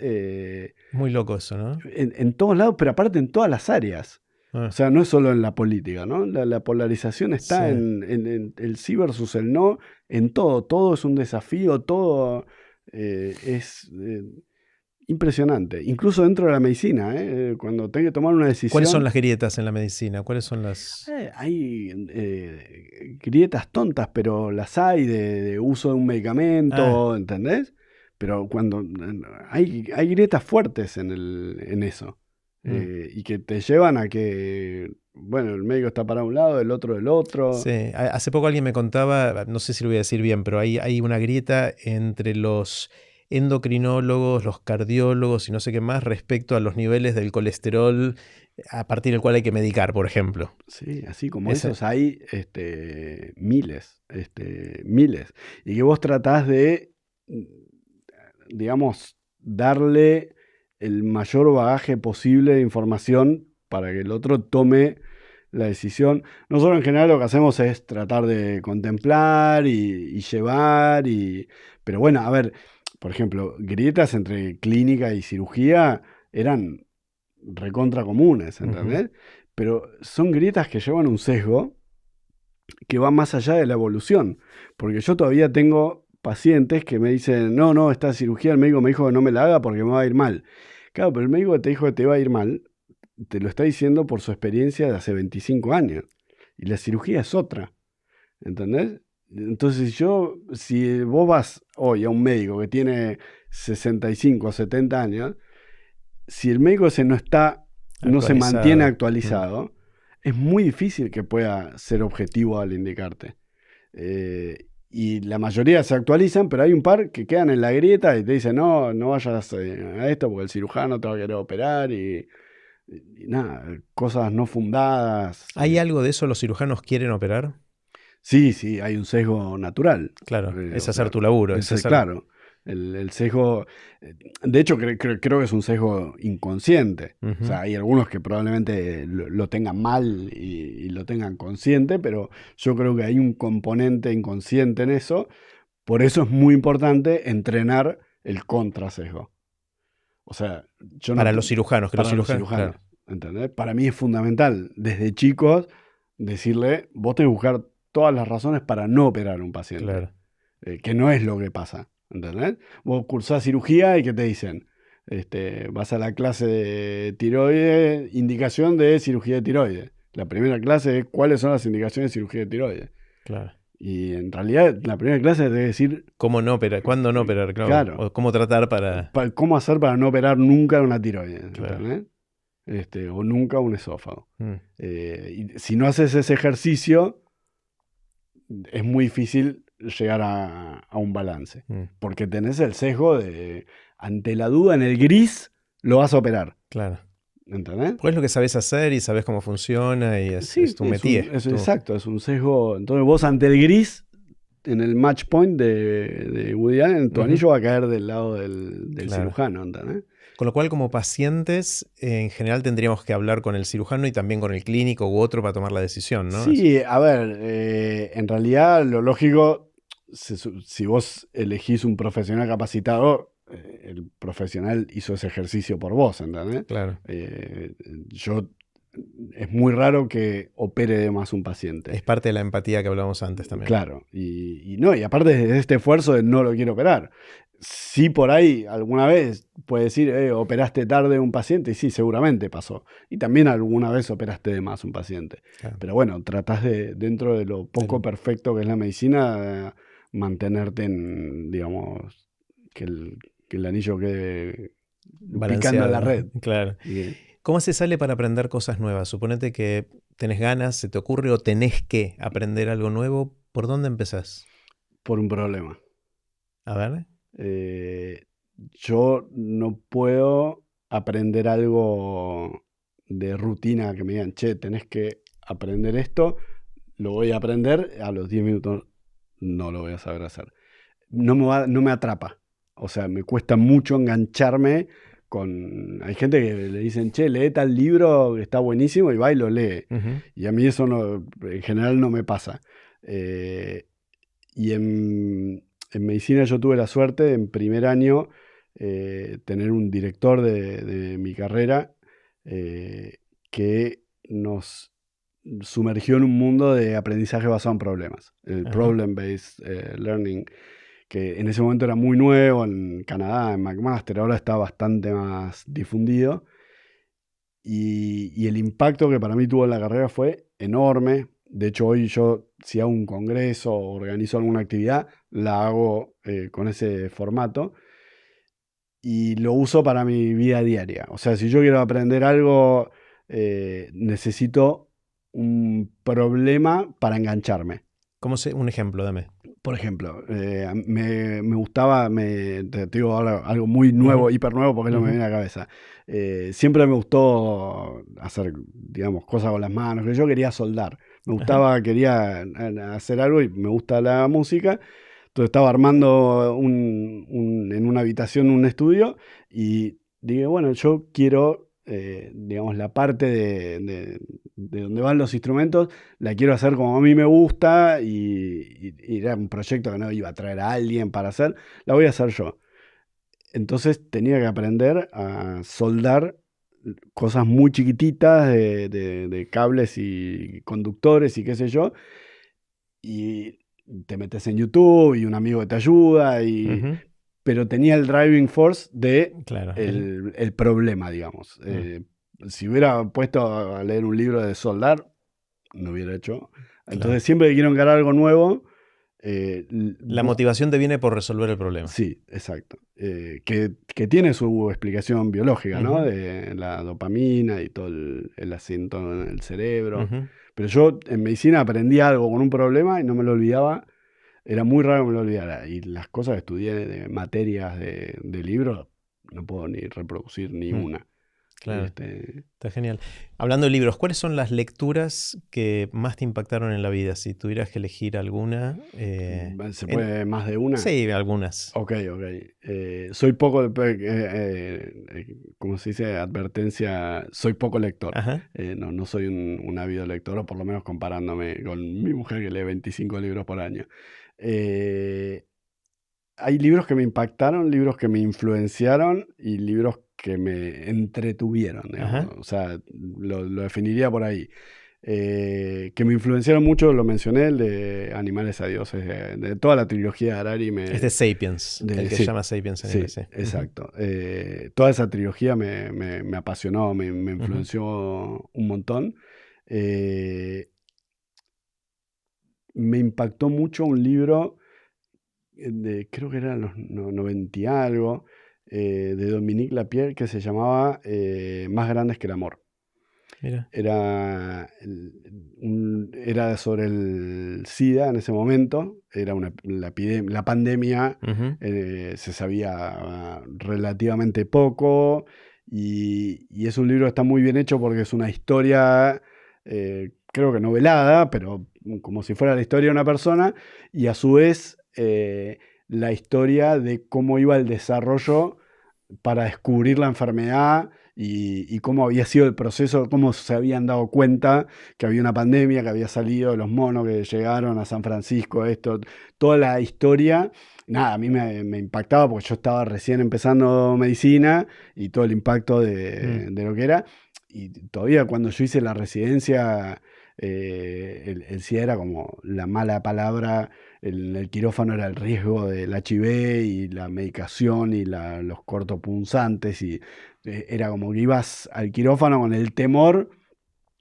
[SPEAKER 1] muy loco eso, ¿no?
[SPEAKER 2] en todos lados, pero aparte en todas las áreas.
[SPEAKER 1] Ah,
[SPEAKER 2] O sea, no es solo en la política, ¿no? La polarización está
[SPEAKER 1] Sí.
[SPEAKER 2] en el sí versus el no, en todo. Todo es un desafío, todo es impresionante. Incluso dentro de la medicina, cuando tengo que tomar una decisión.
[SPEAKER 1] ¿Cuáles son las grietas en la medicina? ¿Cuáles son las...?
[SPEAKER 2] Hay grietas tontas, pero las hay de uso de un medicamento, ¿entendés? Pero cuando hay grietas fuertes en eso. Y que te llevan a que bueno, el médico está para un lado, el otro del otro.
[SPEAKER 1] Sí, hace poco alguien me contaba, no sé si lo voy a decir bien, pero hay una grieta entre los endocrinólogos, los cardiólogos y no sé qué más respecto a los niveles del colesterol a partir del cual hay que medicar, por ejemplo.
[SPEAKER 2] Sí, así como esos hay miles, miles. Y que vos tratás de, digamos, darle el mayor bagaje posible de información para que el otro tome la decisión. Nosotros en general lo que hacemos es tratar de contemplar y llevar, pero bueno, a ver, por ejemplo, grietas entre clínica y cirugía eran recontra comunes, ¿entendés? Pero son grietas que llevan un sesgo que va más allá de la evolución, porque yo todavía tengo pacientes que me dicen, no, esta cirugía el médico me dijo que no me la haga porque me va a ir mal. Claro, pero el médico que te dijo que te va a ir mal, te lo está diciendo por su experiencia de hace 25 años. Y la cirugía es otra, ¿entendés? Entonces si vos vas hoy a un médico que tiene 65 o 70 años, si el médico no se mantiene actualizado, es muy difícil que pueda ser objetivo al indicarte. Y la mayoría se actualizan, pero hay un par que quedan en la grieta y te dicen, no vayas a esto porque el cirujano te va a querer operar y nada, cosas no fundadas.
[SPEAKER 1] ¿Hay algo de eso los cirujanos quieren operar?
[SPEAKER 2] Sí, hay un sesgo natural.
[SPEAKER 1] Claro, es hacer tu laburo.
[SPEAKER 2] Claro, el sesgo, de hecho creo que es un sesgo inconsciente. O sea, hay algunos que probablemente lo tengan mal y lo tengan consciente, pero yo creo que hay un componente inconsciente en eso. Por eso es muy importante entrenar el contrasesgo. O sea,
[SPEAKER 1] para los cirujanos,
[SPEAKER 2] los cirujanos, claro. ¿Entendés? Para mí es fundamental, desde chicos, decirle, vos tenés que buscar todas las razones para no operar a un paciente.
[SPEAKER 1] Claro.
[SPEAKER 2] Que no es lo que pasa, ¿entendés? Vos cursás cirugía y ¿qué te dicen? Vas a la clase de tiroides, indicación de cirugía de tiroides. La primera clase es cuáles son las indicaciones de cirugía de tiroides.
[SPEAKER 1] Claro.
[SPEAKER 2] Y en realidad la primera clase debe decir...
[SPEAKER 1] ¿Cómo no operar? ¿Cuándo no operar?
[SPEAKER 2] Claro.
[SPEAKER 1] O cómo tratar para...
[SPEAKER 2] ¿Cómo hacer para no operar nunca una tiroides?
[SPEAKER 1] Claro.
[SPEAKER 2] O nunca un esófago. Y si no haces ese ejercicio, es muy difícil llegar a un balance. Porque tenés el sesgo de, ante la duda en el gris, lo vas a operar.
[SPEAKER 1] Claro.
[SPEAKER 2] ¿Entendés?
[SPEAKER 1] Pues es lo que sabes hacer y sabes cómo funciona y es tu métier.
[SPEAKER 2] Exacto, es un sesgo. Entonces vos ante el gris, en el match point de Woody Allen, tu anillo va a caer del lado del cirujano, ¿entendés?
[SPEAKER 1] Con lo cual, como pacientes, en general tendríamos que hablar con el cirujano y también con el clínico u otro para tomar la decisión, ¿no?
[SPEAKER 2] Sí, a ver, en realidad lo lógico, si vos elegís un profesional capacitado, el profesional hizo ese ejercicio por vos, ¿entendés?
[SPEAKER 1] Claro.
[SPEAKER 2] Es muy raro que opere de más un paciente.
[SPEAKER 1] Es parte de la empatía que hablábamos antes también.
[SPEAKER 2] Claro, y aparte de este esfuerzo de no lo quiero operar. Sí, por ahí alguna vez puede decir, operaste tarde un paciente, y sí, seguramente pasó. Y también alguna vez operaste de más un paciente. Claro. Pero bueno, tratás dentro de lo poco perfecto que es la medicina, mantenerte en, digamos, que el anillo quede picando en la red.
[SPEAKER 1] Claro. ¿Cómo se sale para aprender cosas nuevas? Suponete que tenés ganas, se te ocurre o tenés que aprender algo nuevo. ¿Por dónde empezás?
[SPEAKER 2] Por un problema.
[SPEAKER 1] A ver.
[SPEAKER 2] Yo no puedo aprender algo de rutina que me digan, che, tenés que aprender esto, lo voy a aprender, a los 10 minutos no lo voy a saber hacer. No me atrapa. O sea, me cuesta mucho engancharme hay gente que le dicen, che, lee tal libro que está buenísimo, y va y lo lee. Y a mí eso en general no me pasa. Y en medicina yo tuve la suerte, en primer año, tener un director de mi carrera que nos sumergió en un mundo de aprendizaje basado en problemas, el Problem-Based Learning, que en ese momento era muy nuevo en Canadá, en McMaster, ahora está bastante más difundido. Y el impacto que para mí tuvo en la carrera fue enorme. De hecho, hoy yo, si hago un congreso o organizo alguna actividad, la hago con ese formato y lo uso para mi vida diaria. O sea, si yo quiero aprender algo, necesito un problema para engancharme.
[SPEAKER 1] Un ejemplo, dame.
[SPEAKER 2] Por ejemplo, me gustaba, te digo ahora algo muy nuevo, hiper nuevo, porque no me viene a la cabeza. Siempre me gustó hacer, digamos, cosas con las manos, que yo quería soldar. Me gustaba, quería hacer algo y me gusta la música. Entonces estaba armando en una habitación un estudio y dije, bueno, yo quiero, digamos, la parte de donde van los instrumentos, la quiero hacer como a mí me gusta y era un proyecto que no iba a traer a alguien para hacer, la voy a hacer yo. Entonces tenía que aprender a soldar cosas muy chiquititas de cables y conductores y qué sé yo, y te metes en YouTube y un amigo que te ayuda, pero tenía el driving force de
[SPEAKER 1] claro,
[SPEAKER 2] el problema, digamos. Si hubiera puesto a leer un libro de soldar, no hubiera hecho. Entonces claro. Siempre que quiero encarar algo nuevo...
[SPEAKER 1] la motivación te viene por resolver el problema.
[SPEAKER 2] Sí, exacto. Que tiene su explicación biológica, ¿no? De la dopamina y todo el asiento en el cerebro. Pero yo en medicina aprendí algo con un problema y no me lo olvidaba. Era muy raro que me lo olvidara. Y las cosas que estudié de materias de libros, no puedo ni reproducir ni una.
[SPEAKER 1] Claro, está genial. Hablando de libros, ¿cuáles son las lecturas que más te impactaron en la vida? Si tuvieras que elegir alguna.
[SPEAKER 2] ¿Se puede más de una?
[SPEAKER 1] Sí, algunas.
[SPEAKER 2] Ok. Soy poco, ¿cómo se dice? Advertencia, soy poco lector. No soy un ávido lector, o por lo menos comparándome con mi mujer que lee 25 libros por año. Hay libros que me impactaron, libros que me influenciaron y libros que me entretuvieron, o sea, lo definiría por ahí. Que me influenciaron mucho, lo mencioné, el de Animales a Dioses, de toda la trilogía de Harari.
[SPEAKER 1] Es de Sapiens, el que se llama Sapiens en
[SPEAKER 2] inglés. Exacto. Toda esa trilogía me apasionó, me influenció un montón. Me impactó mucho un libro creo que era en los 90 y algo, de Dominique Lapierre, que se llamaba Más grandes que el amor.
[SPEAKER 1] Mira.
[SPEAKER 2] Era sobre el SIDA en ese momento, era la pandemia, se sabía relativamente poco, y es un libro que está muy bien hecho porque es una historia, creo que novelada, pero como si fuera la historia de una persona, y a su vez la historia de cómo iba el desarrollo para descubrir la enfermedad y cómo había sido el proceso, cómo se habían dado cuenta que había una pandemia, que había salido los monos que llegaron a San Francisco, toda la historia. Nada, a mí me impactaba porque yo estaba recién empezando medicina y todo el impacto de lo que era. Y todavía cuando yo hice la residencia, el SIDA era como la mala palabra. El quirófano era el riesgo del HIV y la medicación y los cortopunzantes, y era como que ibas al quirófano con el temor.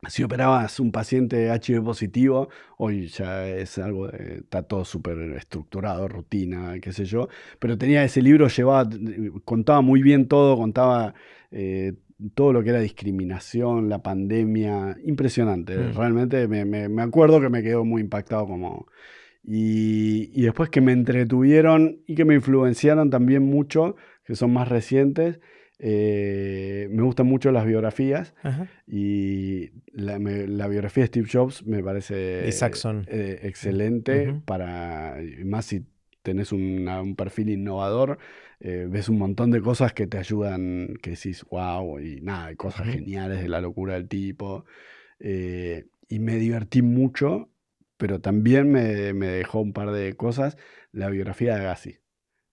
[SPEAKER 2] Si operabas un paciente HIV positivo, hoy ya es algo, está todo súper estructurado, rutina, qué sé yo, pero tenía ese libro, contaba muy bien todo, contaba todo lo que era discriminación, la pandemia, impresionante. Realmente me acuerdo que me quedó muy impactado como... Y después que me entretuvieron y que me influenciaron también mucho, que son más recientes, me gustan mucho las biografías. Y la biografía de Steve Jobs me parece excelente, más si tenés un perfil innovador, ves un montón de cosas que te ayudan, que decís wow, y nada, cosas geniales de la locura del tipo, y me divertí mucho. Pero también me dejó un par de cosas. La biografía de Agassi.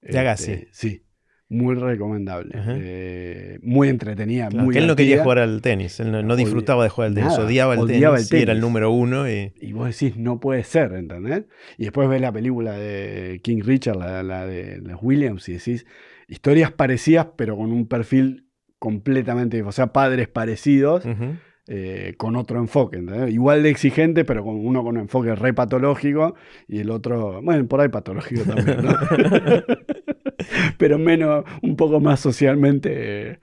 [SPEAKER 1] ¿De Agassi?
[SPEAKER 2] Sí, muy recomendable. Muy entretenida,
[SPEAKER 1] claro,
[SPEAKER 2] muy
[SPEAKER 1] que él no
[SPEAKER 2] divertida.
[SPEAKER 1] quería jugar al tenis. Él no disfrutaba de jugar al tenis. Odiaba el tenis. Y era el número uno. Y
[SPEAKER 2] vos decís, no puede ser, ¿entendés? Y después ves la película de King Richard, la de los Williams, y decís, historias parecidas, pero con un perfil completamente, o sea, padres parecidos. Con otro enfoque, ¿entendés? Igual de exigente, pero uno con un enfoque re patológico y el otro, bueno, por ahí patológico también, ¿no? pero menos, un poco más socialmente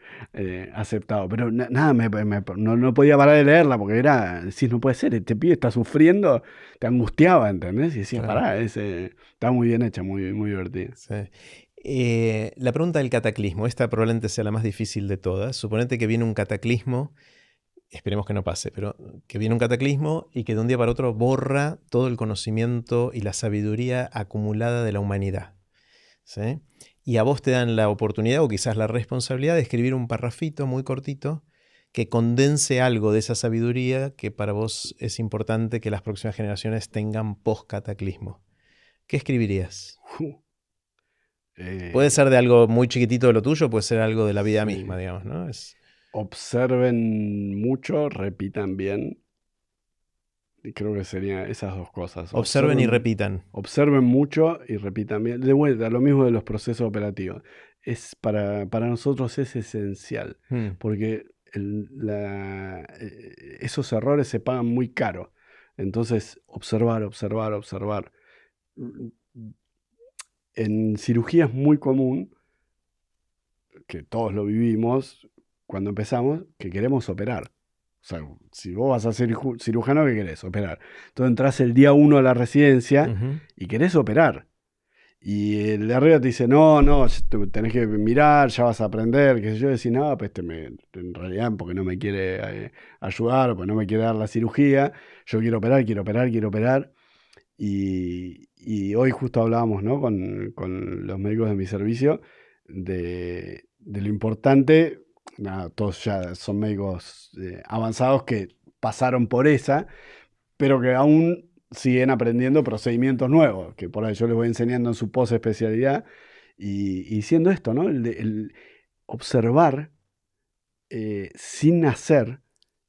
[SPEAKER 2] aceptado. Pero nada, no podía parar de leerla porque era, decís, no puede ser, este pibe está sufriendo, te angustiaba, ¿entendés? Y decías,
[SPEAKER 1] Claro.
[SPEAKER 2] pará, está muy bien hecha, muy, muy divertida.
[SPEAKER 1] Sí. La pregunta del cataclismo, esta probablemente sea la más difícil de todas. Suponete que viene un cataclismo, esperemos que no pase, pero que viene un cataclismo y que de un día para otro borra todo el conocimiento y la sabiduría acumulada de la humanidad. ¿Sí? Y a vos te dan la oportunidad o quizás la responsabilidad de escribir un parrafito muy cortito que condense algo de esa sabiduría que para vos es importante que las próximas generaciones tengan post-cataclismo. ¿Qué escribirías? Puede ser
[SPEAKER 2] Eh,
[SPEAKER 1] de algo muy chiquitito de lo tuyo, puede ser algo de la vida misma,
[SPEAKER 2] sí.
[SPEAKER 1] digamos, ¿no?
[SPEAKER 2] Observen mucho, repitan bien. Y creo que serían esas dos cosas.
[SPEAKER 1] Observen y repitan.
[SPEAKER 2] Observen mucho y repitan bien. De vuelta, lo mismo de los procesos operativos. Para nosotros es esencial,
[SPEAKER 1] Hmm.
[SPEAKER 2] porque esos errores se pagan muy caro. Entonces, observar, observar, observar. En cirugía es muy común, que todos lo vivimos cuando empezamos, que queremos operar. O sea, si vos vas a ser cirujano, ¿qué querés? Operar. Entonces entras el día 1 a la residencia
[SPEAKER 1] Ujú.
[SPEAKER 2] y querés operar. Y el de arriba te dice, no, tenés que mirar, ya vas a aprender, qué sé yo. Decís, no, pues en realidad porque no me quiere ayudar, porque no me quiere dar la cirugía. Yo quiero operar, quiero operar, quiero operar. Y hoy justo hablábamos, ¿no? con los médicos de mi servicio de lo importante. Nada, todos ya son médicos avanzados que pasaron por esa, pero que aún siguen aprendiendo procedimientos nuevos, que por ahí yo les voy enseñando en su especialidad y siendo esto, ¿no? El observar sin hacer,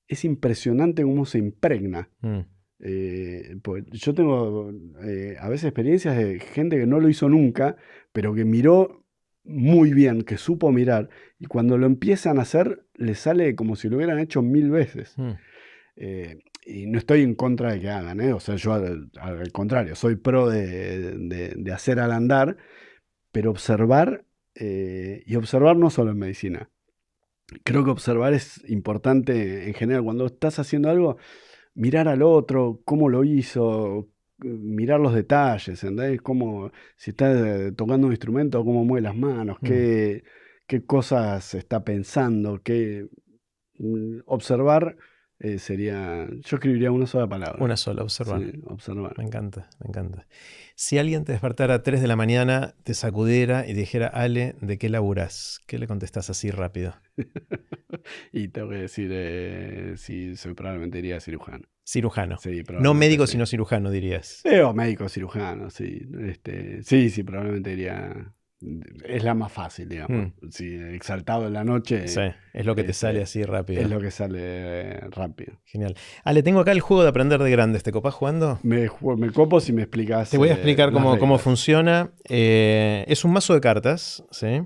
[SPEAKER 2] es impresionante cómo se impregna.
[SPEAKER 1] Mm.
[SPEAKER 2] Pues yo tengo a veces experiencias de gente que no lo hizo nunca, pero que miró muy bien, que supo mirar, y cuando lo empiezan a hacer, les sale como si lo hubieran hecho 1000 veces.
[SPEAKER 1] Mm.
[SPEAKER 2] Y no estoy en contra de que hagan, o sea, yo al contrario, soy pro de hacer al andar, pero observar, y observar no solo en medicina. Creo que observar es importante en general. Cuando estás haciendo algo, mirar al otro, cómo lo hizo, mirar los detalles, ¿entendés? Si está tocando un instrumento, cómo mueve las manos,
[SPEAKER 1] Mm.
[SPEAKER 2] qué cosas está pensando, observar yo escribiría una sola palabra.
[SPEAKER 1] Una sola, observar.
[SPEAKER 2] Sí, observar.
[SPEAKER 1] Me encanta, me encanta. Si alguien te despertara a 3 de la mañana, te sacudiera y dijera, Ale, ¿de qué laburás? ¿Qué le contestás así rápido?
[SPEAKER 2] Y tengo que decir, sí, probablemente iría cirujano.
[SPEAKER 1] Cirujano.
[SPEAKER 2] Sí,
[SPEAKER 1] No
[SPEAKER 2] probablemente
[SPEAKER 1] médico,
[SPEAKER 2] sí.
[SPEAKER 1] sino cirujano, dirías.
[SPEAKER 2] O médico cirujano, sí. Sí, probablemente iría. Es la más fácil, digamos. Sí, exaltado en la noche.
[SPEAKER 1] Sí, es lo que te sale así rápido.
[SPEAKER 2] Es lo que sale rápido.
[SPEAKER 1] Genial. Ale, tengo acá el juego de aprender de grandes. ¿Te copás jugando?
[SPEAKER 2] Me copo si me explicas.
[SPEAKER 1] Te voy a explicar
[SPEAKER 2] las
[SPEAKER 1] cómo
[SPEAKER 2] reglas.
[SPEAKER 1] funciona. Es un mazo de cartas, ¿sí?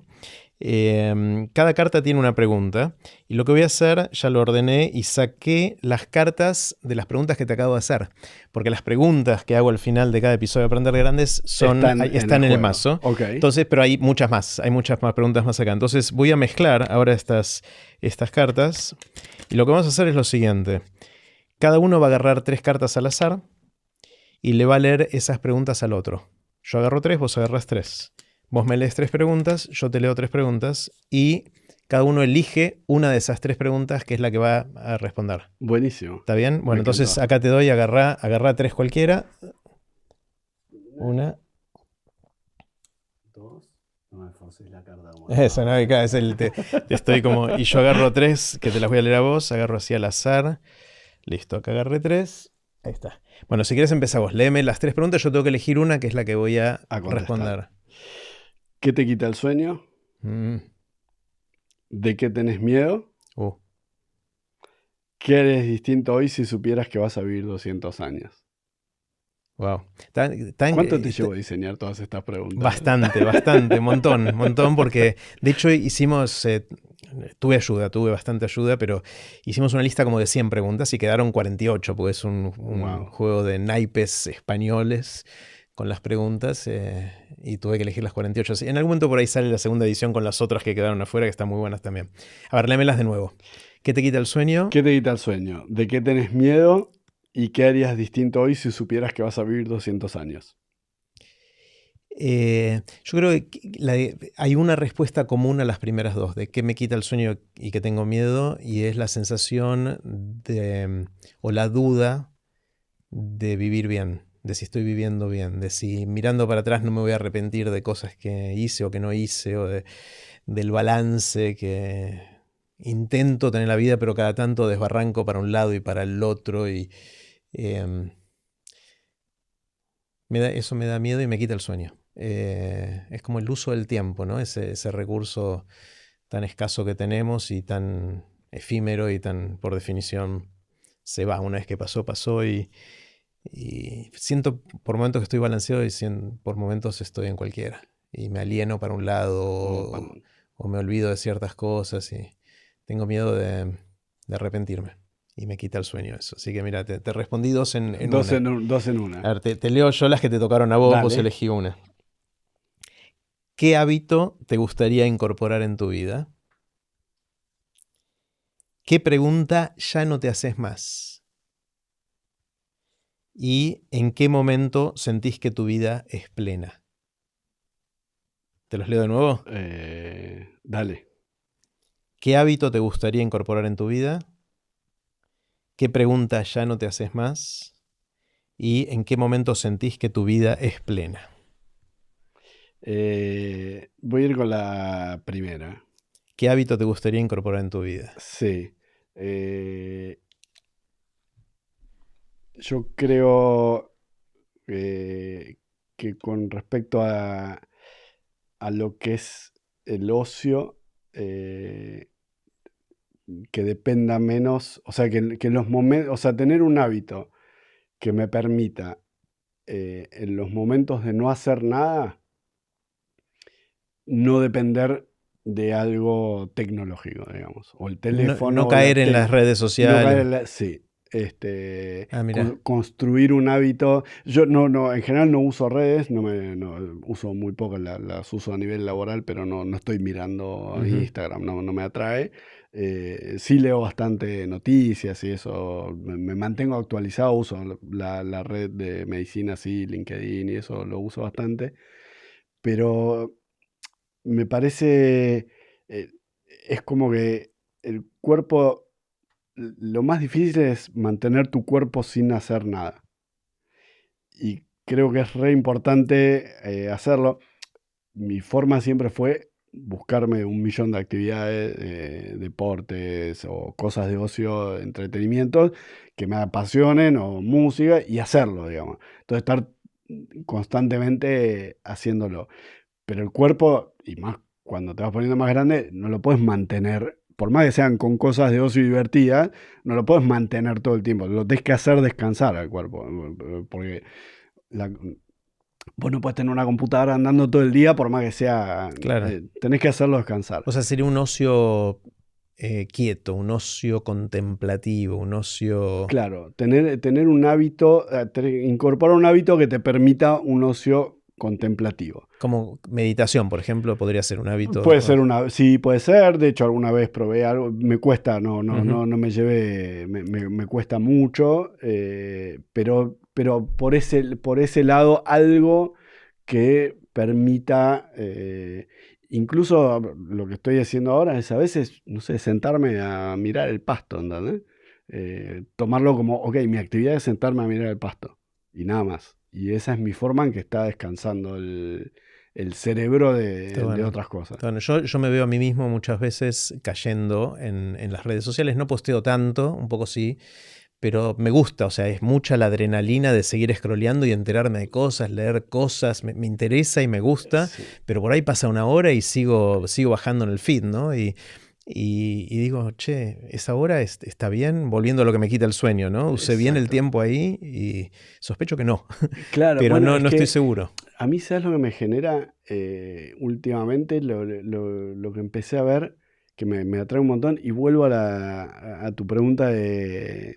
[SPEAKER 1] Cada carta tiene una pregunta y lo que voy a hacer, ya lo ordené y saqué las cartas de las preguntas que te acabo de hacer, porque las preguntas que hago al final de cada episodio de Aprender Grandes están en el mazo.
[SPEAKER 2] Okay.
[SPEAKER 1] Entonces, pero hay muchas más preguntas más acá. Entonces voy a mezclar ahora estas cartas y lo que vamos a hacer es lo siguiente. Cada uno va a agarrar 3 cartas al azar y le va a leer esas preguntas al otro. Yo agarro 3, vos agarrás 3. Vos me lees 3 preguntas, yo te leo 3 preguntas y cada uno elige una de esas 3 preguntas que es la que va a responder.
[SPEAKER 2] Buenísimo.
[SPEAKER 1] ¿Está bien? Bueno, entonces acá te doy, agarrá 3 cualquiera. 1.
[SPEAKER 2] 2. No me forces la carta.
[SPEAKER 1] Eso, ¿no? Acá es te estoy como... Y yo agarro 3, que te las voy a leer a vos, agarro así al azar. Listo, acá agarré 3. Ahí está. Bueno, si quieres empezá vos. Léeme las 3 preguntas, yo tengo que elegir una que es la que voy a responder.
[SPEAKER 2] ¿Qué te quita el sueño? ¿De qué tenés miedo? ¿Qué harías distinto hoy si supieras que vas a vivir 200 años?
[SPEAKER 1] Wow.
[SPEAKER 2] ¿Cuánto te llevó a diseñar todas estas preguntas?
[SPEAKER 1] Bastante, montón, porque de hecho hicimos, tuve bastante ayuda, pero hicimos una lista como de 100 preguntas y quedaron 48, porque es un juego de naipes españoles. con las preguntas y tuve que elegir las 48. En algún momento por ahí sale la segunda edición con las otras que quedaron afuera, que están muy buenas también. A ver, léemelas de nuevo. ¿Qué te quita el sueño?
[SPEAKER 2] ¿Qué te quita el sueño? ¿De qué tenés miedo? ¿Y qué harías distinto hoy si supieras que vas a vivir 200 años?
[SPEAKER 1] Yo creo que hay una respuesta común a las primeras dos, de qué me quita el sueño y que tengo miedo, y es la sensación o la duda de vivir bien, de si estoy viviendo bien, de si mirando para atrás no me voy a arrepentir de cosas que hice o que no hice, o del balance que intento tener en la vida, pero cada tanto desbarranco para un lado y para el otro, y eso me da miedo y me quita el sueño. Es como el uso del tiempo, ¿no? Ese recurso tan escaso que tenemos y tan efímero y tan, por definición, se va. Una vez que pasó, pasó, y siento por momentos que estoy balanceado y por momentos estoy en cualquiera. Y me alieno para un lado o me olvido de ciertas cosas y tengo miedo de arrepentirme. Y me quita el sueño eso. Así que mira, te respondí dos en una.
[SPEAKER 2] Dos en una.
[SPEAKER 1] A ver, te leo yo las que te tocaron a vos,
[SPEAKER 2] Dale.
[SPEAKER 1] vos elegí una. ¿Qué hábito te gustaría incorporar en tu vida? ¿Qué pregunta ya no te haces más? ¿Y en qué momento sentís que tu vida es plena? ¿Te los leo de nuevo?
[SPEAKER 2] Dale.
[SPEAKER 1] ¿Qué hábito te gustaría incorporar en tu vida? ¿Qué pregunta ya no te haces más? ¿Y en qué momento sentís que tu vida es plena?
[SPEAKER 2] Voy a ir con la primera.
[SPEAKER 1] ¿Qué hábito te gustaría incorporar en tu vida?
[SPEAKER 2] Sí. Yo creo que con respecto a lo que es el ocio, que dependa menos, o sea, que en los momentos, o sea, tener un hábito que me permita en los momentos de no hacer nada, no depender de algo tecnológico, digamos, o el teléfono.
[SPEAKER 1] No caer en las redes sociales.
[SPEAKER 2] Sí.
[SPEAKER 1] Mira.
[SPEAKER 2] Construir un hábito. Yo en general no uso redes, uso muy poco, las uso a nivel laboral, pero no estoy mirando Instagram, no me atrae. Sí leo bastante noticias y eso, me mantengo actualizado, uso la red de medicina, sí, LinkedIn y eso lo uso bastante, pero me parece, es como que el cuerpo, lo más difícil es mantener tu cuerpo sin hacer nada. Y creo que es re importante hacerlo. Mi forma siempre fue buscarme 1.000.000 de actividades, deportes o cosas de ocio, entretenimientos que me apasionen o música y hacerlo, digamos. Entonces estar constantemente haciéndolo. Pero el cuerpo, y más cuando te vas poniendo más grande, no lo puedes mantener, por más que sean con cosas de ocio divertidas, no lo puedes mantener todo el tiempo. Lo tenés que hacer descansar al cuerpo. Porque vos no puedes tener una computadora andando todo el día, por más que sea.
[SPEAKER 1] Claro.
[SPEAKER 2] Tenés que hacerlo descansar.
[SPEAKER 1] O sea, sería un ocio quieto, un ocio contemplativo, un ocio...
[SPEAKER 2] Claro, tener un hábito, incorporar un hábito que te permita un ocio contemplativo.
[SPEAKER 1] Como meditación, por ejemplo, podría ser un hábito.
[SPEAKER 2] Puede ser sí, puede ser. De hecho, alguna vez probé algo. Me cuesta, no me llevé, me cuesta mucho. Pero por ese lado, algo que permita. Incluso lo que estoy haciendo ahora es a veces, no sé, sentarme a mirar el pasto, ¿entendés? Tomarlo como, ok, mi actividad es sentarme a mirar el pasto. Y nada más. Y esa es mi forma en que está descansando el cerebro de otras cosas.
[SPEAKER 1] Bueno, yo me veo a mí mismo muchas veces cayendo en las redes sociales. No posteo tanto, un poco sí, pero me gusta. O sea, es mucha la adrenalina de seguir scrolleando y enterarme de cosas, leer cosas. Me interesa y me gusta, sí. Pero por ahí pasa una hora y sigo bajando en el feed, ¿no? Y digo, che, esa hora está bien, volviendo a lo que me quita el sueño, ¿no? Usé Exacto. Bien el tiempo ahí y sospecho que no.
[SPEAKER 2] Claro,
[SPEAKER 1] pero bueno, no estoy seguro.
[SPEAKER 2] A mí, ¿sabes lo que me genera últimamente? Lo que empecé a ver, que me atrae un montón, y vuelvo a tu pregunta de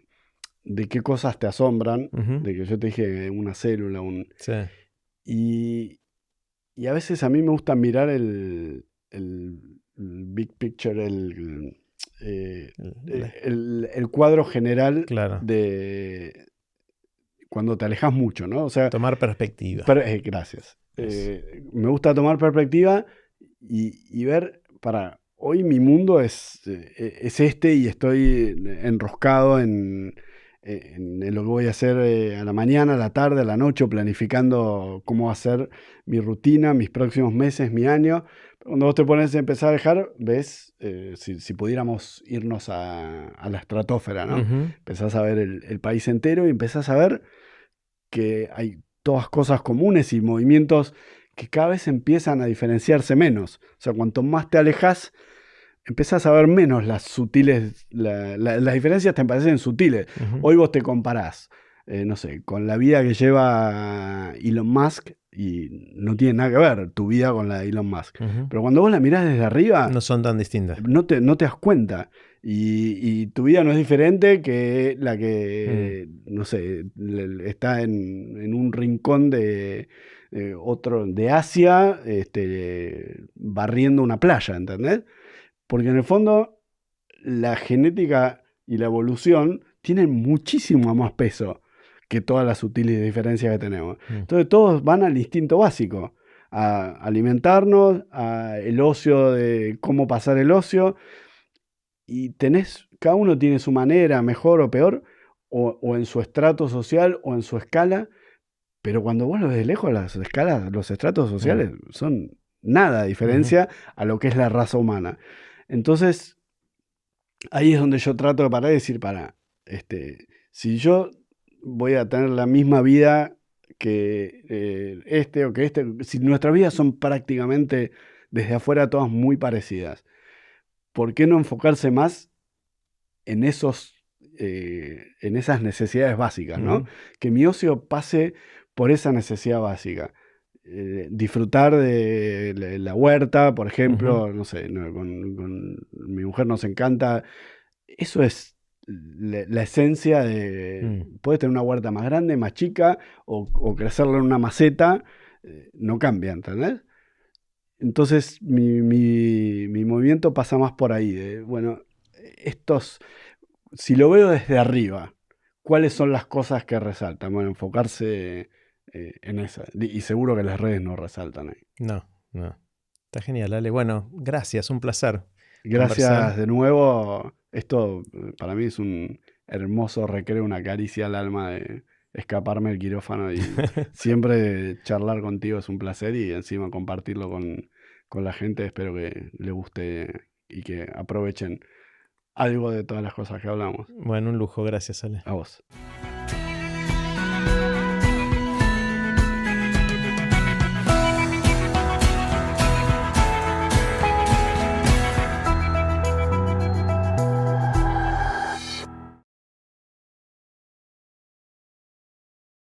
[SPEAKER 2] qué cosas te asombran, de que yo te dije una célula,
[SPEAKER 1] Sí.
[SPEAKER 2] Y a veces a mí me gusta mirar el big picture, el cuadro general
[SPEAKER 1] Claro.
[SPEAKER 2] de cuando te alejas mucho, ¿no? O sea,
[SPEAKER 1] Tomar perspectiva.
[SPEAKER 2] gracias. Me gusta tomar perspectiva y ver, hoy mi mundo es este y estoy enroscado en lo que voy a hacer a la mañana, a la tarde, a la noche, planificando cómo va a ser mi rutina, mis próximos meses, mi año. Cuando vos te pones a empezar a dejar, ves, si pudiéramos irnos a la estratosfera, ¿no?
[SPEAKER 1] Ujú.
[SPEAKER 2] Empezás a ver el país entero y empezás a ver que hay todas cosas comunes y movimientos que cada vez empiezan a diferenciarse menos. O sea, cuanto más te alejas, empezás a ver menos las sutiles, las diferencias te parecen sutiles.
[SPEAKER 1] Ujú.
[SPEAKER 2] Hoy vos te comparás, no sé, con la vida que lleva Elon Musk y no tiene nada que ver tu vida con la de Elon Musk.
[SPEAKER 1] Ujú.
[SPEAKER 2] Pero cuando vos la mirás desde arriba,
[SPEAKER 1] No son tan distintas.
[SPEAKER 2] no te das cuenta. Y tu vida no es diferente que la que, no sé, está en un rincón de Asia, barriendo una playa, ¿entendés? Porque en el fondo la genética y la evolución tienen muchísimo más peso que todas las sutiles diferencias que tenemos. Entonces todos van al instinto básico, a alimentarnos, a el ocio, de cómo pasar el ocio, y cada uno tiene su manera, mejor o peor, o en su estrato social o en su escala, pero cuando vos lo ves de lejos, las escalas, los estratos sociales son nada de diferencia a lo que es la raza humana. Entonces, ahí es donde yo trato de parar y decir, si yo voy a tener la misma vida que si nuestras vidas son prácticamente desde afuera todas muy parecidas, ¿por qué no enfocarse más en en esas necesidades básicas, ¿no? Que mi ocio pase por esa necesidad básica. Disfrutar de la huerta, por ejemplo, no sé, con mi mujer nos encanta. Eso es la esencia de... Puedes tener una huerta más grande, más chica, o crecerla en una maceta, no cambia, ¿entendés? Entonces mi movimiento pasa más por ahí, bueno, si lo veo desde arriba, ¿cuáles son las cosas que resaltan? Bueno, enfocarse en esa. Y seguro que las redes no resaltan ahí.
[SPEAKER 1] No. Está genial, Ale. Bueno, gracias, un placer.
[SPEAKER 2] Gracias
[SPEAKER 1] conversar.
[SPEAKER 2] de nuevo. Esto para mí es un hermoso recreo, una caricia al alma de escaparme del quirófano y siempre charlar contigo es un placer y encima compartirlo con la gente. Espero que le guste y que aprovechen algo de todas las cosas que hablamos.
[SPEAKER 1] Bueno, un lujo, gracias, Ale.
[SPEAKER 2] A vos.